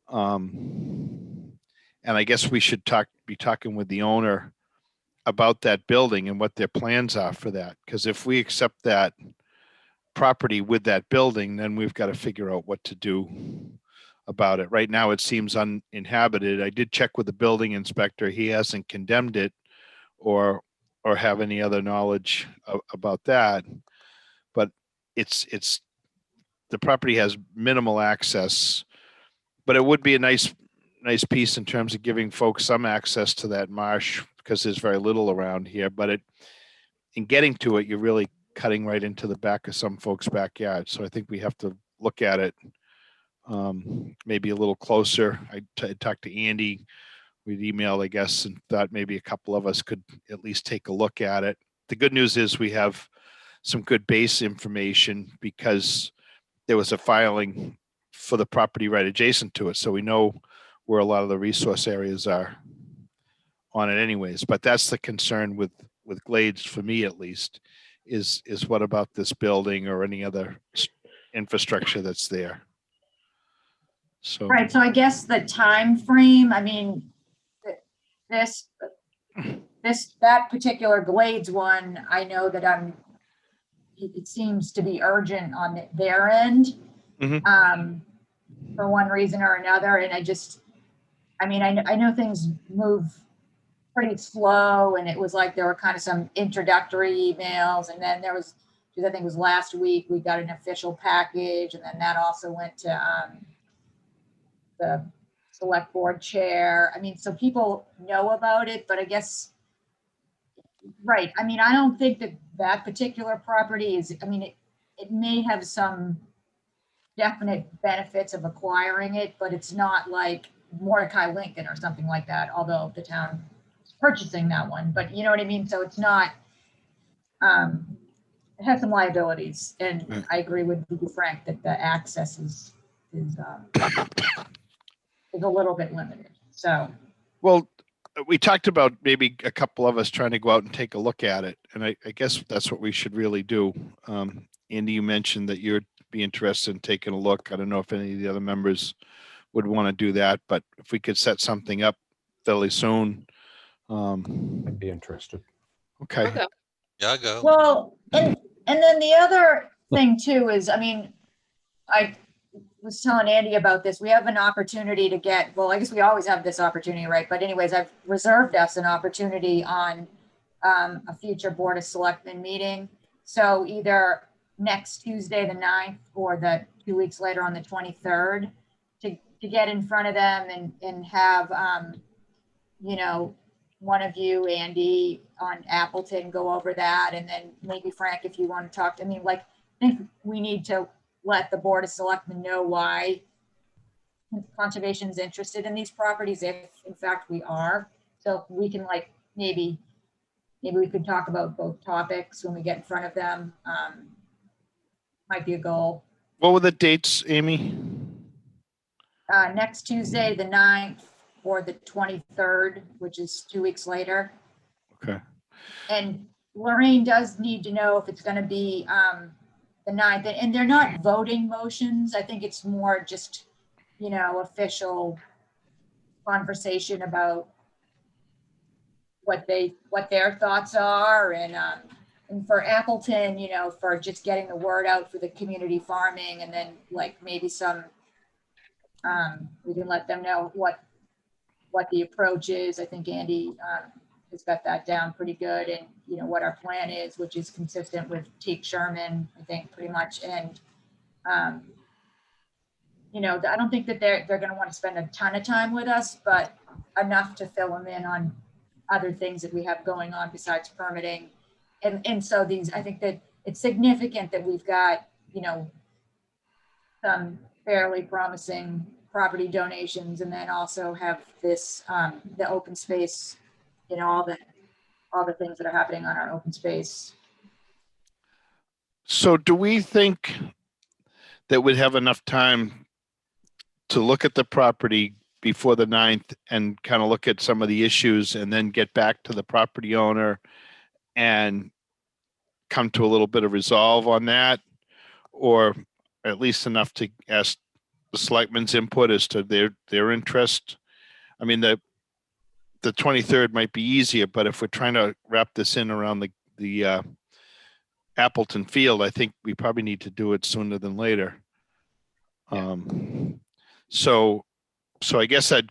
And I guess we should be talking with the owner about that building and what their plans are for that. Because if we accept that property with that building, then we've got to figure out what to do about it. Right now, it seems uninhabited. I did check with the building inspector. He hasn't condemned it or have any other knowledge about that. But it's the property has minimal access, but it would be a nice piece in terms of giving folks some access to that marsh because there's very little around here. But in getting to it, you're really cutting right into the back of some folks' backyard. So I think we have to look at it maybe a little closer. I talked to Andy. We'd emailed, I guess, and thought maybe a couple of us could at least take a look at it. The good news is we have some good base information because there was a filing for the property right adjacent to it. So we know where a lot of the resource areas are on it anyways. But that's the concern with Glades, for me at least, is what about this building or any other infrastructure that's there? So Right, so I guess the time frame, I mean, that particular Glades one, I know that it seems to be urgent on their end. For one reason or another. And I know things move pretty slow, and it was like there were kind of some introductory emails, and then there was, I think it was last week, we got an official package, and then that also went to the select board chair. I mean, so people know about it, but I guess, right. I mean, I don't think that particular property is, I mean, it may have some definite benefits of acquiring it, but it's not like Mordecai Lincoln or something like that, although the town is purchasing that one. But you know what I mean? So it's not, it has some liabilities. And I agree with Frank that the access is a little bit limited. So. Well, we talked about maybe a couple of us trying to go out and take a look at it. And I guess that's what we should really do. Andy, you mentioned that you'd be interested in taking a look. I don't know if any of the other members would want to do that, but if we could set something up fairly soon. I'd be interested. Okay. I'll go. Yeah, I'll go. Well, and then the other thing too is, I mean, I was telling Andy about this. We have an opportunity to get, well, I guess we always have this opportunity, right? But anyways, I've reserved us an opportunity on a future Board of Selectmen meeting. So either next Tuesday, the 9th, or the 2 weeks later on the 23rd, to get in front of them and have, you know, one of you, Andy, on Appleton, go over that. And then maybe Frank, if you want to talk to, I mean, like, I think we need to let the Board of Selectmen know why conservation is interested in these properties, if in fact we are. So we can, like, maybe we could talk about both topics when we get in front of them. Might be a goal. What were the dates, Amy? Next Tuesday, the 9th, or the 23rd, which is 2 weeks later. Okay. And Lorraine does need to know if it's going to be the 9th, and they're not voting motions. I think it's more just, you know, official conversation about what their thoughts are, and for Appleton, you know, for just getting the word out for the community farming, and then like maybe some, we can let them know what the approach is. I think Andy has got that down pretty good, and you know what our plan is, which is consistent with Teak Sherman, I think, pretty much. And you know, I don't think that they're going to want to spend a ton of time with us, but enough to fill them in on other things that we have going on besides permitting. And so these, I think that it's significant that we've got, you know, some fairly promising property donations, and then also have this, the open space, you know, all the things that are happening on our open space. So do we think that we'd have enough time to look at the property before the 9th and kind of look at some of the issues and then get back to the property owner and come to a little bit of resolve on that? Or at least enough to ask the selectmen's input as to their interest? I mean, the 23rd might be easier, but if we're trying to wrap this in around the Appleton field, I think we probably need to do it sooner than later. So I guess I'd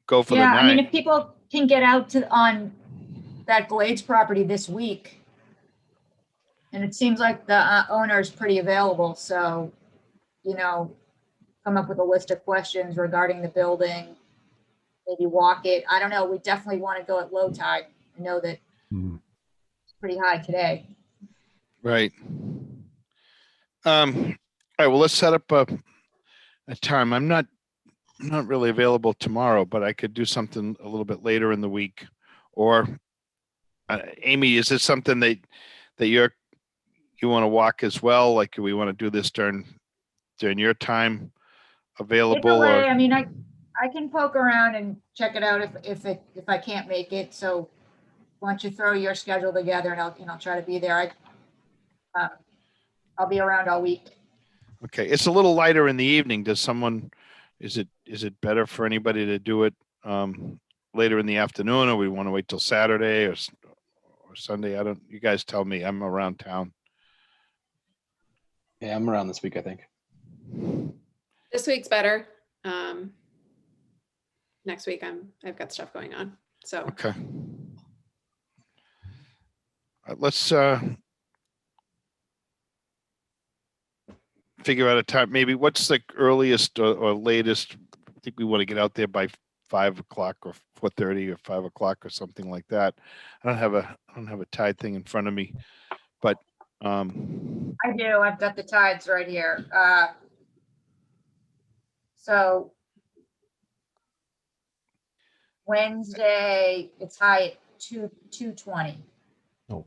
go for the 9th. I mean, if people can get out to on that Glades property this week. And it seems like the owner is pretty available, so, come up with a list of questions regarding the building, maybe walk it. I don't know, we definitely want to go at low tide. I know that it's pretty high today. Right. All right, well, let's set up a time. I'm not really available tomorrow, but I could do something a little bit later in the week. Or Amy, is this something that you want to walk as well? Like, we want to do this during your time available? Either way, Or I mean, I can poke around and check it out if I can't make it. So why don't you throw your schedule together and I'll try to be there. I'll be around all week. okay, it's a little lighter in the evening. Is it better for anybody to do it later in the afternoon, or we want to wait till Saturday or Sunday? You guys tell me. I'm around town. Yeah, I'm around this week, I think. This week's better. Next week I've got stuff going on. So Okay. Let's figure out a time. Maybe what's the earliest or latest? I think we want to get out there by 5 o'clock or 4:30 or 5 o'clock or something like that. I don't have a tide thing in front of me, but I do. I've got the tides right here. So Wednesday, it's high at 2:20. Oh,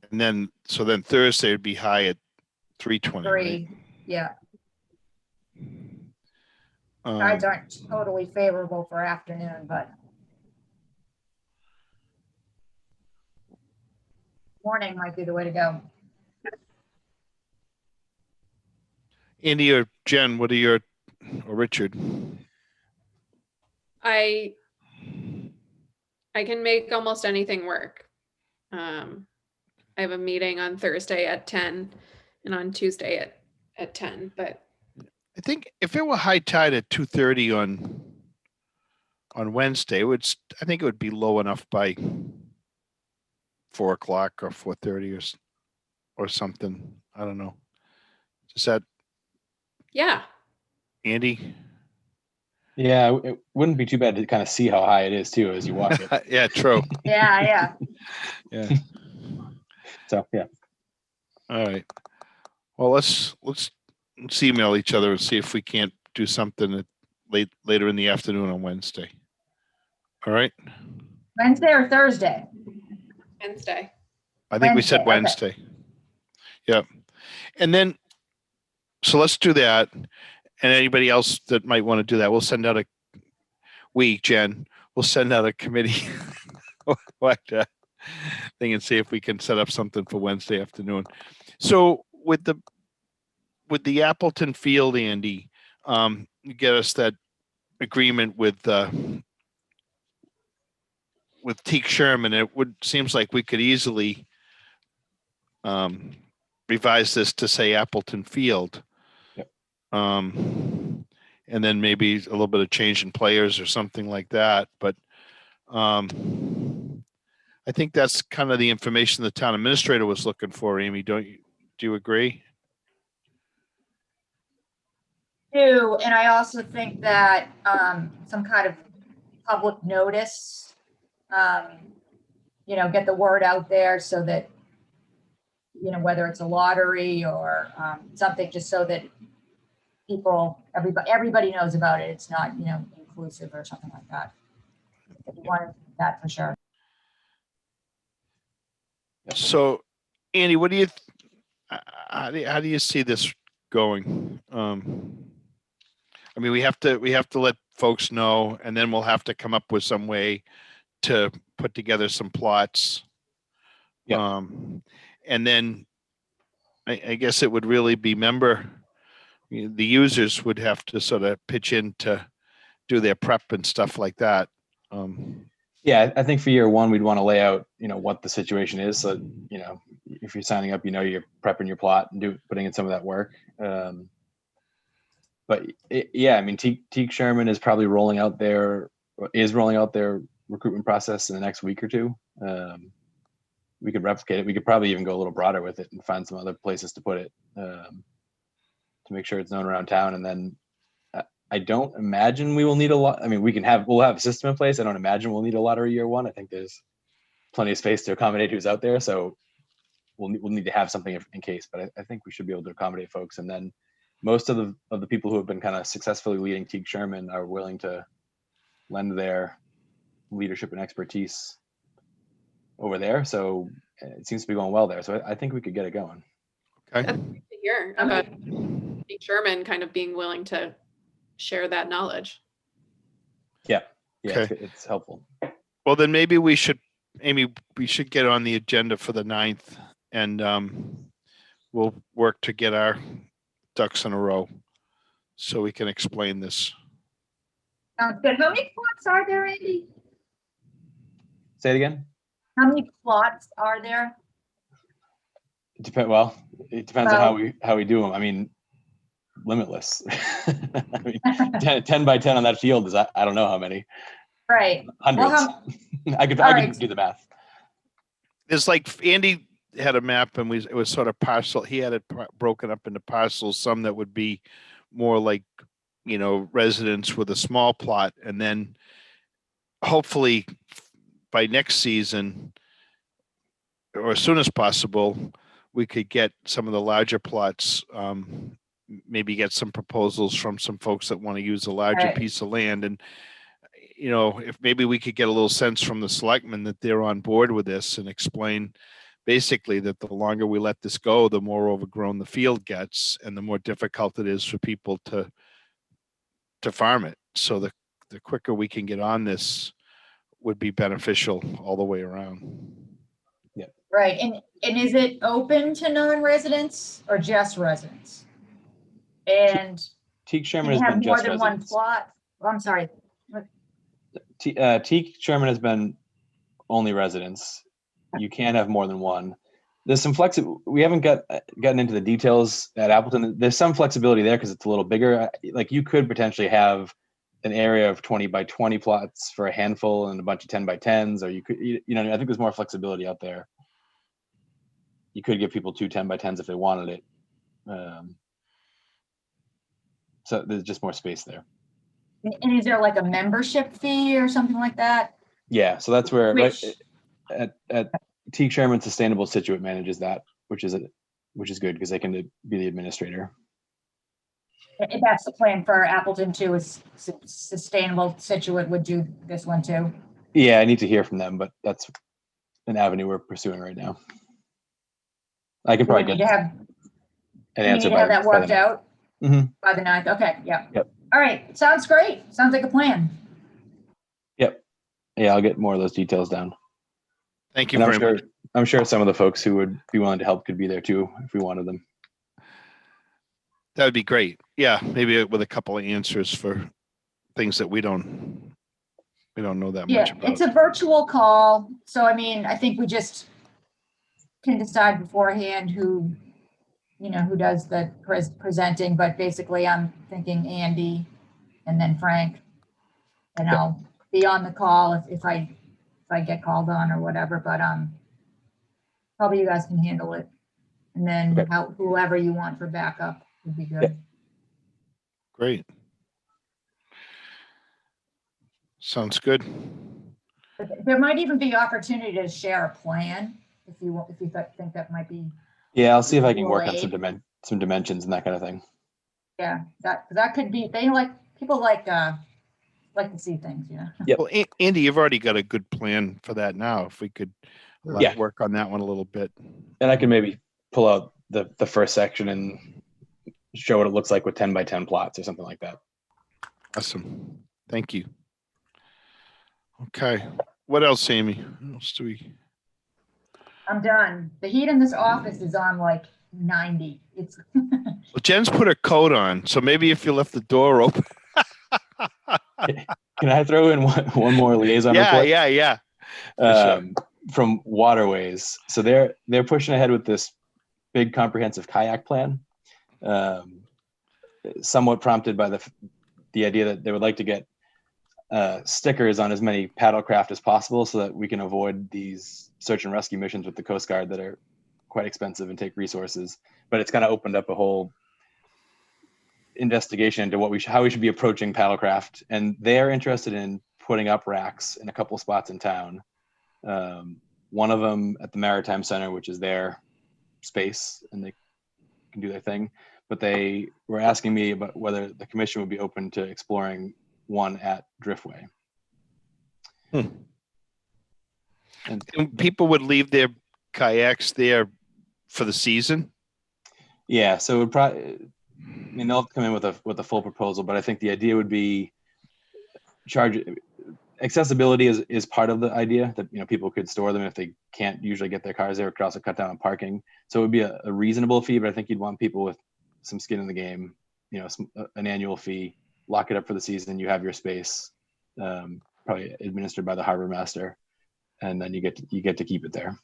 and then Thursday would be high at 3:20. Right? Yeah. Tides Um, aren't totally favorable for afternoon, but morning might be the way to go. Andy or Jen, what are your, or Richard? I can make almost anything work. I have a meeting on Thursday at 10 and on Tuesday at 10, but I think if it were high tide at 2:30 on Wednesday, I think it would be low enough by 4 o'clock or 4:30 or something. I don't know. Is that yeah. Andy? Yeah, it wouldn't be too bad to kind of see how high it is too as you walk it. Yeah, true. Yeah. Yeah. So yeah. All right. Well, let's email each other and see if we can't do something later in the afternoon on Wednesday. All right. Wednesday or Thursday? Wednesday. I think we said Wednesday, Wednesday. Yep. And then, so let's do that. And anybody else that might want to do that, we'll send out Jen, we'll send out a committee like that thing and see if we can set up something for Wednesday afternoon. So with the Appleton Field, Andy, you get us that agreement with Teak Sherman. It seems like we could easily revise this to say Appleton Field. Yep. And then maybe a little bit of change in players or something like that. But I think that's kind of the information the town administrator was looking for, Amy. Do you agree? Do, and I also think that some kind of public notice, get the word out there so that, whether it's a lottery or something, just so that everybody knows about it. It's not, inclusive or something like that. If you wanted that, for sure. So, Andy, what do you? How do you see this going? I mean, we have to let folks know, and then we'll have to come up with some way to put together some plots. Yeah. And then I guess it would really be the users would have to sort of pitch in to do their prep and stuff like that. Yeah, I think for year one, we'd want to lay out, what the situation is. So, if you're signing up, you're prepping your plot and putting in some of that work. but yeah, I mean, Teague Sherman is probably rolling out their recruitment process in the next week or two. We could replicate it. We could probably even go a little broader with it and find some other places to put it to make sure it's known around town. And then I don't imagine we will need a lot. I mean, we'll have a system in place. I don't imagine we'll need a lottery year one. I think there's plenty of space to accommodate who's out there. So we'll need to have something in case, but I think we should be able to accommodate folks. And then most of the people who have been kind of successfully leading Teague Sherman are willing to lend their leadership and expertise over there. So it seems to be going well there. So I think we could get it going. Okay. That's good to hear about Teague Sherman kind of being willing to share that knowledge. Yeah. Okay. It's helpful. Well, then maybe we should get on the agenda for the 9th, and we'll work to get our ducks in a row so we can explain this. Sounds good. How many plots are there, Andy? Say it again. How many plots are there? It depends on how we do them. I mean, limitless. I mean, 10 by 10 on that field is, I don't know how many. Right. Hundreds. Well, I could do the math. It's like Andy had a map, and it was sort of parcel. He had it broken up into parcels, some that would be more like, residents with a small plot. And then hopefully by next season, or as soon as possible, we could get some of the larger plots, maybe get some proposals from some folks that want to use a larger piece of land. And, if maybe we could get a little sense from the selectmen that they're on board with this, and explain basically that the longer we let this go, the more overgrown the field gets and the more difficult it is for people to farm it. So the quicker we can get on this would be beneficial all the way around. Yeah. right. And is it open to non-residents or just residents? And Teague Sherman can has you have been more just than one residents. plot? Oh, I'm sorry. Teague Sherman has been only residents. You can have more than one. There's some we haven't gotten into the details at Appleton. There's some flexibility there because it's a little bigger. Like, you could potentially have an area of 20 by 20 plots for a handful and a bunch of 10 by 10s, or you could, I think there's more flexibility out there. You could give people 2 10 by 10s if they wanted it. So there's just more space there. And is there like a membership fee or something like that? Yeah, so that's where Which- at Teague Sherman Sustainable Scituate manages that, which is good because they can be the administrator. And that's the plan for Appleton too, is Sustainable Scituate would do this one too. Yeah, I need to hear from them, but that's an avenue we're pursuing right now. I can probably We need get to have, an we need answer to have that by the worked 9th. out Mhm. by the 9th. Okay, yeah. Yep. All right, sounds great. Sounds like a plan. Yep. Yeah, I'll get more of those details down. Thank you And very much. I'm sure some of the folks who would be willing to help could be there too if we wanted them. That would be great. Yeah, maybe with a couple of answers for things that we don't know that Yeah, much about. it's a virtual call. So I mean, I think we just can decide beforehand who does the presenting, but basically I'm thinking Andy and then Frank. And Yep. I'll be on the call if I get called on or whatever, but probably you guys can handle it. And then Okay. whoever you want for backup would be good. Yep. Great. Sounds good. But there might even be opportunity to share a plan if you think that might be. Yeah, I'll see if I can work on Right. some dimensions and that kind of thing. Yeah, that could be, people like to see things, Yep. Well, Andy, you've already got a good plan for that now. If we could Yeah. work on that one a little bit. And I can maybe pull out the first section and show what it looks like with 10 by 10 plots or something like that. Awesome. Thank you. Okay. What else, Amy? What else do we? I'm done. The heat in this office is on like 90. It's Well, Jen's put her coat on, so maybe if you left the door open. Can I throw in one more liaison report? Yeah. Sure. From Waterways. So they're pushing ahead with this big comprehensive kayak plan. somewhat prompted by the idea that they would like to get stickers on as many paddlecraft as possible so that we can avoid these search and rescue missions with the Coast Guard that are quite expensive and take resources. But it's kind of opened up a whole investigation into how we should be approaching paddlecraft. And they're interested in putting up racks in a couple spots in town. One of them at the Maritime Center, which is their space, and they can do their thing. But they were asking me about whether the commission would be open to exploring one at Driftway. And people would leave their kayaks there for the season? Yeah, so it would probably, I mean, they'll come in with a full proposal, but I think the idea would be accessibility is part of the idea, that, you know, people could store them if they can't usually get their cars there. It could also cut down on parking. So it would be a reasonable fee, but I think you'd want people with some skin in the game, you know, an annual fee, lock it up for the season, you have your space, probably administered by the harbor master, and then you get to keep it there.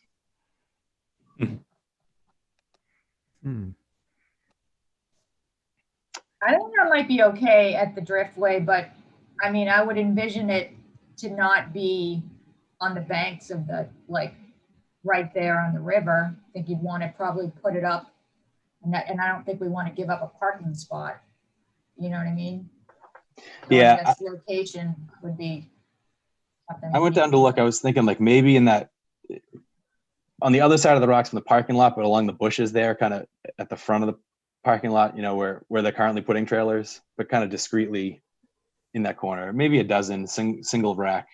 I think that might be okay at the Driftway, but I mean, I would envision it to not be on the banks of the, like, right there on the river. I think you'd want to probably put it up, and I don't think we want to give up a parking spot. You know what I mean? Yeah. This location would be something. I went down to look. I was thinking like maybe in that, on the other side of the rocks from the parking lot, but along the bushes there, kind of at the front of the parking lot, you know, where they're currently putting trailers, but kind of discreetly in that corner. Maybe a dozen single rack,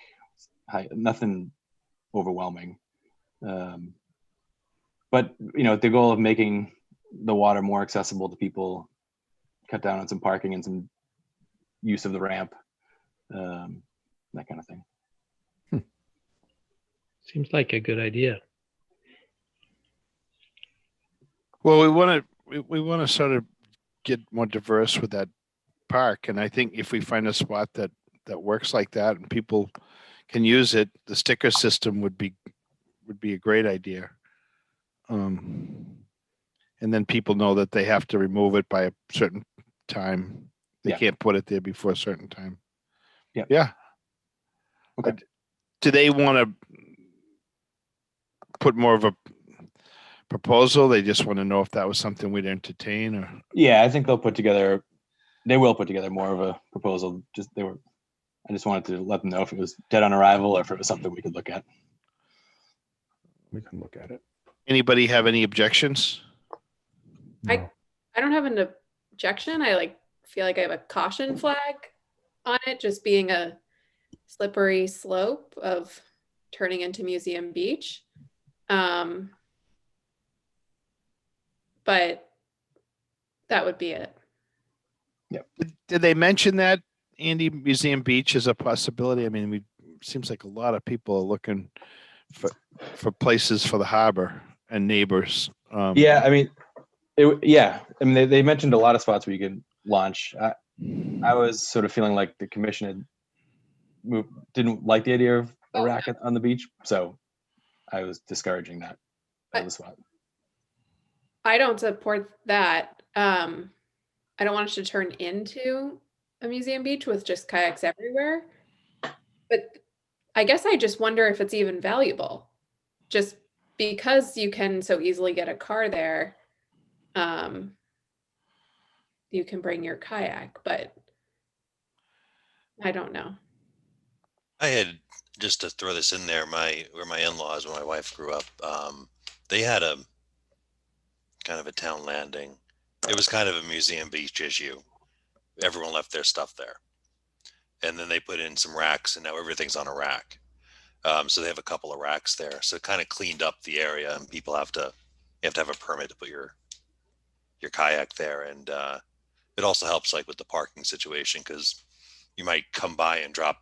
nothing overwhelming. But, you know, the goal of making the water more accessible to people, cut down on some parking and some use of the ramp, that kind of thing. Seems like a good idea. Well, we want to sort of get more diverse with that park, and I think if we find a spot that works like that and people can use it, the sticker system would be a great idea. And then people know that they have to remove it by a certain time. They can't put it there before a certain time. Yeah. Okay. Do they want to put more of a proposal? They just want to know if that was something we'd entertain, or? Yeah, I think they will put together more of a proposal. I just wanted to let them know if it was dead on arrival or if it was something we could look at. We can look at it. Anybody have any objections? I don't have an objection. I feel like I have a caution flag on it, just being a slippery slope of turning into Museum Beach. But that would be it. Yep. Did they mention that, Andy, Museum Beach is a possibility? I mean, it seems like a lot of people are looking for places for the harbor and neighbors. Yeah, I mean, they mentioned a lot of spots where you could launch. I was sort of feeling like the commission didn't like the idea of a rack on the beach, so I was discouraging that as a spot. I don't support that. I don't want us to turn into a museum beach with just kayaks everywhere. But I guess I just wonder if it's even valuable. Just because you can so easily get a car there, you can bring your kayak, but I don't know. I had, just to throw this in there, where my in-laws, when my wife grew up, they had a kind of a town landing. It was kind of a museum beach issue. Everyone left their stuff there. And then they put in some racks, and now everything's on a rack. So they have a couple of racks there. So it kind of cleaned up the area, and people have to have a permit to put your kayak there. And it also helps with the parking situation, because you might come by and drop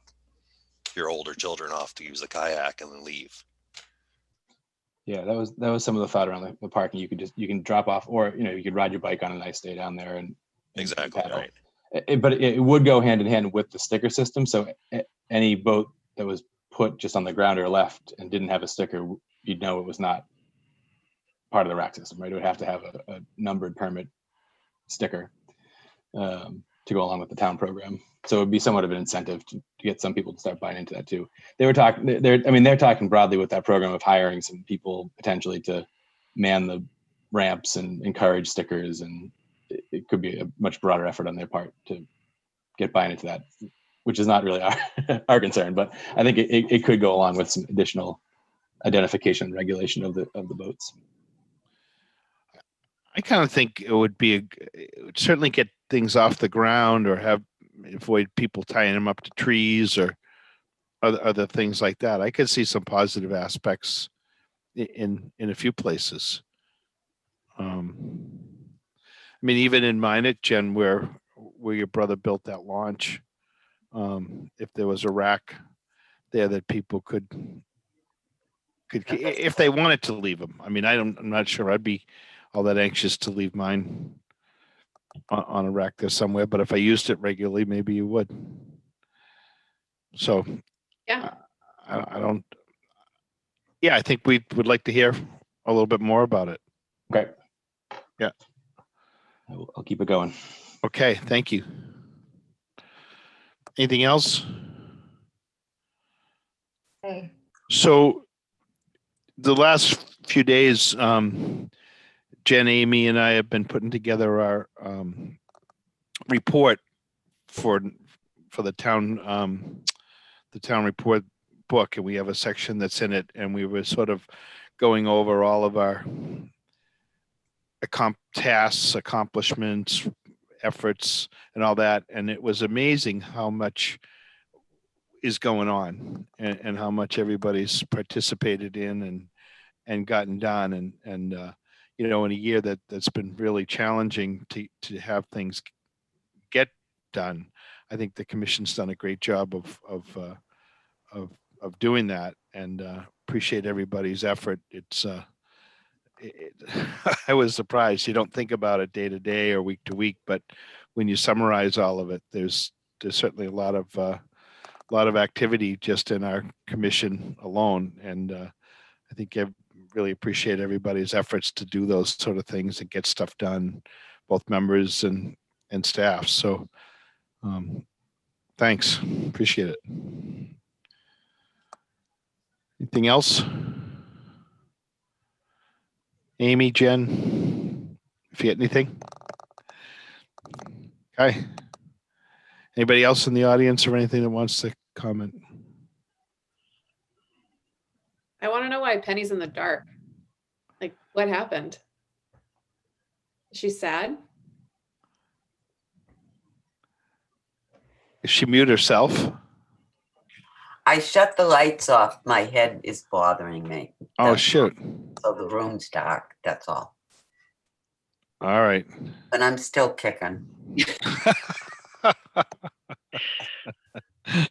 your older children off to use the kayak and then leave. Yeah, that was some of the thought around the parking. You can drop off, or you could ride your bike on a nice day down there and exactly paddle. Right. But it would go hand in hand with the sticker system. So any boat that was put just on the ground or left and didn't have a sticker, you'd know it was not part of the rack system, right? It would have to have a numbered permit sticker. to go along with the town program. So it would be somewhat of an incentive to get some people to start buying into that too. They were talking, they're talking broadly with that program of hiring some people potentially to man the ramps and encourage stickers, and it could be a much broader effort on their part to get buying into that, which is not really our concern, but I think it could go along with some additional identification and regulation of the boats. I kind of think it would certainly get things off the ground, or avoid people tying them up to trees or other things like that. I could see some positive aspects in a few places. I mean, even in Minot, Jen, where your brother built that launch, if there was a rack there that people could, if they wanted to leave them. I mean, I'm not sure I'd be all that anxious to leave mine on a rack there somewhere, but if I used it regularly, maybe you would. So Yeah. I don't. Yeah, I think we would like to hear a little bit more about it. Okay. Yeah. I'll keep it going. Okay, thank you. Anything else? Okay. So the last few days, Jen, Amy, and I have been putting together our report for the town report book, and we have a section that's in it, and we were sort of going over all of our tasks, accomplishments, efforts, and all that, and it was amazing how much is going on, and how much everybody's participated in and gotten done, and you know, in a year that's been really challenging to have things get done. I think the commission's done a great job of doing that, and appreciate everybody's effort. I was surprised. You don't think about it day to day or week to week, but when you summarize all of it, there's certainly a lot of activity just in our commission alone, and I think I really appreciate everybody's efforts to do those sort of things and get stuff done, both members and staff. So thanks, appreciate it. Anything else? Amy, Jen, if you get anything? Okay. Anybody else in the audience or anything that wants to comment? I want to know why Penny's in the dark. Like, what happened? Is she sad? Did she mute herself? I shut the lights off. My head is bothering me. Oh, shoot. So the room's dark, that's all. All right. But I'm still kicking. All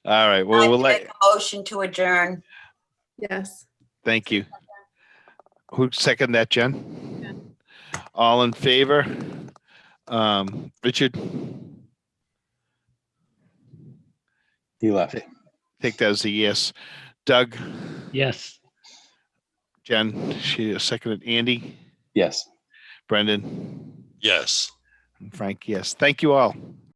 right. Well, we'll make a motion to adjourn. Yes. Thank you. Who seconded that, Jen? Yeah. All in favor? Richard? He left. I think that was a yes. Doug? Yes. Jen, she seconded. Andy? Yes. Brendan? Yes. And Frank, yes. Thank you all.